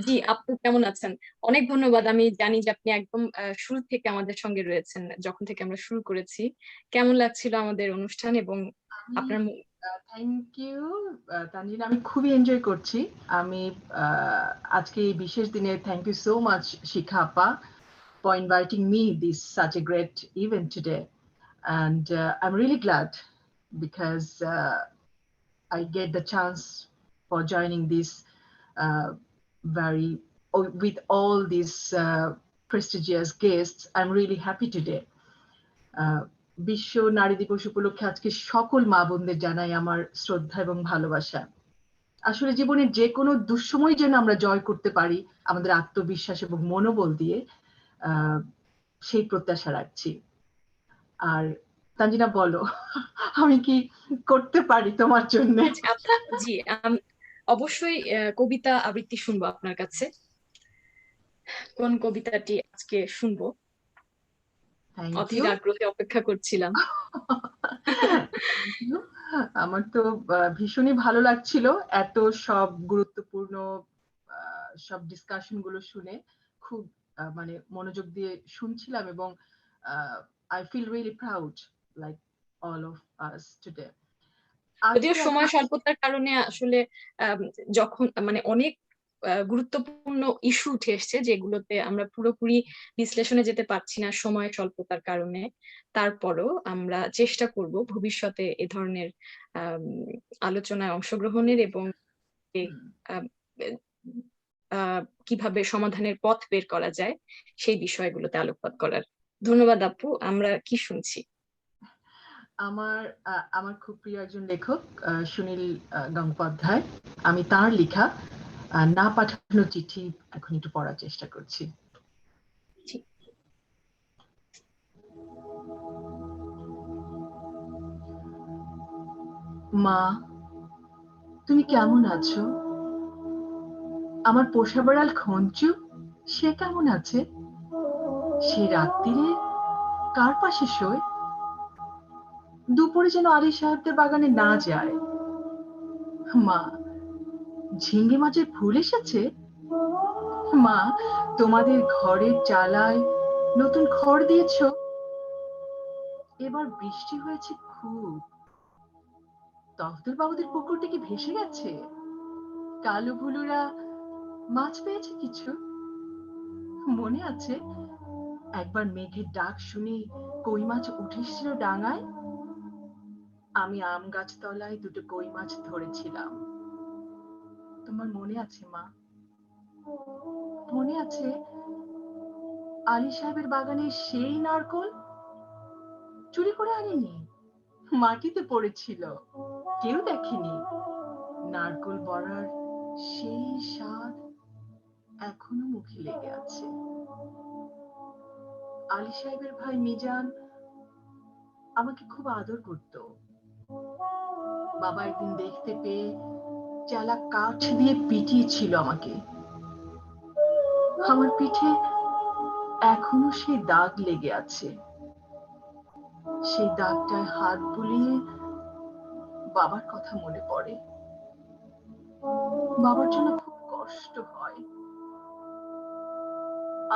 জি, আপু কেমন আছেন? অনেক ধন্যবাদ। আমি জানি যে আপনি একদম শুরু থেকে আমাদের সঙ্গে রয়েছেন, যখন থেকে আমরা শুরু করেছি। কেমন লাগছিল আমাদের অনুষ্ঠান এবং আপনার? থ্যাংক ইউ তানজিন, আমি খুবই এনজয় করছি। আমি আজকে এই বিশেষ দিনে থ্যাংক ইউ সো মাচ শিখা আপা for inviting me this such a great event today, and I'm really glad because I get the chance for joining this with all these prestigious guests. I'm really happy today. বিশ্ব নারী দিবস উপলক্ষে আজকে সকল মা বোনদের জানাই আমার শ্রদ্ধা এবং ভালোবাসা। আসলে জীবনের যে কোনো দুঃসময় যেন আমরা জয় করতে পারি আমাদের আত্মবিশ্বাস এবং মনোবল দিয়ে, সেই প্রত্যাশা রাখছি। আর তানজিনা, বলো আমি কি করতে পারি তোমার জন্য? জি, অবশ্যই কবিতা আবৃত্তি শুনবো আপনার কাছে। কোন কবিতাটি আজকে শুনবো? অধীর আগ্রহে অপেক্ষা করছিলাম। আমার তো ভীষণই ভালো লাগছিল এত সব গুরুত্বপূর্ণ সব ডিসকাশন গুলো শুনে, খুব মানে মনোযোগ দিয়ে শুনছিলাম এবং I feel really proud like all of us today. যদিও সময় স্বল্পতার কারণে আসলে যখন মানে অনেক গুরুত্বপূর্ণ ইস্যু উঠে এসছে যেগুলোতে আমরা পুরোপুরি বিশ্লেষণে যেতে পারছি না সময় স্বল্পতার কারণে, তারপরও আমরা চেষ্টা করব ভবিষ্যতে এ ধরনের আলোচনায় অংশগ্রহণের এবং কিভাবে সমাধানের পথ বের করা যায় সেই বিষয়গুলোতে আলোকপাত করার। ধন্যবাদ আপু। আমরা কি শুনছি? আমার খুব প্রিয় একজন লেখক সুনীল গঙ্গোপাধ্যায়, আমি তার লেখা না পাঠানো চিঠি এখন একটু পড়ার চেষ্টা করছি। মা, তুমি কেমন আছো? আমার পোষা বেড়াল খঞ্চু, সে কেমন আছে? সে রাত্রিরে কার পাশে শোয়? দুপুরে যেন আলী সাহেবদের বাগানে না যায়। মা, ঝিঙ্গে মাছের ফুল এসেছে? মা, তোমাদের ঘরের চালায় নতুন খড় দিয়েছ? এবার বৃষ্টি হয়েছে খুব। তফদর বাবুদের পুকুরটা কি ভেসে গেছে? কালো ভুলুরা মাছ পেয়েছে কিছু? মনে আছে একবার মেঘের ডাক শুনে কই মাছ উঠেছিল ডাঙায়? আমি আম গাছ তলায় দুটো কই মাছ ধরেছিলাম। তোমার মনে আছে মা? মনে আছে আলী সাহেবের বাগানে সেই নারকল চুরি করে আনিনি, মাটিতে পড়েছিল। কেউ দেখেনি নারকোল বড়ার সেই স্বাদ এখনো মুখে লেগে আছে। আলী সাহেবের ভাই মিজান আমাকে খুব আদর করত। বাবা একদিন দেখতে পেয়ে চালা কাঠ দিয়ে পিটিয়েছিল আমাকে। আমার পিঠে এখনো সেই দাগ লেগে আছে। সেই দাগটায় হাত বুলিয়ে বাবার কথা মনে পড়ে। বাবার জন্য খুব কষ্ট হয়।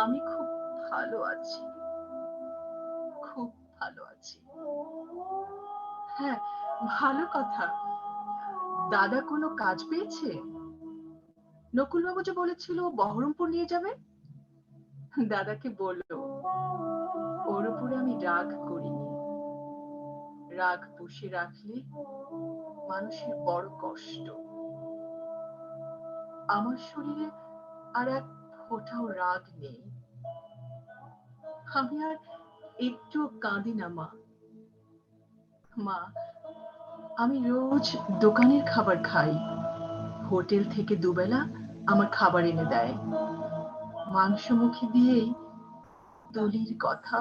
আমি খুব ভালো আছি, খুব ভালো আছি। হ্যাঁ, ভালো কথা। দাদা কোনো কাজ পেয়েছে? নকুলবাবু যে বলেছিল বহরমপুর নিয়ে যাবে। দাদাকে বললো ওর উপরে আমি রাগ করিনি। রাগ পুষে রাখলে মানুষের বড় কষ্ট। আমার শরীরে আর এক ফোঁটাও রাগ নেই। আমি আর একটু কাঁদি না মা। মা, আমি রোজ দোকানের খাবার খাই। হোটেল থেকে দুবেলা আমার খাবার এনে দেয়। মাংস মুখে দিয়েই দলির কথা,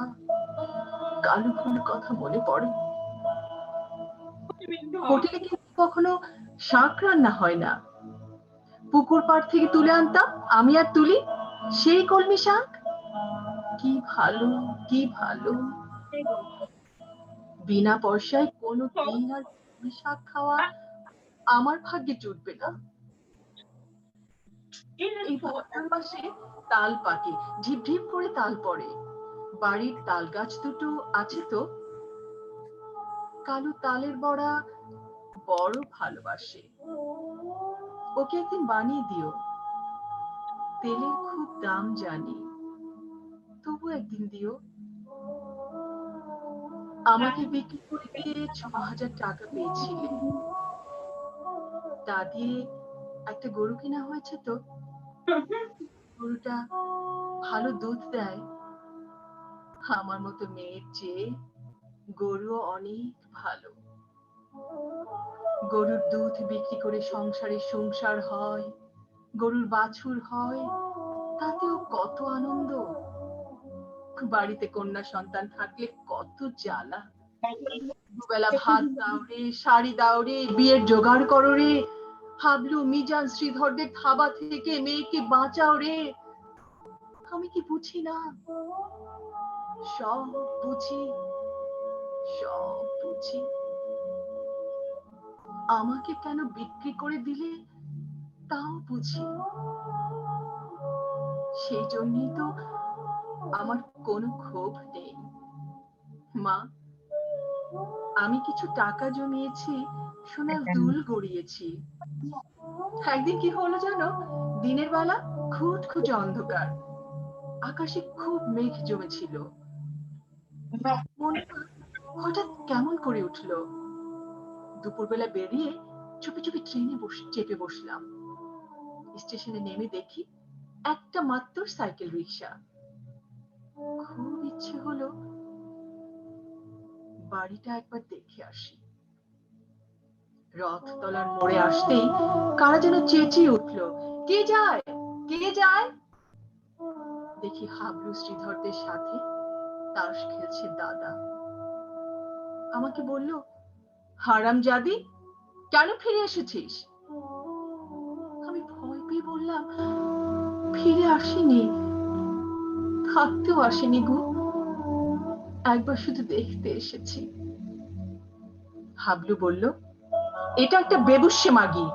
কালু ফুল কথা মনে পড়ে। হোটেলে কিন্তু কখনো শাক রান্না হয় না। পুকুর পাড় থেকে তুলে আনতাম আমি আর তুলি সেই কলমি শাক। কি ভালো, কি ভালো। বিনা পয়সায় কোনো দিন আর কলমি শাক খাওয়া আমার ভাগ্যে জুটবে না। এই পদ্মার পাশে তাল পাকে, ঢিপ ঢিপ করে তাল পড়ে। বাড়ির তাল গাছ দুটো আছে তো। কালু তালের বড়া বড় ভালোবাসে। ওকে একদিন বানিয়ে দিও। তেলের খুব দাম জানি, তবু একদিন দিও। আমাকে বিক্রি করে দিয়ে ৬,০০০ টাকা পেয়েছিলে। তা দিয়ে একটা গরু কেনা হয়েছে তো। গরুটা ভালো দুধ দেয়। আমার মতো মেয়ের চেয়ে গরুও অনেক ভালো। গরুর দুধ বিক্রি করে সংসারে সংসার হয়, গরুর বাছুর হয়, তাতেও কত আনন্দ। বাড়িতে কন্যা সন্তান থাকলে কত জ্বালা। দুবেলা ভাত দাও রে, শাড়ি দাও রে, বিয়ের জোগাড় করো রে। হাবলু, মিজান, শ্রীধরদের থাবা থেকে মেয়েকে বাঁচাও রে। আমি কি বুঝি না? সব বুঝি, সব বুঝি। আমাকে কেন বিক্রি করে দিলে তাও বুঝি। সেই জন্যই তো আমার কোনো ক্ষোভ নেই। মা, আমি কিছু টাকা জমিয়েছি, সোনার দুল গড়িয়েছি। একদিন কি হলো জানো? দিনের বেলা খুঁতখুঁতে অন্ধকার, আকাশে খুব মেঘ জমেছিল। মনটা হঠাৎ কেমন করে উঠলো। দুপুরবেলা বেরিয়ে চুপি চুপি ট্রেনে চেপে বসলাম। স্টেশনে নেমে দেখি একটা মাত্র সাইকেল রিক্সা। খুব ইচ্ছে হলো বাড়িটা একবার দেখে আসি। রথতলার মোড়ে আসতেই কারা যেন চেঁচিয়ে উঠলো, কে যায়, কে যায়? দেখি হাবলু শ্রীধরদের সাথে তাস খেলছে দাদা। আমাকে বলল, হারামজাদি, কেন ফিরে এসেছিস? আমি ভয় পেয়ে বললাম, ফিরে আসিনি, থাকতেও আসিনি গো, একবার শুধু দেখতে এসেছি। হাবলু বলল, এটা একটা বেবুশ্যে মাগি।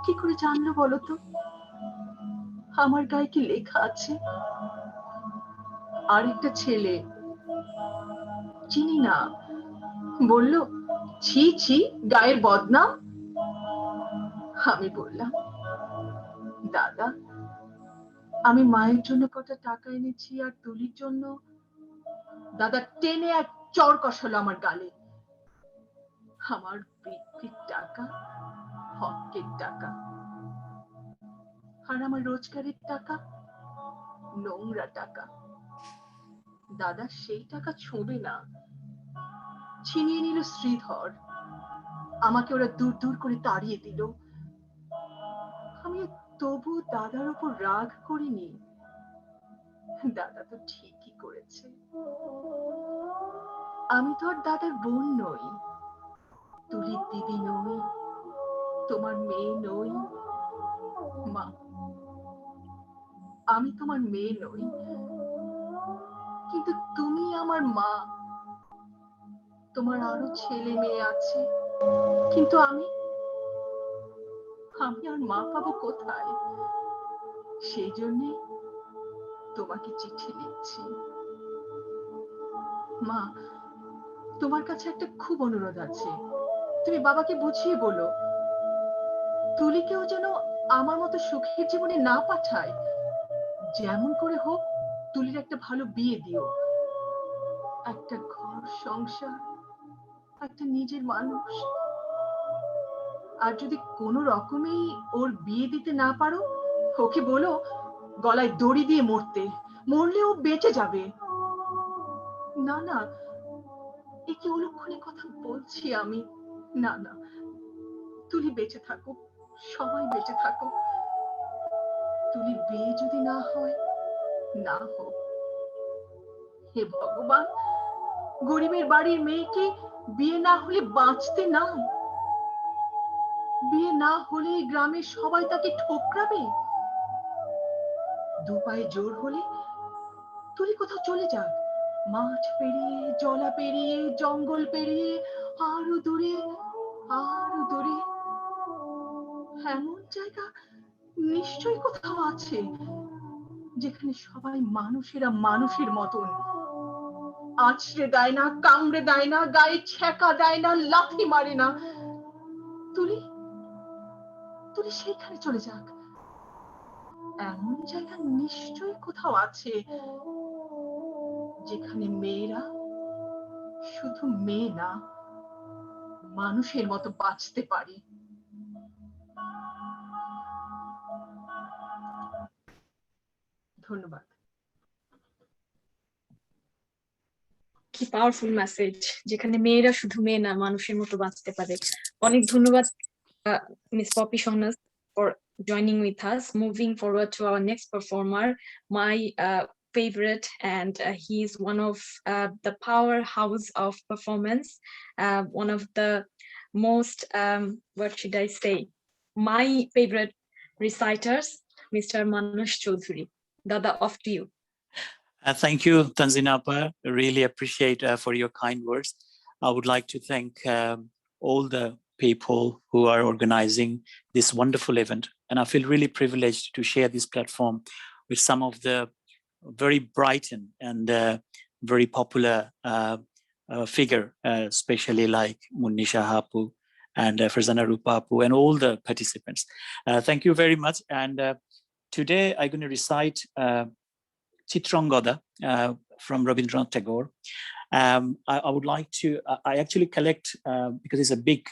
কি করে জানলো বলো তো? আমার গায়ে কি লেখা আছে? আরেকটা ছেলে, চিনি না, বলল, ছি ছি, গায়ের বদনাম। আমি বললাম, দাদা, আমি মায়ের জন্য কত টাকা এনেছি আর তুলির জন্য। দাদা টেনে এক চর কষালো আমার গালে। আমার বিক্রির টাকা, হকের টাকা, আর আমার রোজগারের টাকা নোংরা টাকা। দাদা সেই টাকা ছোঁবে না, ছিনিয়ে নিল শ্রীধর, আমাকে ওরা দূর দূর করে তাড়িয়ে দিল। আমি তবু দাদার উপর রাগ করিনি। দাদা তো ঠিকই করেছে। আমি তো আর দাদার বোন নই, তুলির দিদি নই, তোমার মেয়ে নই। মা, আমি তোমার মেয়ে নই, কিন্তু তুমি আমার মা। তোমার আরো ছেলে মেয়ে আছে, কিন্তু আমি আর মা পাবো কোথায়? সেই জন্যে তোমাকে চিঠি লিখছি। মা, তোমার কাছে একটা খুব অনুরোধ আছে, তুমি বাবাকে বুঝিয়ে বলো তুলিকেও যেন আমার মতো সুখের জীবনে না পাঠায়। যেমন করে হোক তুলির একটা ভালো বিয়ে দিও, একটা ঘর সংসার, একটা নিজের মানুষ। আর যদি কোনো রকমেই ওর বিয়ে দিতে না পারো, ওকে বলো গলায় দড়ি দিয়ে মরতে, মরলে ও বেঁচে যাবে। না না, এ কি অলক্ষণে কথা বলছি আমি? না না, তুলি বেঁচে থাকো, সবাই বেঁচে থাকো। তুলির বিয়ে যদি না হয়, না হোক। হে ভগবান, গরিবের বাড়ির মেয়েকে বিয়ে না হলে বাঁচতে নাই। বিয়ে না হলে গ্রামের সবাই তাকে ঠোকরাবে। দু পায়ে জোর হলে তুলি কোথাও চলে যাক, মাঠ পেরিয়ে, জলা পেরিয়ে, জঙ্গল পেরিয়ে, আরো দূরে, আরো দূরে। এমন জায়গা নিশ্চয়ই কোথাও আছে যেখানে সবাই মানুষেরা মানুষের মতন, আছড়ে দেয় না, কামড়ে দেয় না, গায়ে ছ্যাঁকা দেয় না, লাথি মারে না। তুলি তুলি সেখানে চলে যাক। এমন জায়গা নিশ্চয়ই কোথাও আছে যেখানে মেয়েরা শুধু মেয়ে না, মানুষের মতো বাঁচতে পারে। ধন্যবাদ। কি পাওয়ারফুল মেসেজ, যেখানে মেয়েরা শুধু মেয়ে না, মানুষের মতো বাঁচতে পারে। অনেক ধন্যবাদ Miss Poppy Shonas for joining with us. Moving forward to our next performer, my favorite, and he is one of the powerhouse of performance, one of the most what should I say, my favorite reciters, Mr. Manush Choudhury. Dada, off to you. Thank you, Tanzina Appa. Really appreciate for your kind words. I would like to thank all the people who are organizing this wonderful event. And I feel really privileged to share this platform with some of the very bright and very popular figure, especially like Munisha Hapu and Farzana Rupapu and all the participants. Thank you very much. And today I'm going to recite Chitrangada from Rabindranath Tagore. I would like to, I actually collect, because it's a big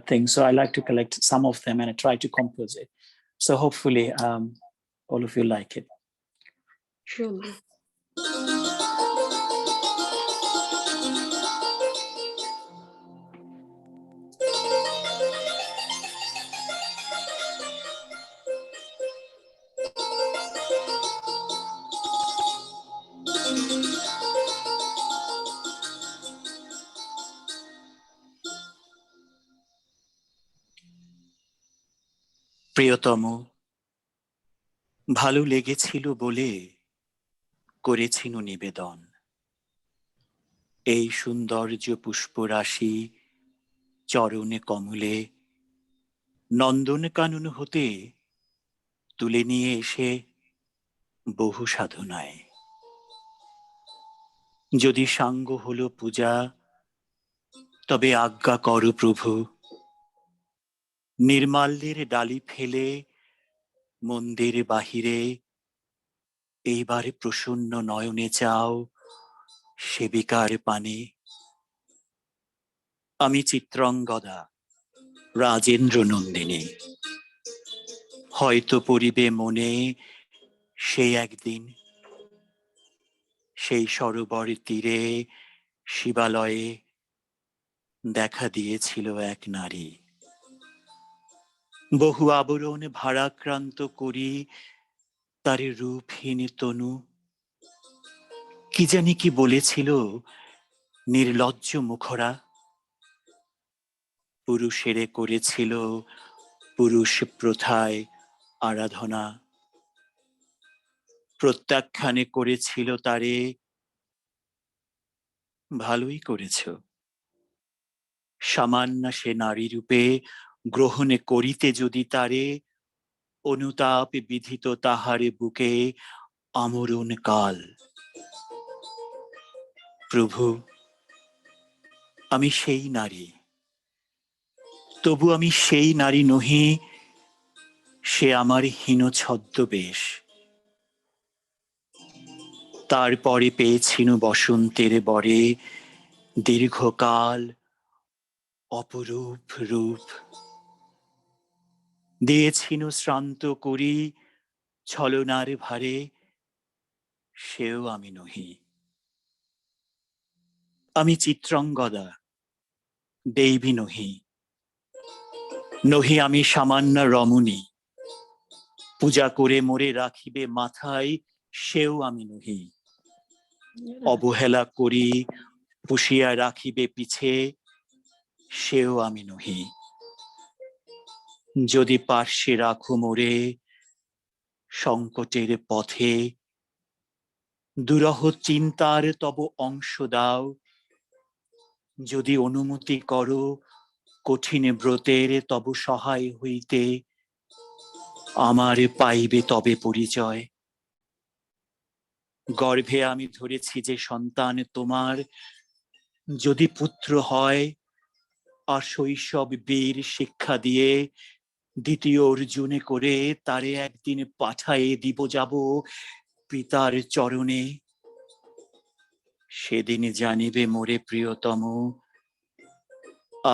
thing, so I like to collect some of them and I try to compose it. So hopefully all of you like it. Surely. প্রিয়তম, ভালো লেগেছিল বলে করেছিনু নিবেদন, এই সৌন্দর্য পুষ্পরাশি চরণে কমলে নন্দনকানন হতে তুলে নিয়ে এসে বহু সাধনায়। যদি সাঙ্গ হলো পূজা, তবে আজ্ঞা করো প্রভু, নির্মাল্যের ডালি ফেলে মন্দির বাহিরে এইবারে প্রসন্ন নয়নে চাও সেবিকার পানে। আমি চিত্রাঙ্গদা, রাজেন্দ্র নন্দিনী, হয়তো পড়িবে মনে সেই একদিন, সেই সরোবর তীরে শিবালয়ে দেখা দিয়েছিল এক নারী। বহু আবরণ ভারাক্রান্ত করি তার রূপহীন তনু। কি জানি কি বলেছিল নির্লজ্জ মুখরা। পুরুষেরে করেছিল পুরুষ প্রথায় আরাধনা। প্রত্যাখ্যানে করেছিল তারে, ভালোই করেছ। সামান্য সে নারী রূপে গ্রহণে করিতে যদি তারে, অনুতাপ বিধিত তাহারে বুকে আমরণ কাল। প্রভু, আমি সেই নারী, তবু আমি সেই নারী নহি, সে আমার হীন ছদ্মবেশ। তারপরে পেয়েছিনু বসন্তের বরে দীর্ঘকাল অপরূপ রূপ। দিয়েছিনু শ্রান্ত করি ছলনার ভারে, সেও আমি নহি। আমি চিত্রাঙ্গদা, দেবী নহি। নহি আমি সামান্য রমণী, পূজা করে মোরে রাখিবে মাথায়, সেও আমি নহি। অবহেলা করি পুষিয়া রাখিবে পিছে, সেও আমি নহি। যদি পার্শ্বে রাখো মোরে সংকটের পথে, দুরহ চিন্তার তব অংশ দাও। যদি অনুমতি করো কঠিন ব্রতের তব সহায় হইতে, আমার পাইবে তবে পরিচয়। গর্ভে আমি ধরেছি যে সন্তান তোমার, যদি পুত্র হয় আর শৈশব বীর শিক্ষা দিয়ে দ্বিতীয় অর্জুনে করে তারে একদিন পাঠায়ে দিব যাব পিতার চরণে। সেদিন জানিবে মোরে প্রিয়তম,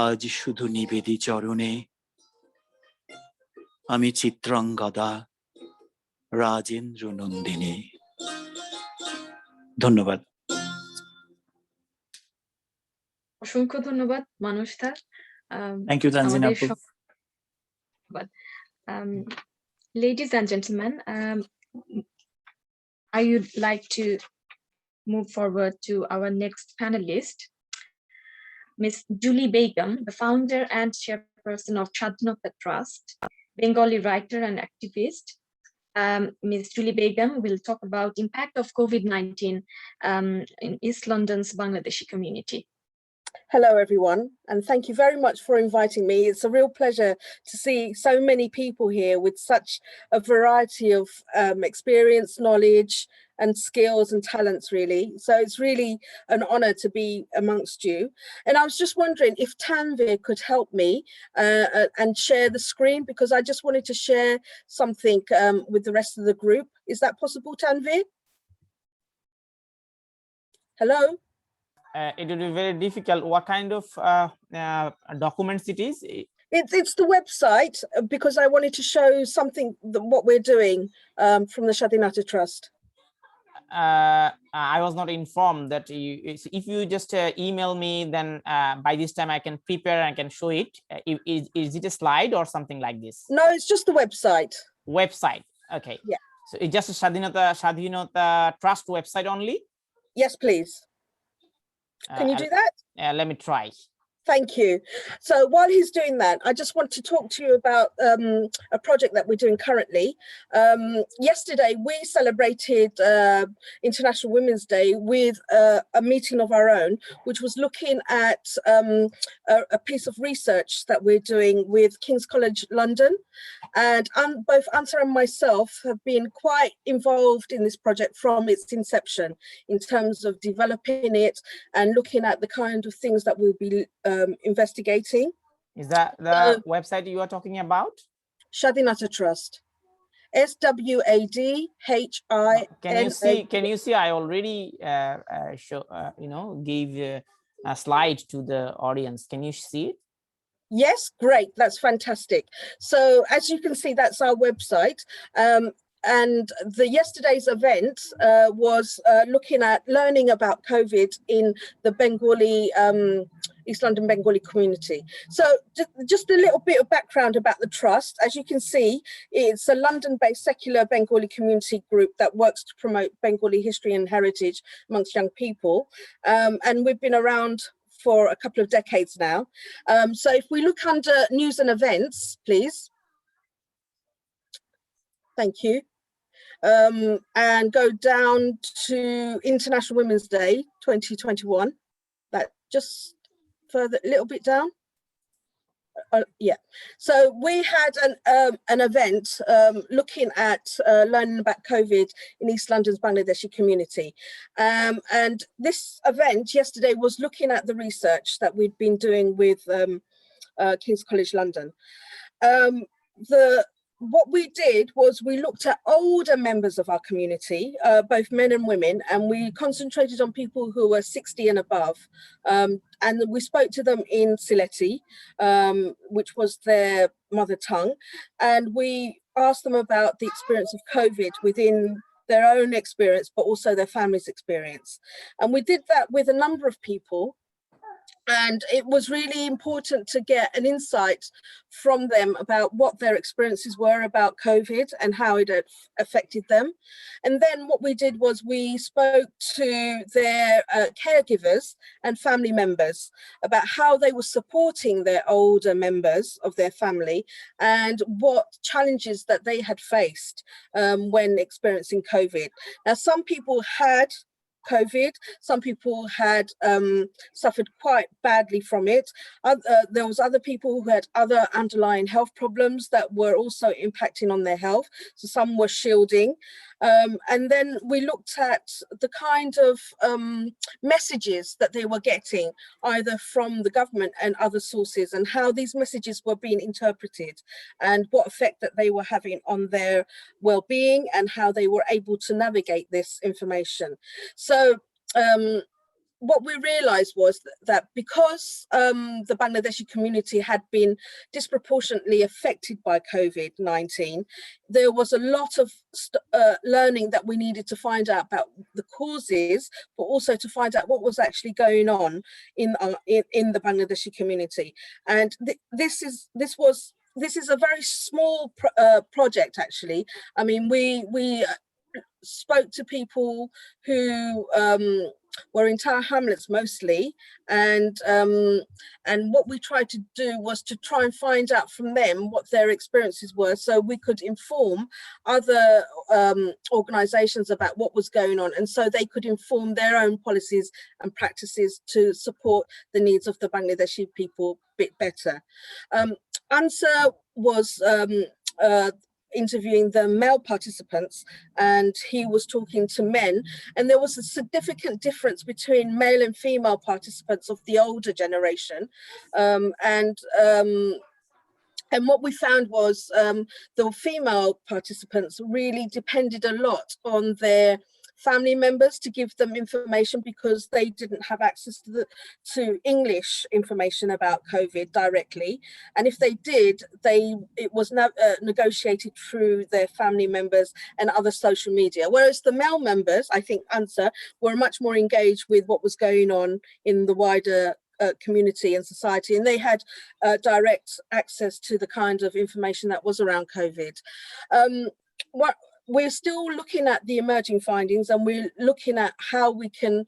আজ শুধু নিবেদি চরণে। আমি চিত্রাঙ্গদা, রাজেন্দ্র নন্দিনী। ধন্যবাদ। অসংখ্য ধন্যবাদ মানুষ দা। থ্যাংক ইউ তানজিন আপু। Ladies and gentlemen, I would like to move forward to our next panelist, Ms. Julie Begum, the founder and chairperson of Chetona Trust, Bengali writer and activist. Ms. Julie Begum will talk about impact of COVID-19 in East London's Bangladeshi community. Hello, everyone, and thank you very much for inviting me. It's a real pleasure to see so many people here with such a variety of experience, knowledge, and skills and talents, really. So it's really an honor to be amongst you. And I was just wondering if Tanvir could help me and share the screen, because I just wanted to share something with the rest of the group. Is that possible, Tanvir? Hello? It will be very difficult. What kind of documents it is? It's the website, because I wanted to show something what we're doing from the Chetona Trust. I was not informed that if you just email me, then by this time I can prepare and I can show it. Is it a slide or something like this? No, it's just the website. Website. Okay. Yeah. So it's just a Chetona Trust website only? Yes, please. Can you do that? Let me try. Thank you. So while he's doing that, I just want to talk to you about a project that we're doing currently. Yesterday, we celebrated International Women's Day with a meeting of our own, which was looking at a piece of research that we're doing with King's College London. And both Anta and myself have been quite involved in this project from its inception in terms of developing it and looking at the kind of things that we'll be investigating. Is that the website you are talking about? Chetona Trust. SWADHI. Can you see? I already gave a slide to the audience. Can you see it? Yes, great. That's fantastic. So as you can see, that's our website. the yesterday's event was looking at learning about COVID in the Bengali, East London Bengali community. So just a little bit of background about the Trust. As you can see, it's a London-based secular Bengali community group that works to promote Bengali history and heritage amongst young people. And we've been around for a couple of decades now. So if we look under news and events, please. Thank you. And go down to International Women's Day 2021. That just further a little bit down. Yeah, so we had an event looking at learning about COVID in East London's Bangladeshi community. And this event yesterday was looking at the research that we'd been doing with King's College London. What we did was we looked at older members of our community, both men and women, and we concentrated on people who were 60 and above. And we spoke to them in Sylheti, which was their mother tongue. And we asked them about the experience of COVID within their own experience, but also their family's experience. And we did that with a number of people. And it was really important to get an insight from them about what their experiences were about COVID and how it had affected them. And then what we did was we spoke to their caregivers and family members about how they were supporting their older members of their family and what challenges that they had faced when experiencing COVID. Now, some people had COVID. Some people had suffered quite badly from it. There was other people who had other underlying health problems that were also impacting on their health. So some were shielding. And then we looked at the kind of messages that they were getting either from the government and other sources and how these messages were being interpreted and what effect that they were having on their well-being and how they were able to navigate this information. So what we realized was that because the Bangladeshi community had been disproportionately affected by COVID-19, there was a lot of learning that we needed to find out about the causes, but also to find out what was actually going on in the Bangladeshi community. And this is a very small project, actually. I mean, we spoke to people who were in tower hamlets mostly, and what we tried to do was to try and find out from them what their experiences were so we could inform other organizations about what was going on, and so they could inform their own policies and practices to support the needs of the Bangladeshi people a bit better. Answer was interviewing the male participants, and he was talking to men, and there was a significant difference between male and female participants of the older generation, and what we found was the female participants really depended a lot on their family members to give them information because they didn't have access to English information about COVID directly. And if they did, it was negotiated through their family members and other social media. Whereas the male members, I think, were much more engaged with what was going on in the wider community and society, and they had direct access to the kind of information that was around COVID. We're still looking at the emerging findings, and we're looking at how we can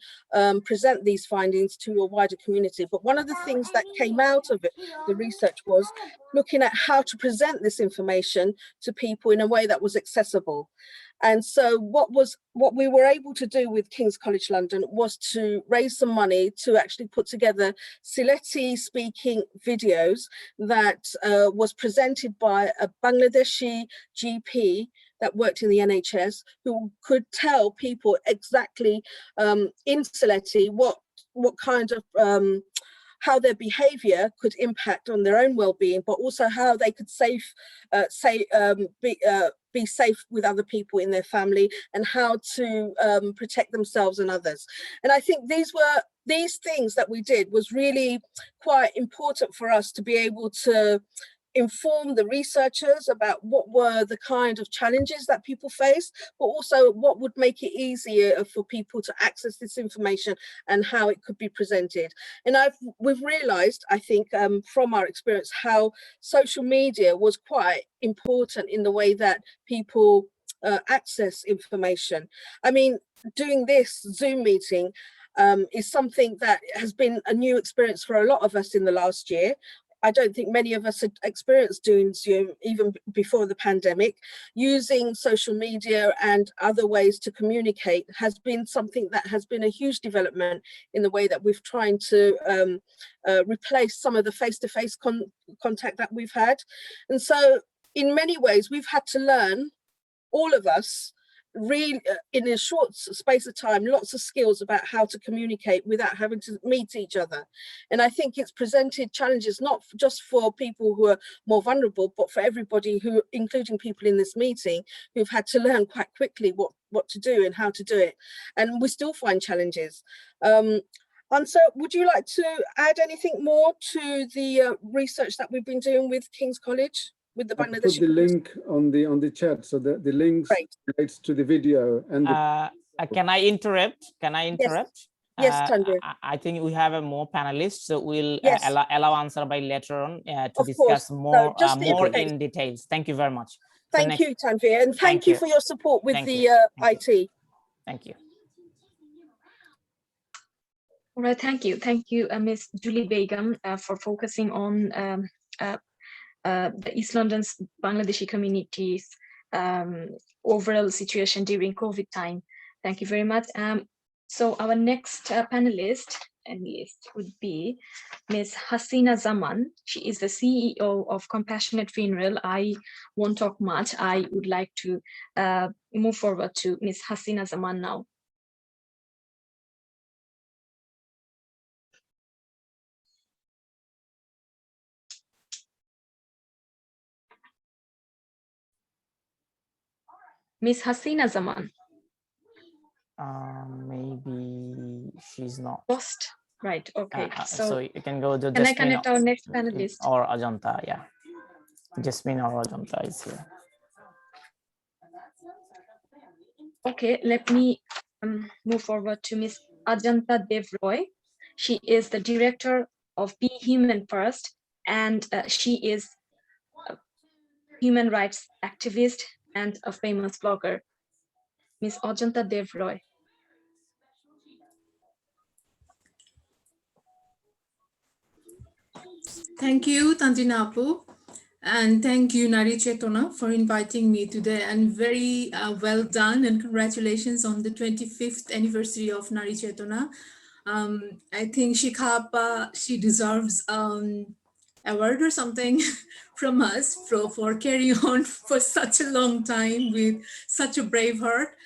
present these findings to a wider community. But one of the things that came out of it, the research, was looking at how to present this information to people in a way that was accessible. And so what we were able to do with King's College London was to raise some money to actually put together Sylheti speaking videos that was presented by a Bangladeshi GP that worked in the NHS, who could tell people exactly in Sylheti what kind of how their behaviour could impact on their own well-being, but also how they could be safe with other people in their family, and how to protect themselves and others. And I think these things that we did was really quite important for us to be able to inform the researchers about what were the kind of challenges that people face, but also what would make it easier for people to access this information and how it could be presented. And we've realized, I think, from our experience, how social media was quite important in the way that people access information. I mean, doing this Zoom meeting is something that has been a new experience for a lot of us in the last year. I don't think many of us had experienced doing Zoom even before the pandemic. Using social media and other ways to communicate has been something that has been a huge development in the way that we've trying to replace some of the face-to-face contact that we've had. And so in many ways, we've had to learn, all of us, really in a short space of time, lots of skills about how to communicate without having to meet each other. And I think it's presented challenges not just for people who are more vulnerable, but for everybody, who, including people in this meeting, who've had to learn quite quickly what to do and how to do it. And we still find challenges. And so would you like to add anything more to the research that we've been doing with King's College? With the Bangladeshi. Put the link on the chat, so that the links relates to the video and can I interrupt? Yes, Tanvir. I think we have a more panelists, so we'll yes. allow answer by later on to of discuss course. more No, more in details. Thank you very much. Thank you, Tanvir, and thank you for your support with the IT. Thank you. All right, thank you, Ms. Julie Begum, for focusing on the East London's Bangladeshi communities' overall situation during COVID time. Thank you very much. So our next panelist would be Ms. Hasina Zaman. She is the CEO of Compassionate Funeral. I won't talk much. I would like to move forward to Ms. Hasina Zaman now. Miss Hasina Zaman. Maybe she's not. Lost. Right. Okay. So you can go to. Can I connect our next panelist? Or Ajanta, yeah. Jasmine or Ajanta is here. Okay. Let me move forward to Miss Ajanta Devroy. She is the director of Be Human First, and she is a human rights activist and a famous blogger. Ms. Ajanta Devroy. Thank you, Tanvir Apu, and thank you, Nari Chetona, for inviting me today, and very well done, and congratulations on the 25th anniversary of Nari Chetona. I think Shikha, she deserves award or something from us for carrying on for such a long time with such a brave heart.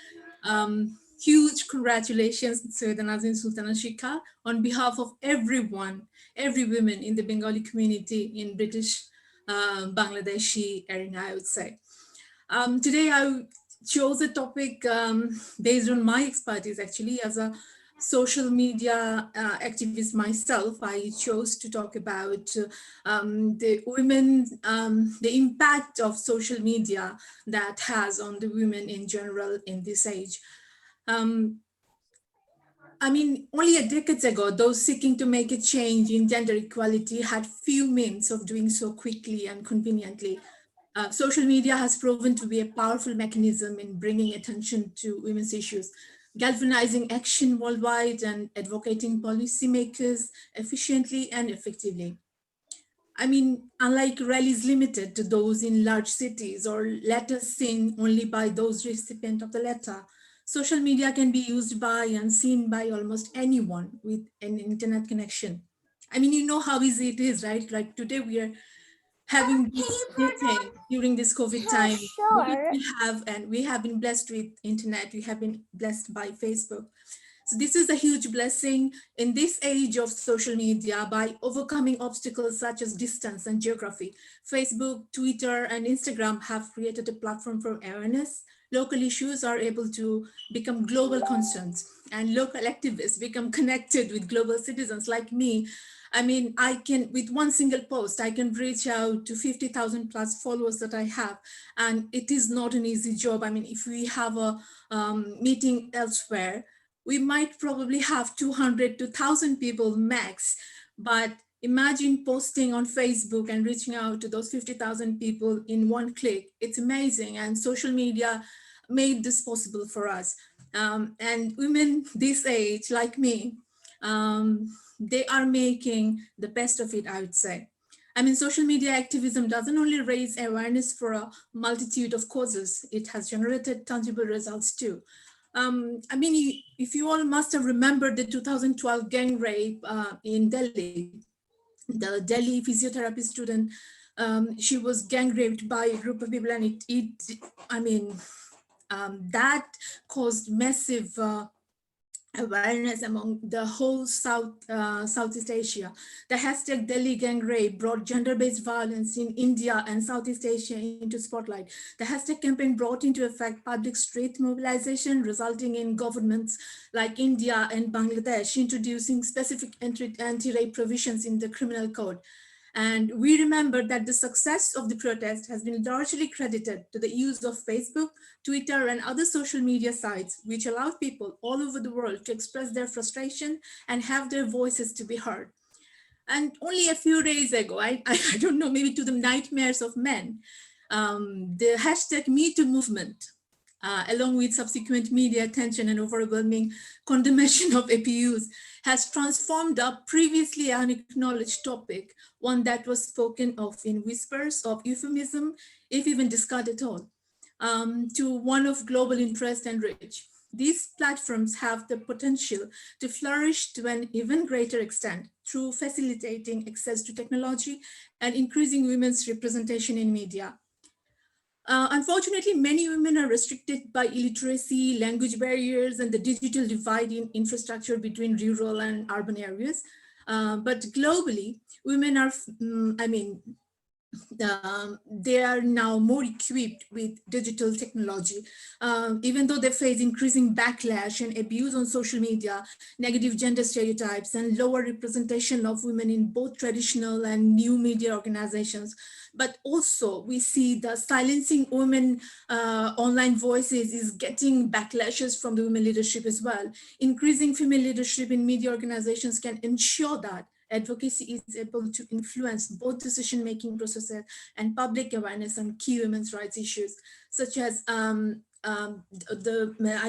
Huge congratulations to the Nazin Sultana Shikha on behalf of everyone, every woman in the Bengali community in British Bangladeshi arena, I would say. Today I chose a topic based on my expertise, actually, as a social media activist myself. I chose to talk about the women, the impact of social media that has on the women in general in this age. I mean, only a decade ago, those seeking to make a change in gender equality had few means of doing so quickly and conveniently. Social media has proven to be a powerful mechanism in bringing attention to women's issues, galvanizing action worldwide and advocating policymakers efficiently and effectively. I mean, unlike rallies limited to those in large cities or letters seen only by those recipients of the letter, social media can be used by and seen by almost anyone with an internet connection. I mean, you know how easy it is, right? Like today we are having this meeting during this COVID time. We have been blessed with internet. We have been blessed by Facebook. So this is a huge blessing in this age of social media. By overcoming obstacles such as distance and geography, Facebook, Twitter, and Instagram have created a platform for awareness. Local issues are able to become global concerns, and local activists become connected with global citizens like me I mean, I can, with one single post, I can reach out to 50,000 plus followers that I have. And it is not an easy job. I mean, if we have a meeting elsewhere, we might probably have 200 to 1,000 people max. But imagine posting on Facebook and reaching out to those 50,000 people in one click. It's amazing. And social media made this possible for us. And women this age, like me, they are making the best of it, I would say. I mean, social media activism doesn't only raise awareness for a multitude of causes, it has generated tangible results too. I mean, if you all must have remembered the 2012 gang rape in Delhi, the Delhi physiotherapy student, she was gang raped by a group of people, and that caused massive awareness among the whole Southeast Asia. The hashtag Delhi gang rape brought gender-based violence in India and Southeast Asia into spotlight. The hashtag campaign brought into effect public street mobilization, resulting in governments like India and Bangladesh introducing specific anti-rape provisions in the criminal code. And we remember that the success of the protest has been largely credited to the use of Facebook, Twitter, and other social media sites, which allowed people all over the world to express their frustration and have their voices to be heard. And only a few days ago, I don't know, maybe to the nightmares of men, the hashtag #MeToo movement, along with subsequent media attention and overwhelming condemnation of abuse, has transformed a previously unacknowledged topic, one that was spoken of in whispers of euphemism, if even discussed at all, to one of global interest and reach. These platforms have the potential to flourish to an even greater extent through facilitating access to technology and increasing women's representation in media. Unfortunately, many women are restricted by illiteracy, language barriers, and the digital divide in infrastructure between rural and urban areas. But globally, women are, they are now more equipped with digital technology. Even though they face increasing backlash and abuse on social media, negative gender stereotypes, and lower representation of women in both traditional and new media organizations. But also we see the silencing women online voices is getting backlashes from the women leadership as well. Increasing female leadership in media organizations can ensure that advocacy is able to influence both decision-making processes and public awareness on key women's rights issues, such as I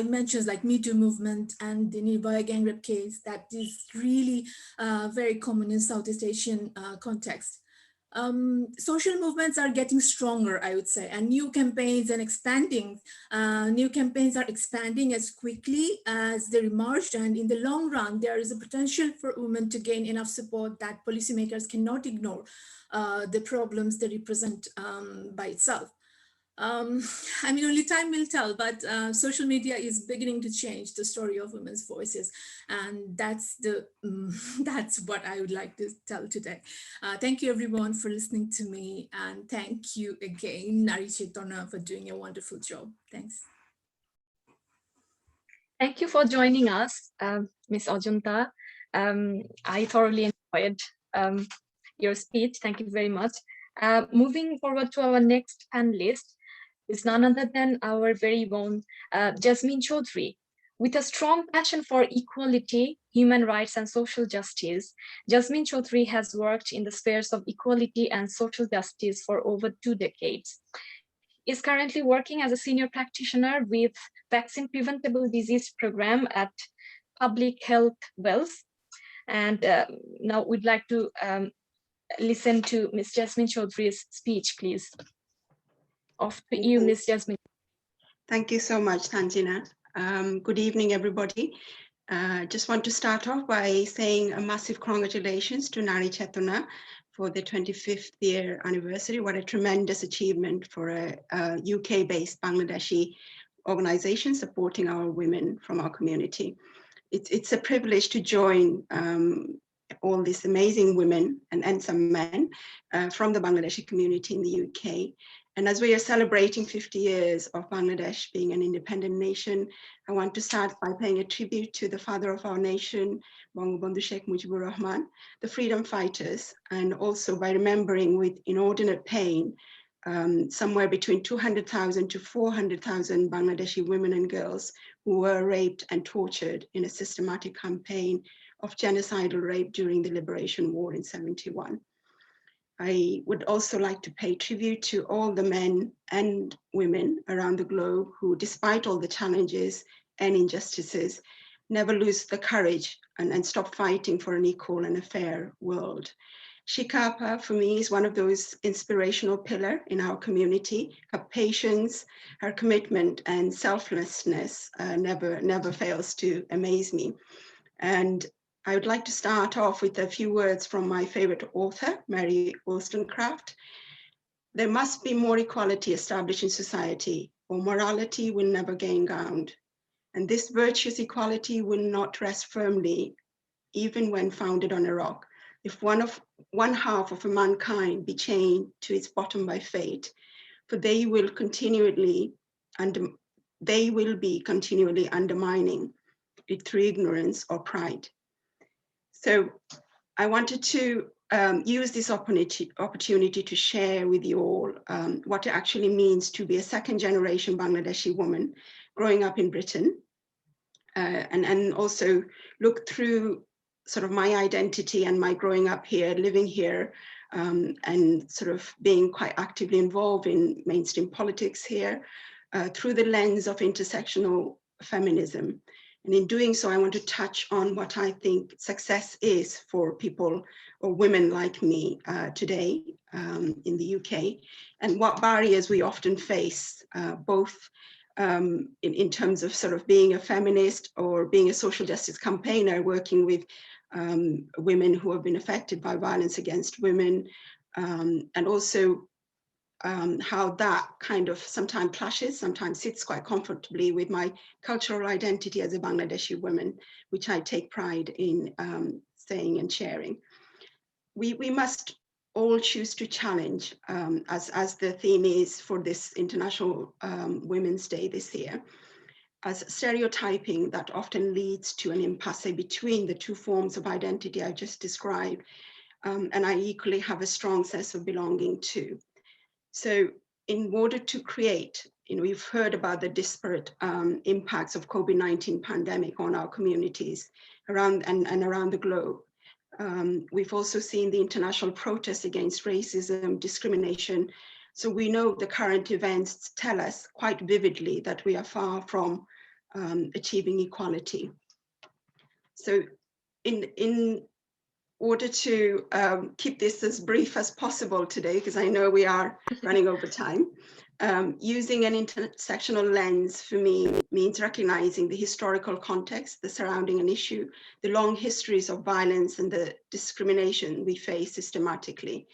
mentioned like Me Too movement and the Nirbhaya gang rape case that is really very common in Southeast Asian context. Social movements are getting stronger, I would say, and new campaigns are expanding as quickly as they emerged. And in the long run, there is a potential for women to gain enough support that policymakers cannot ignore the problems they represent by itself. I mean, only time will tell, but social media is beginning to change the story of women's voices. And that's what I would like to tell today. Thank you everyone for listening to me. And thank you again, Nari Chetona, for doing a wonderful job. Thanks. Thank you for joining us, Ms. Ajunta. I thoroughly enjoyed your speech. Thank you very much. Moving forward to our next panelist is none other than our very own Jasmine Chaudhry. With a strong passion for equality, human rights, and social justice, Jasmine Chaudhry has worked in the spheres of equality and social justice for over 2 decades. Is currently working as a senior practitioner with Vaccine Preventable Disease Program at Public Health Wales. And now we'd like to listen to Ms. Jasmine Chaudhry's speech, please. Off to you, Ms. Jasmine. Thank you so much, Tanzina. Good evening, everybody. Just want to start off by saying a massive congratulations to Nari Chetona for the 25th year anniversary. What a tremendous achievement for a UK-based Bangladeshi organization supporting our women from our community. It's a privilege to join all these amazing women and some men from the Bangladeshi community in the UK. And as we are celebrating 50 years of Bangladesh being an independent nation, I want to start by paying a tribute to the father of our nation, Bangabandhu Sheikh Mujibur Rahman, the freedom fighters, and also by remembering with inordinate pain somewhere between 200,000 to 400,000 Bangladeshi women and girls who were raped and tortured in a systematic campaign of genocidal rape during the Liberation War in '71. I would also like to pay tribute to all the men and women around the globe who, despite all the challenges and injustices, never lose the courage and stop fighting for an equal and a fair world. Shikapa, for me, is one of those inspirational pillars in our community. Her patience, her commitment, and selflessness never fails to amaze me. And I would like to start off with a few words from my favorite author, Mary Wollstonecraft. There must be more equality established in society, or morality will never gain ground. And this virtuous equality will not rest firmly, even when founded on a rock. If one half of mankind be chained to its bottom by fate, for they will be continually undermining it through ignorance or pride. So I wanted to use this opportunity to share with you all what it actually means to be a second generation Bangladeshi woman growing up in Britain, and also look through sort of my identity and my growing up here, living here, and sort of being quite actively involved in mainstream politics here through the lens of intersectional feminism. And in doing so, I want to touch on what I think success is for people or women like me today in the UK, and what barriers we often face, both in terms of sort of being a feminist or being a social justice campaigner, working with women who have been affected by violence against women, and also how that kind of sometimes clashes, sometimes sits quite comfortably with my cultural identity as a Bangladeshi woman, which I take pride in saying and sharing. We must all choose to challenge, as the theme is for this International Women's Day this year, as stereotyping that often leads to an impasse between the two forms of identity I just described, and I equally have a strong sense of belonging to. So in order to create, we've heard about the disparate impacts of COVID-19 pandemic on our communities around and around the globe. We've also seen the international protests against racism, discrimination. So we know the current events tell us quite vividly that we are far from achieving equality. So in order to keep this as brief as possible today, because I know we are running over time, using an intersectional lens for me means recognizing the historical context, the surrounding an issue, the long histories of violence and the discrimination we face systematically.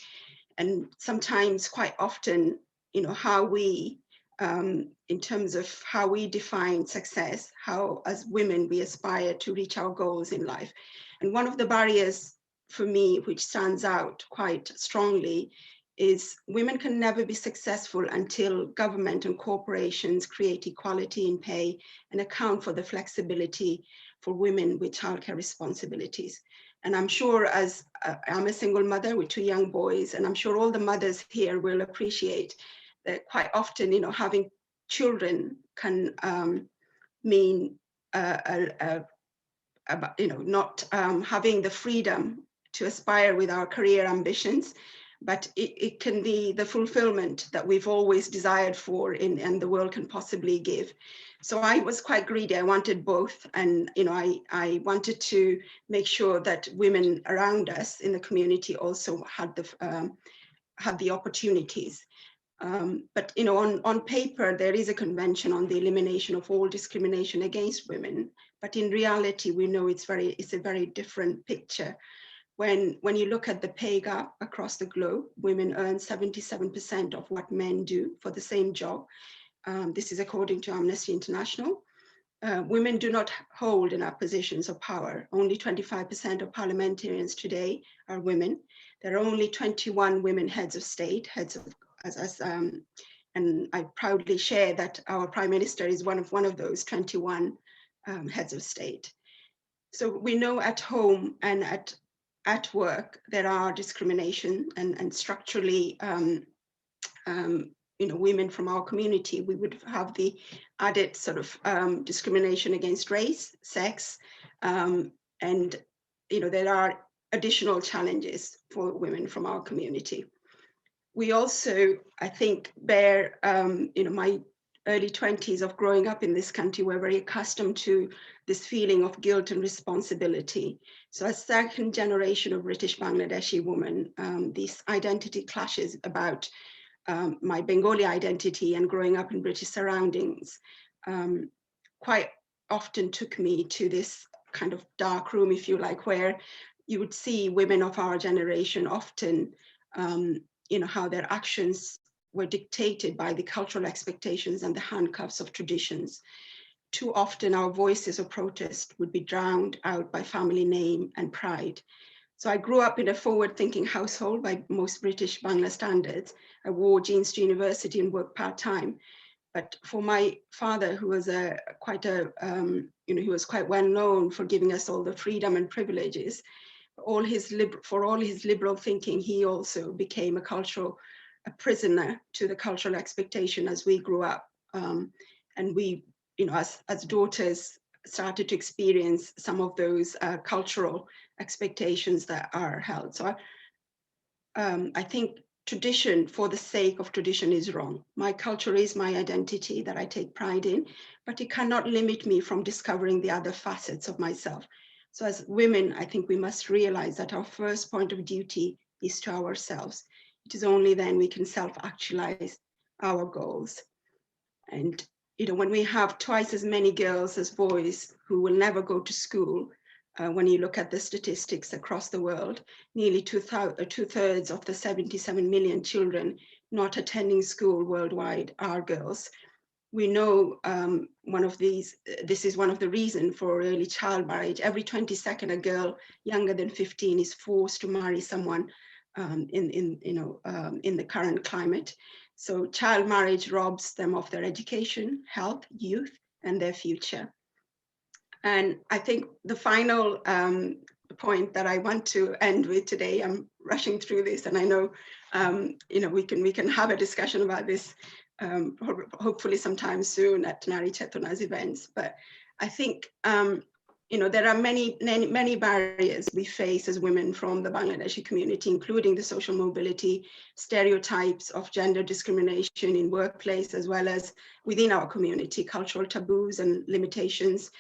And sometimes quite often, how we, in terms of how we define success, how as women we aspire to reach our goals in life. And one of the barriers for me, which stands out quite strongly, is women can never be successful until government and corporations create equality in pay and account for the flexibility for women with childcare responsibilities. And I'm sure, as I'm a single mother with 2 young boys, and I'm sure all the mothers here will appreciate that quite often, having children can mean not having the freedom to aspire with our career ambitions, but it can be the fulfillment that we've always desired for and the world can possibly give. So I was quite greedy. I wanted both. And I wanted to make sure that women around us in the community also had the opportunities. But on paper, there is a convention on the elimination of all discrimination against women. But in reality, we know it's a very different picture. When you look at the pay gap across the globe, women earn 77% of what men do for the same job. This is according to Amnesty International. Women do not hold enough positions of power. Only 25% of parliamentarians today are women. There are only 21 women heads of state, as And I proudly share that our Prime Minister is one of those 21 heads of state. So we know at home and at work there are discrimination and structurally, women from our community, we would have the added sort of discrimination against race, sex, and there are additional challenges for women from our community. We also, I think, bear, my early 20s of growing up in this country, we're very accustomed to this feeling of guilt and responsibility. So as second generation of British Bangladeshi woman, these identity clashes about my Bengali identity and growing up in British surroundings quite often took me to this kind of dark room, if you like, where you would see women of our generation often how their actions were dictated by the cultural expectations and the handcuffs of traditions. Too often our voices of protest would be drowned out by family name and pride. So I grew up in a forward-thinking household by most British Bangla standards. I wore jeans to university and worked part-time. But for my father, who was he was quite well known for giving us all the freedom and privileges, for all his liberal thinking, he also became a prisoner to the cultural expectation as we grew up. And we, as daughters, started to experience some of those cultural expectations that are held. So I think tradition for the sake of tradition is wrong. My culture is my identity that I take pride in, but it cannot limit me from discovering the other facets of myself. So as women, I think we must realize that our first point of duty is to ourselves. It is only then we can self-actualize our goals. And when we have twice as many girls as boys who will never go to school, when you look at the statistics across the world, nearly two-thirds of the 77 million children not attending school worldwide are girls. We know this is one of the reasons for early child marriage. Every 22nd, a girl younger than 15 is forced to marry someone in the current climate. So child marriage robs them of their education, health, youth, and their future. And I think the final point that I want to end with today, I'm rushing through this, and I know we can have a discussion about this hopefully sometime soon at Nari Chetona's events. But I think there are many barriers we face as women from the Bangladeshi community, including the social mobility, stereotypes of gender discrimination in workplace, as well as within our community, cultural taboos and limitations.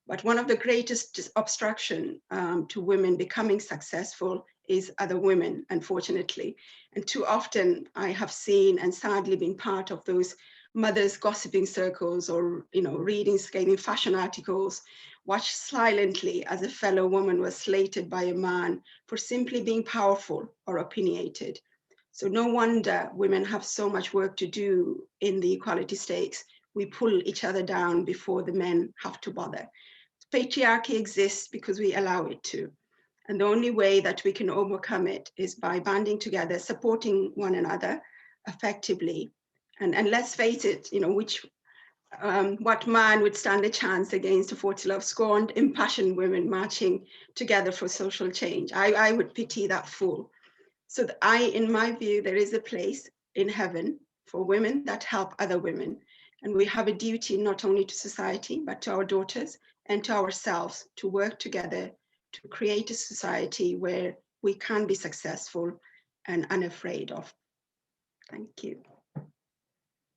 But one of the greatest obstruction to women becoming successful is other women, unfortunately. And too often I have seen and sadly been part of those mothers gossiping circles or reading scathing fashion articles, watched silently as a fellow woman was slated by a man for simply being powerful or opinionated. So no wonder women have so much work to do in the equality stakes. We pull each other down before the men have to bother. Patriarchy exists because we allow it to. And the only way that we can overcome it is by banding together, supporting one another effectively. And let's face it, what man would stand a chance against a 40 of scorned, impassioned women marching together for social change? I would pity that fool. So in my view, there is a place in heaven for women that help other women. And we have a duty not only to society, but to our daughters and to ourselves to work together to create a society where we can be successful and unafraid of. Thank you.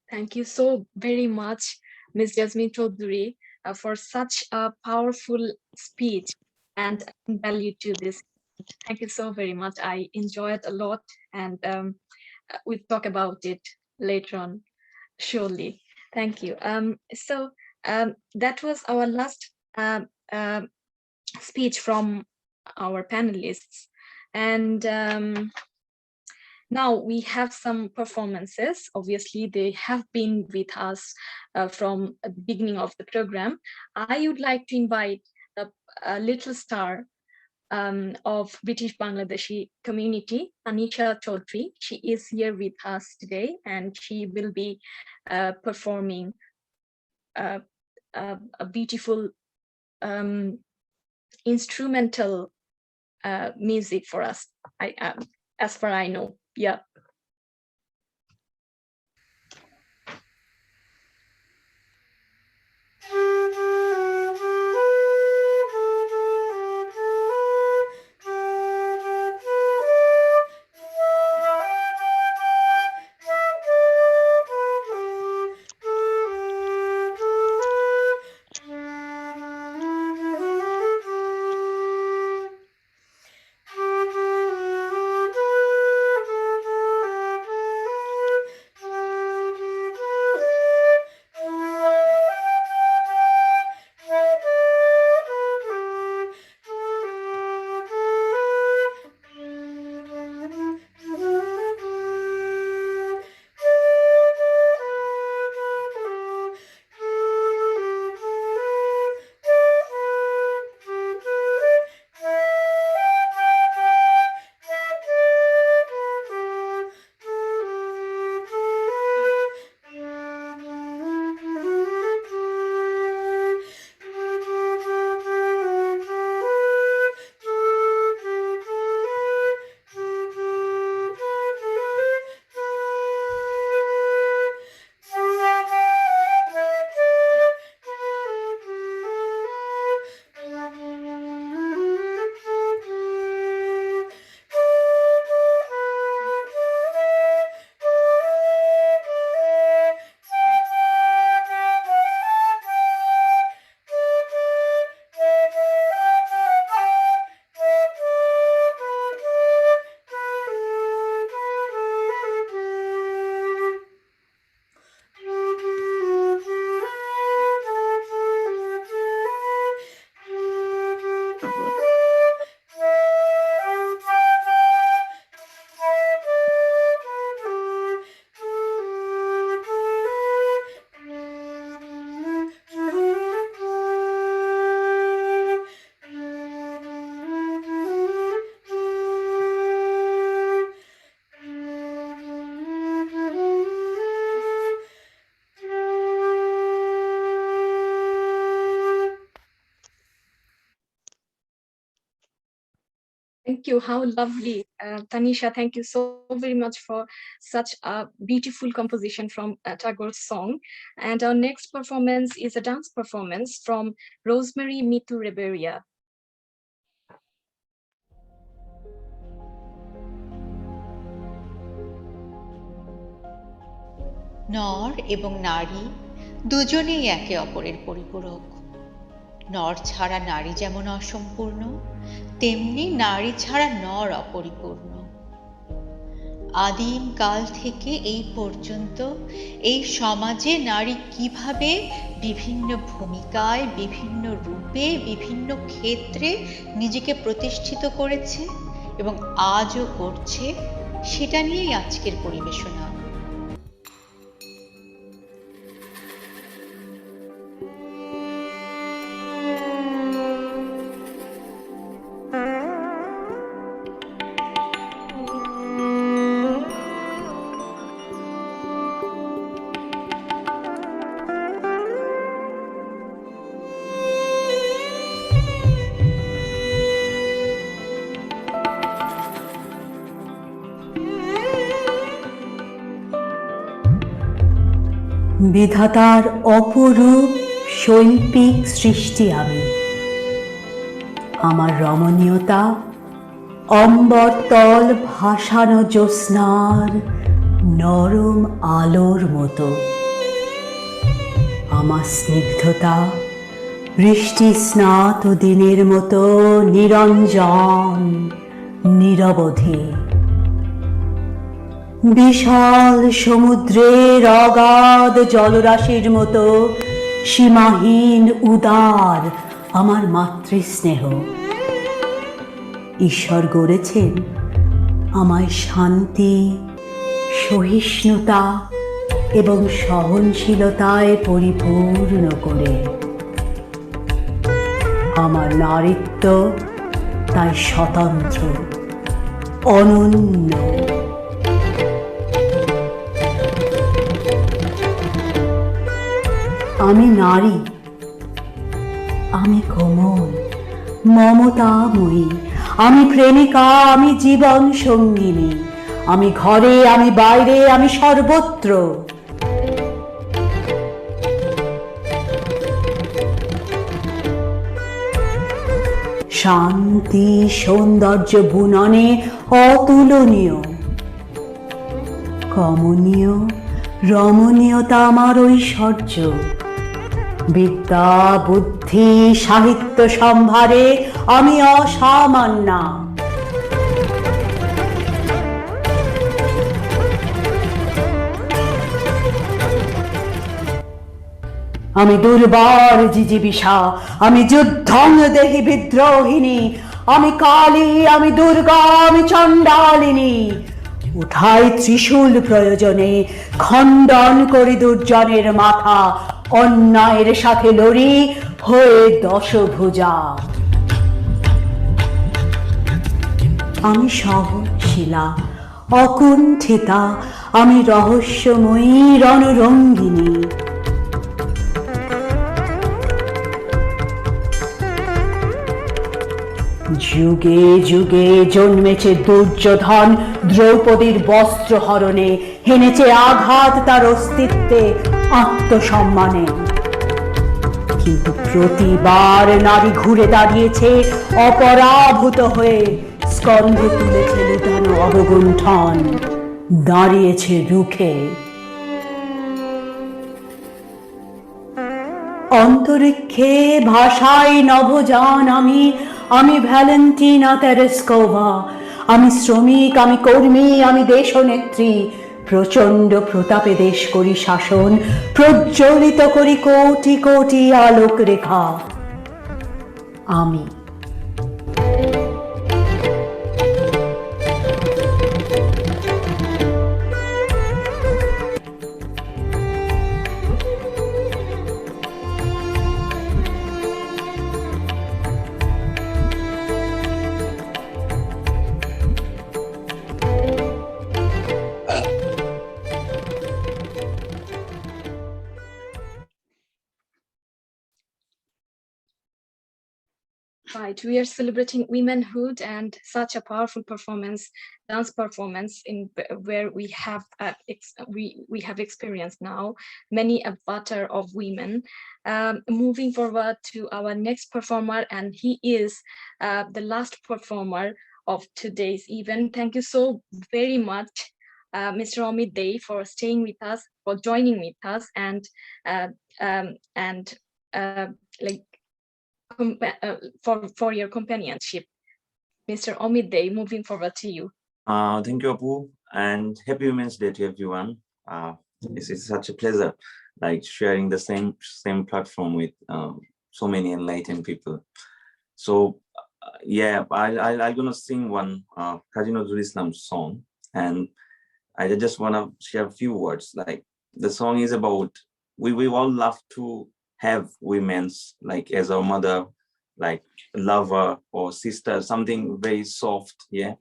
Thank you so very much, Ms. Jasmine Chaudhuri, for such a powerful speech and value to this. Thank you so very much. I enjoyed a lot, and we'll talk about it later on, surely. Thank you. So that was our last speech from our panelists. And now we have some performances. Obviously, they have been with us from the beginning of the program. I would like to invite a little star of British Bangladeshi community, Anisha Chaudhry. She is here with us today, and she will be performing a beautiful instrumental music for us. As far I know, yeah. Thank you. How lovely. Tanisha, thank you so very much for such a beautiful composition from Tagore's song. And our next performance is a dance performance from Rosemary Mitu Reberia. নর এবং নারী দুজনেই একে অপরের পরিপূরক। নর ছাড়া নারী যেমন অসম্পূর্ণ, তেমনি নারী ছাড়া নর অপরিপূর্ণ। আদিম কাল থেকে এই পর্যন্ত এই সমাজে নারী কিভাবে বিভিন্ন ভূমিকায়, বিভিন্ন রূপে, বিভিন্ন ক্ষেত্রে নিজেকে প্রতিষ্ঠিত করেছে এবং আজও করছে, সেটা নিয়েই আজকের পরিবেশনা। বিধাতার অপরূপ শৈল্পিক সৃষ্টি আমি, আমার রমণীয়তা অম্বরতল ভাসানো জ্যোৎস্নার নরম আলোর মতো, আমার স্নিগ্ধতা বৃষ্টি স্নাত দিনের মতো নিরঞ্জন নিরবধি, বিশাল সমুদ্রের অগাধ জলরাশির মতো সীমাহীন উদার আমার মাতৃস্নেহ। ঈশ্বর গড়েছেন আমায় শান্তি, সহিষ্ণুতা এবং সহনশীলতায় পরিপূর্ণ করে। আমার নারীত্ব তাই স্বতন্ত্র, অনন্য। আমি নারী, আমি কোমল, মমতাময়ী, আমি প্রেমিকা, আমি জীবন সঙ্গিনী, আমি ঘরে, আমি বাইরে, আমি সর্বত্র। শান্তি সৌন্দর্য বুননে অতুলনীয়, কমনীয় রমণীয়তা আমার ঐশ্বর্য। বিদ্যা বুদ্ধি সাহিত্য সম্ভারে আমি অসামান্যা। আমি দুর্বার জিজিবিষা, আমি যুদ্ধং দেহি বিদ্রোহিণী, আমি কালী, আমি দুর্গা, আমি চণ্ডালিনী। উঠাই ত্রিশূল প্রয়োজনে, খণ্ডন করি দুর্জনের মাথা, অন্যায়ের সাথে লড়ি হয়ে দশভুজা। আমি সহনশীলা, অকুণ্ঠিতা, আমি রহস্যময়ী রণরঙ্গিনী। যুগে যুগে জন্মেছে দুর্যোধন দ্রৌপদীর বস্ত্র হরণে, হেনেছে আঘাত তার অস্তিত্বে আত্মসম্মানে। কিন্তু প্রতিবার নারী ঘুরে দাঁড়িয়েছে অপরাভূত হয়ে, স্কন্ধে তুলেছে লুটানো অবগুণ্ঠন, দাঁড়িয়েছে রুখে। অন্তরিক্ষে ভাষায় নভোযান আমি, আমি ভ্যালেন্টিনা তেরেস্কোভা, আমি শ্রমিক, আমি কর্মী, আমি দেশনেত্রী। প্রচণ্ড প্রতাপে দেশ করি শাসন, প্রজ্বলিত করি কোটি কোটি আলোক রেখা। আমি Right, we are celebrating womanhood and such a powerful performance, dance performance in where we have experienced now many a butter of women. Moving forward to our next performer, and he is the last performer of today's event. Thank you so very much, Mr. Ahmed Dey, for staying with us, for joining with us, and like for your companionship. Mr. Ahmed Dey, moving forward to you. Thank you, Apu, and happy Women's Day to everyone. It's such a pleasure, like sharing the same platform with so many enlightened people. So yeah, I'm gonna sing one Kazi Nazrul Islam song, and I just wanna share a few words. Like the song is about we all love to have women's like as our mother, like lover or sister, something very soft, yeah.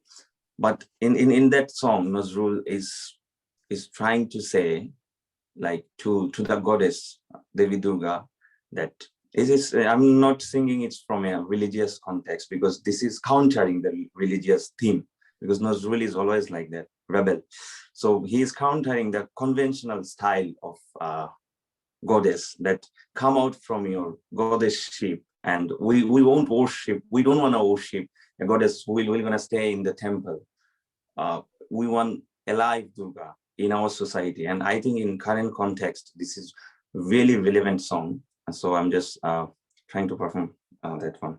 But in that song, Nazrul is trying to say, like to the goddess Devi Durga, that I'm not singing it from a religious context, because this is countering the religious theme, because Nazrul is always like that, rebel. So he is countering the conventional style of goddess that come out from your goddess-ship, and we won't worship, we don't want to worship a goddess who we're gonna stay in the temple. We want alive Durga in our society, and I think in current context this is really relevant song, and so I'm just trying to perform that one.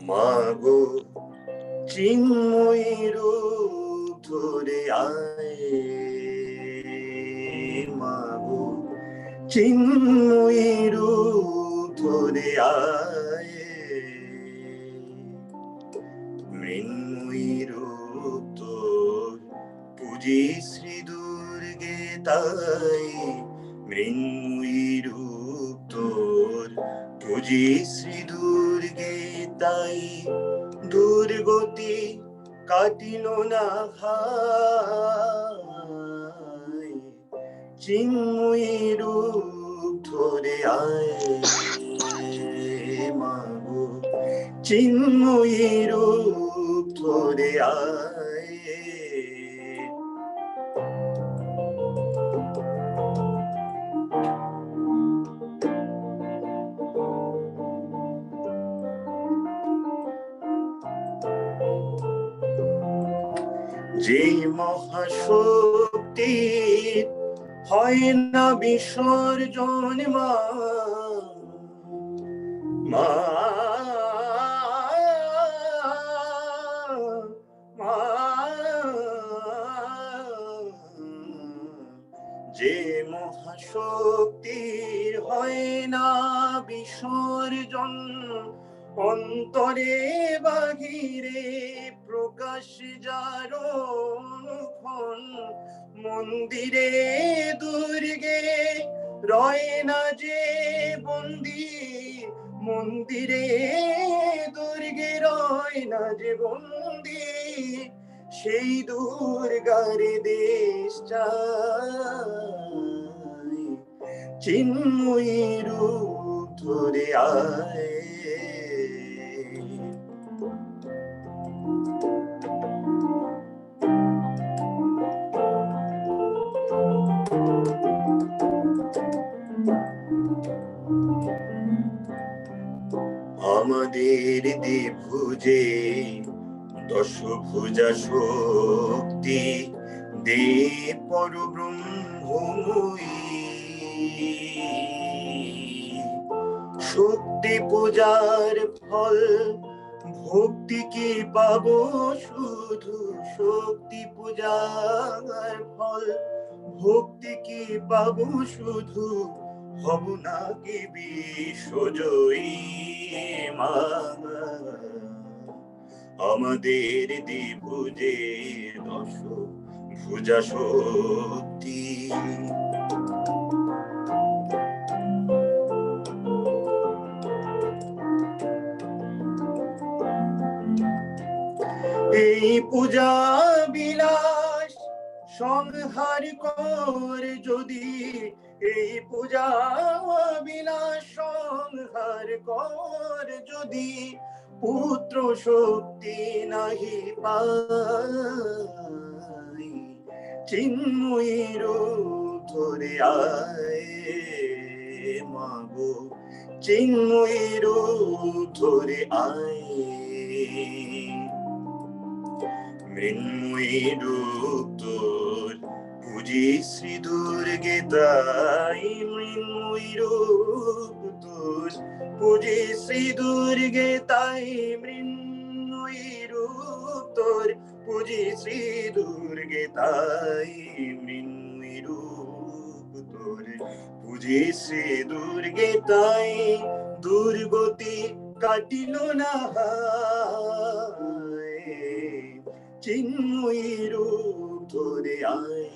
মাগো চিন্ময়ী রূপ ধরে আয়, মাগো চিন্ময়ী রূপ ধরে আয়, মৃন্ময়ী রূপ তোর পুজি শ্রী দুর্গে তাই, মৃন্ময়ী রূপ তোর পুজি শ্রী দুর্গে তাই, দুর্গতি কাটিল না হায়, চিন্ময়ী রূপ ধরে আয়, মাগো চিন্ময়ী রূপ ধরে আয়। যে মহাশক্তি হয় না বিসর্জন মা, মা মা, যে মহাশক্তির হয় না বিসর্জন, অন্তরে বাহিরে প্রকাশ যার অনুক্ষণ, মন্দিরে দুর্গে রয় না যে বন্দী, মন্দিরে দুর্গে রয় না যে বন্দী, সেই দুর্গারে দেশ চাই, চিন্ময়ী রূপ ধরে আয়। আমাদের দ্বিভুজে দশভুজা শক্তি, দে পরব্রহ্মময়ী, শক্তি পূজার ফল ভক্তি কি পাবো শুধু, শক্তি পূজার ফল ভক্তি কি পাবো শুধু, হব না কি বিশ্বজয়ী মা, আমাদের দ্বিভুজে দশভুজা শক্তি। এই পূজা বিলাস সংহার কর যদি, এই পূজা বিলাস সংহার কর যদি, পুত্র শক্তি নাহি পাই, চিন্ময়ী রূপ ধরে আয়, মাগো চিন্ময়ী রূপ ধরে আয়, মৃন্ময়ী রূপ তোর পুজি শ্রী দুর্গে তাই, মৃন্ময়ী রূপ তোর পুজি শ্রী দুর্গে তাই, মৃন্ময়ী রূপ তোর পুজি শ্রী দুর্গে তাই, মৃন্ময়ী রূপ তোর পুজি শ্রী দুর্গে তাই, দুর্গতি কাটিল না হায়, চিন্ময়ী রূপ ধরে আয়,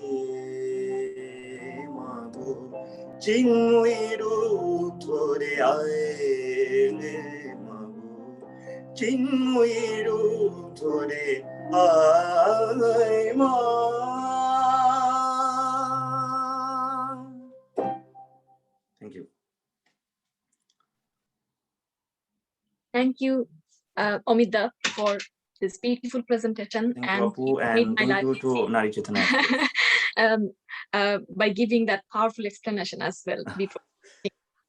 মাগো চিন্ময়ী রূপ ধরে আয়, মাগো চিন্ময়ী রূপ ধরে আয় মা। Thank you. Thank you, Amida, for this beautiful presentation. Thank you, and Apu, you made and my thank life you to easy. Nari Chetona. By giving that powerful explanation as well before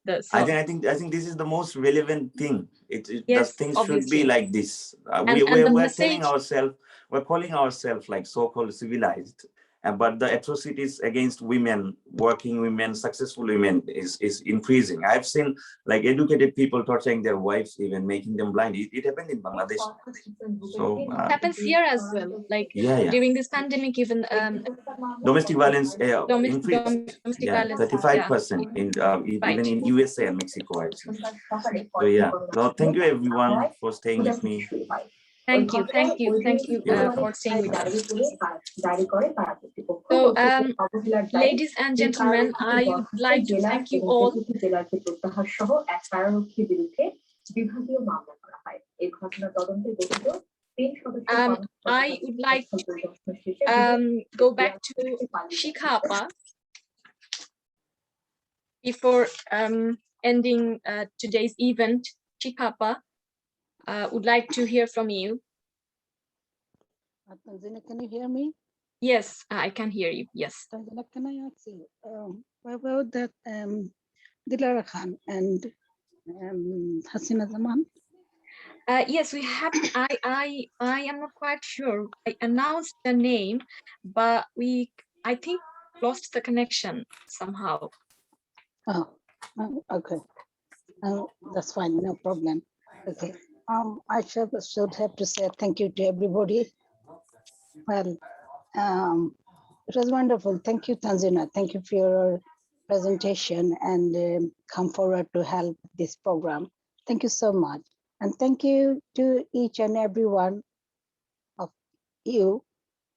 the I song. think this is the most relevant thing. Yes, that things should be obviously. like this. And the We're telling message, ourselves, we're calling ourselves like so-called civilized, but the atrocities against women, working women, successful women is increasing. I've seen like educated people torturing their wives, even making them blind. It happened in Bangladesh. So it happens here as well. Like during this pandemic, even domestic violence increased. Domestic violence, 35% in even in USA and Mexico, I've seen. So yeah, so thank you everyone for staying with me. Thank you for staying with us. So, ladies and gentlemen, I would like to thank you all. I would like to go back to Shikha Appa before ending today's event. Shikha Appa, would like to hear from you. Tanzania, can you hear me? Yes, I can hear you. Yes. Tanzania, can I ask you what about that Dilara Khan and Hasina Zaman? Yes, we have. I am not quite sure. I announced the name, but I think lost the connection somehow. Oh, okay. That's fine. No problem. Okay. I should have to say thank you to everybody. Well, it was wonderful. Thank you, Tanzania. Thank you for your presentation and come forward to help this program. Thank you so much. And thank you to each and every one of you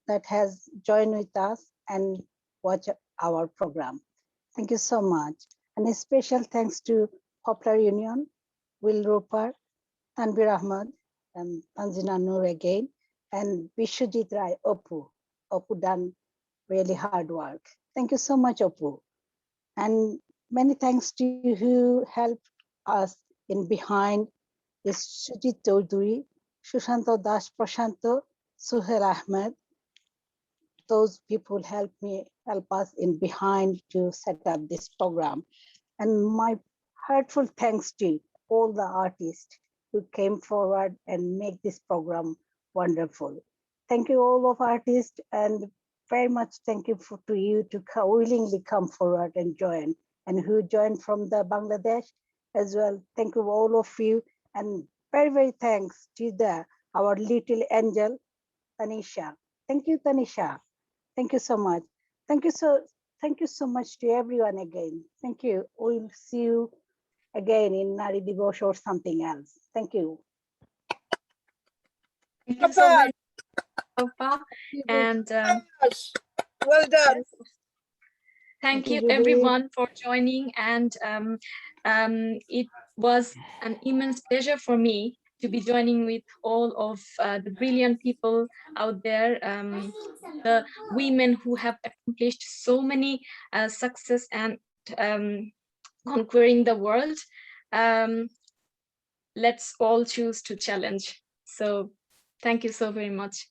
that has joined with us and watch our program. Thank you so much. And a special thanks to Poplar Union, Will Roper, Tanvir Ahmed, and Tanzina Noor again, and Vishwajit Rai, Oppu. Oppu done really hard work. Thank you so much, Oppu. And many thanks to you who helped us in behind is Sujit Chaudhuri, Shushanto Das Prashanto, Suhail Ahmed. Those people help us in behind to set up this program. And my heartfelt thanks to all the artists who came forward and make this program wonderful. Thank you all of artists, and very much thank you to you to willingly come forward and join, and who joined from the Bangladesh as well. Thank you all of you, and very, very thanks to our little angel, Tanisha. Thank you, Tanisha. Thank you so much. Thank you so much to everyone again. Thank you. We'll see you again in Nari Divos or something else. Thank you. Thank you so much, Opa. And well done. Thank you everyone for joining. And it was an immense pleasure for me to be joining with all of the brilliant people out there, the women who have accomplished so many success and conquering the world. Let's all choose to challenge. So thank you so very much.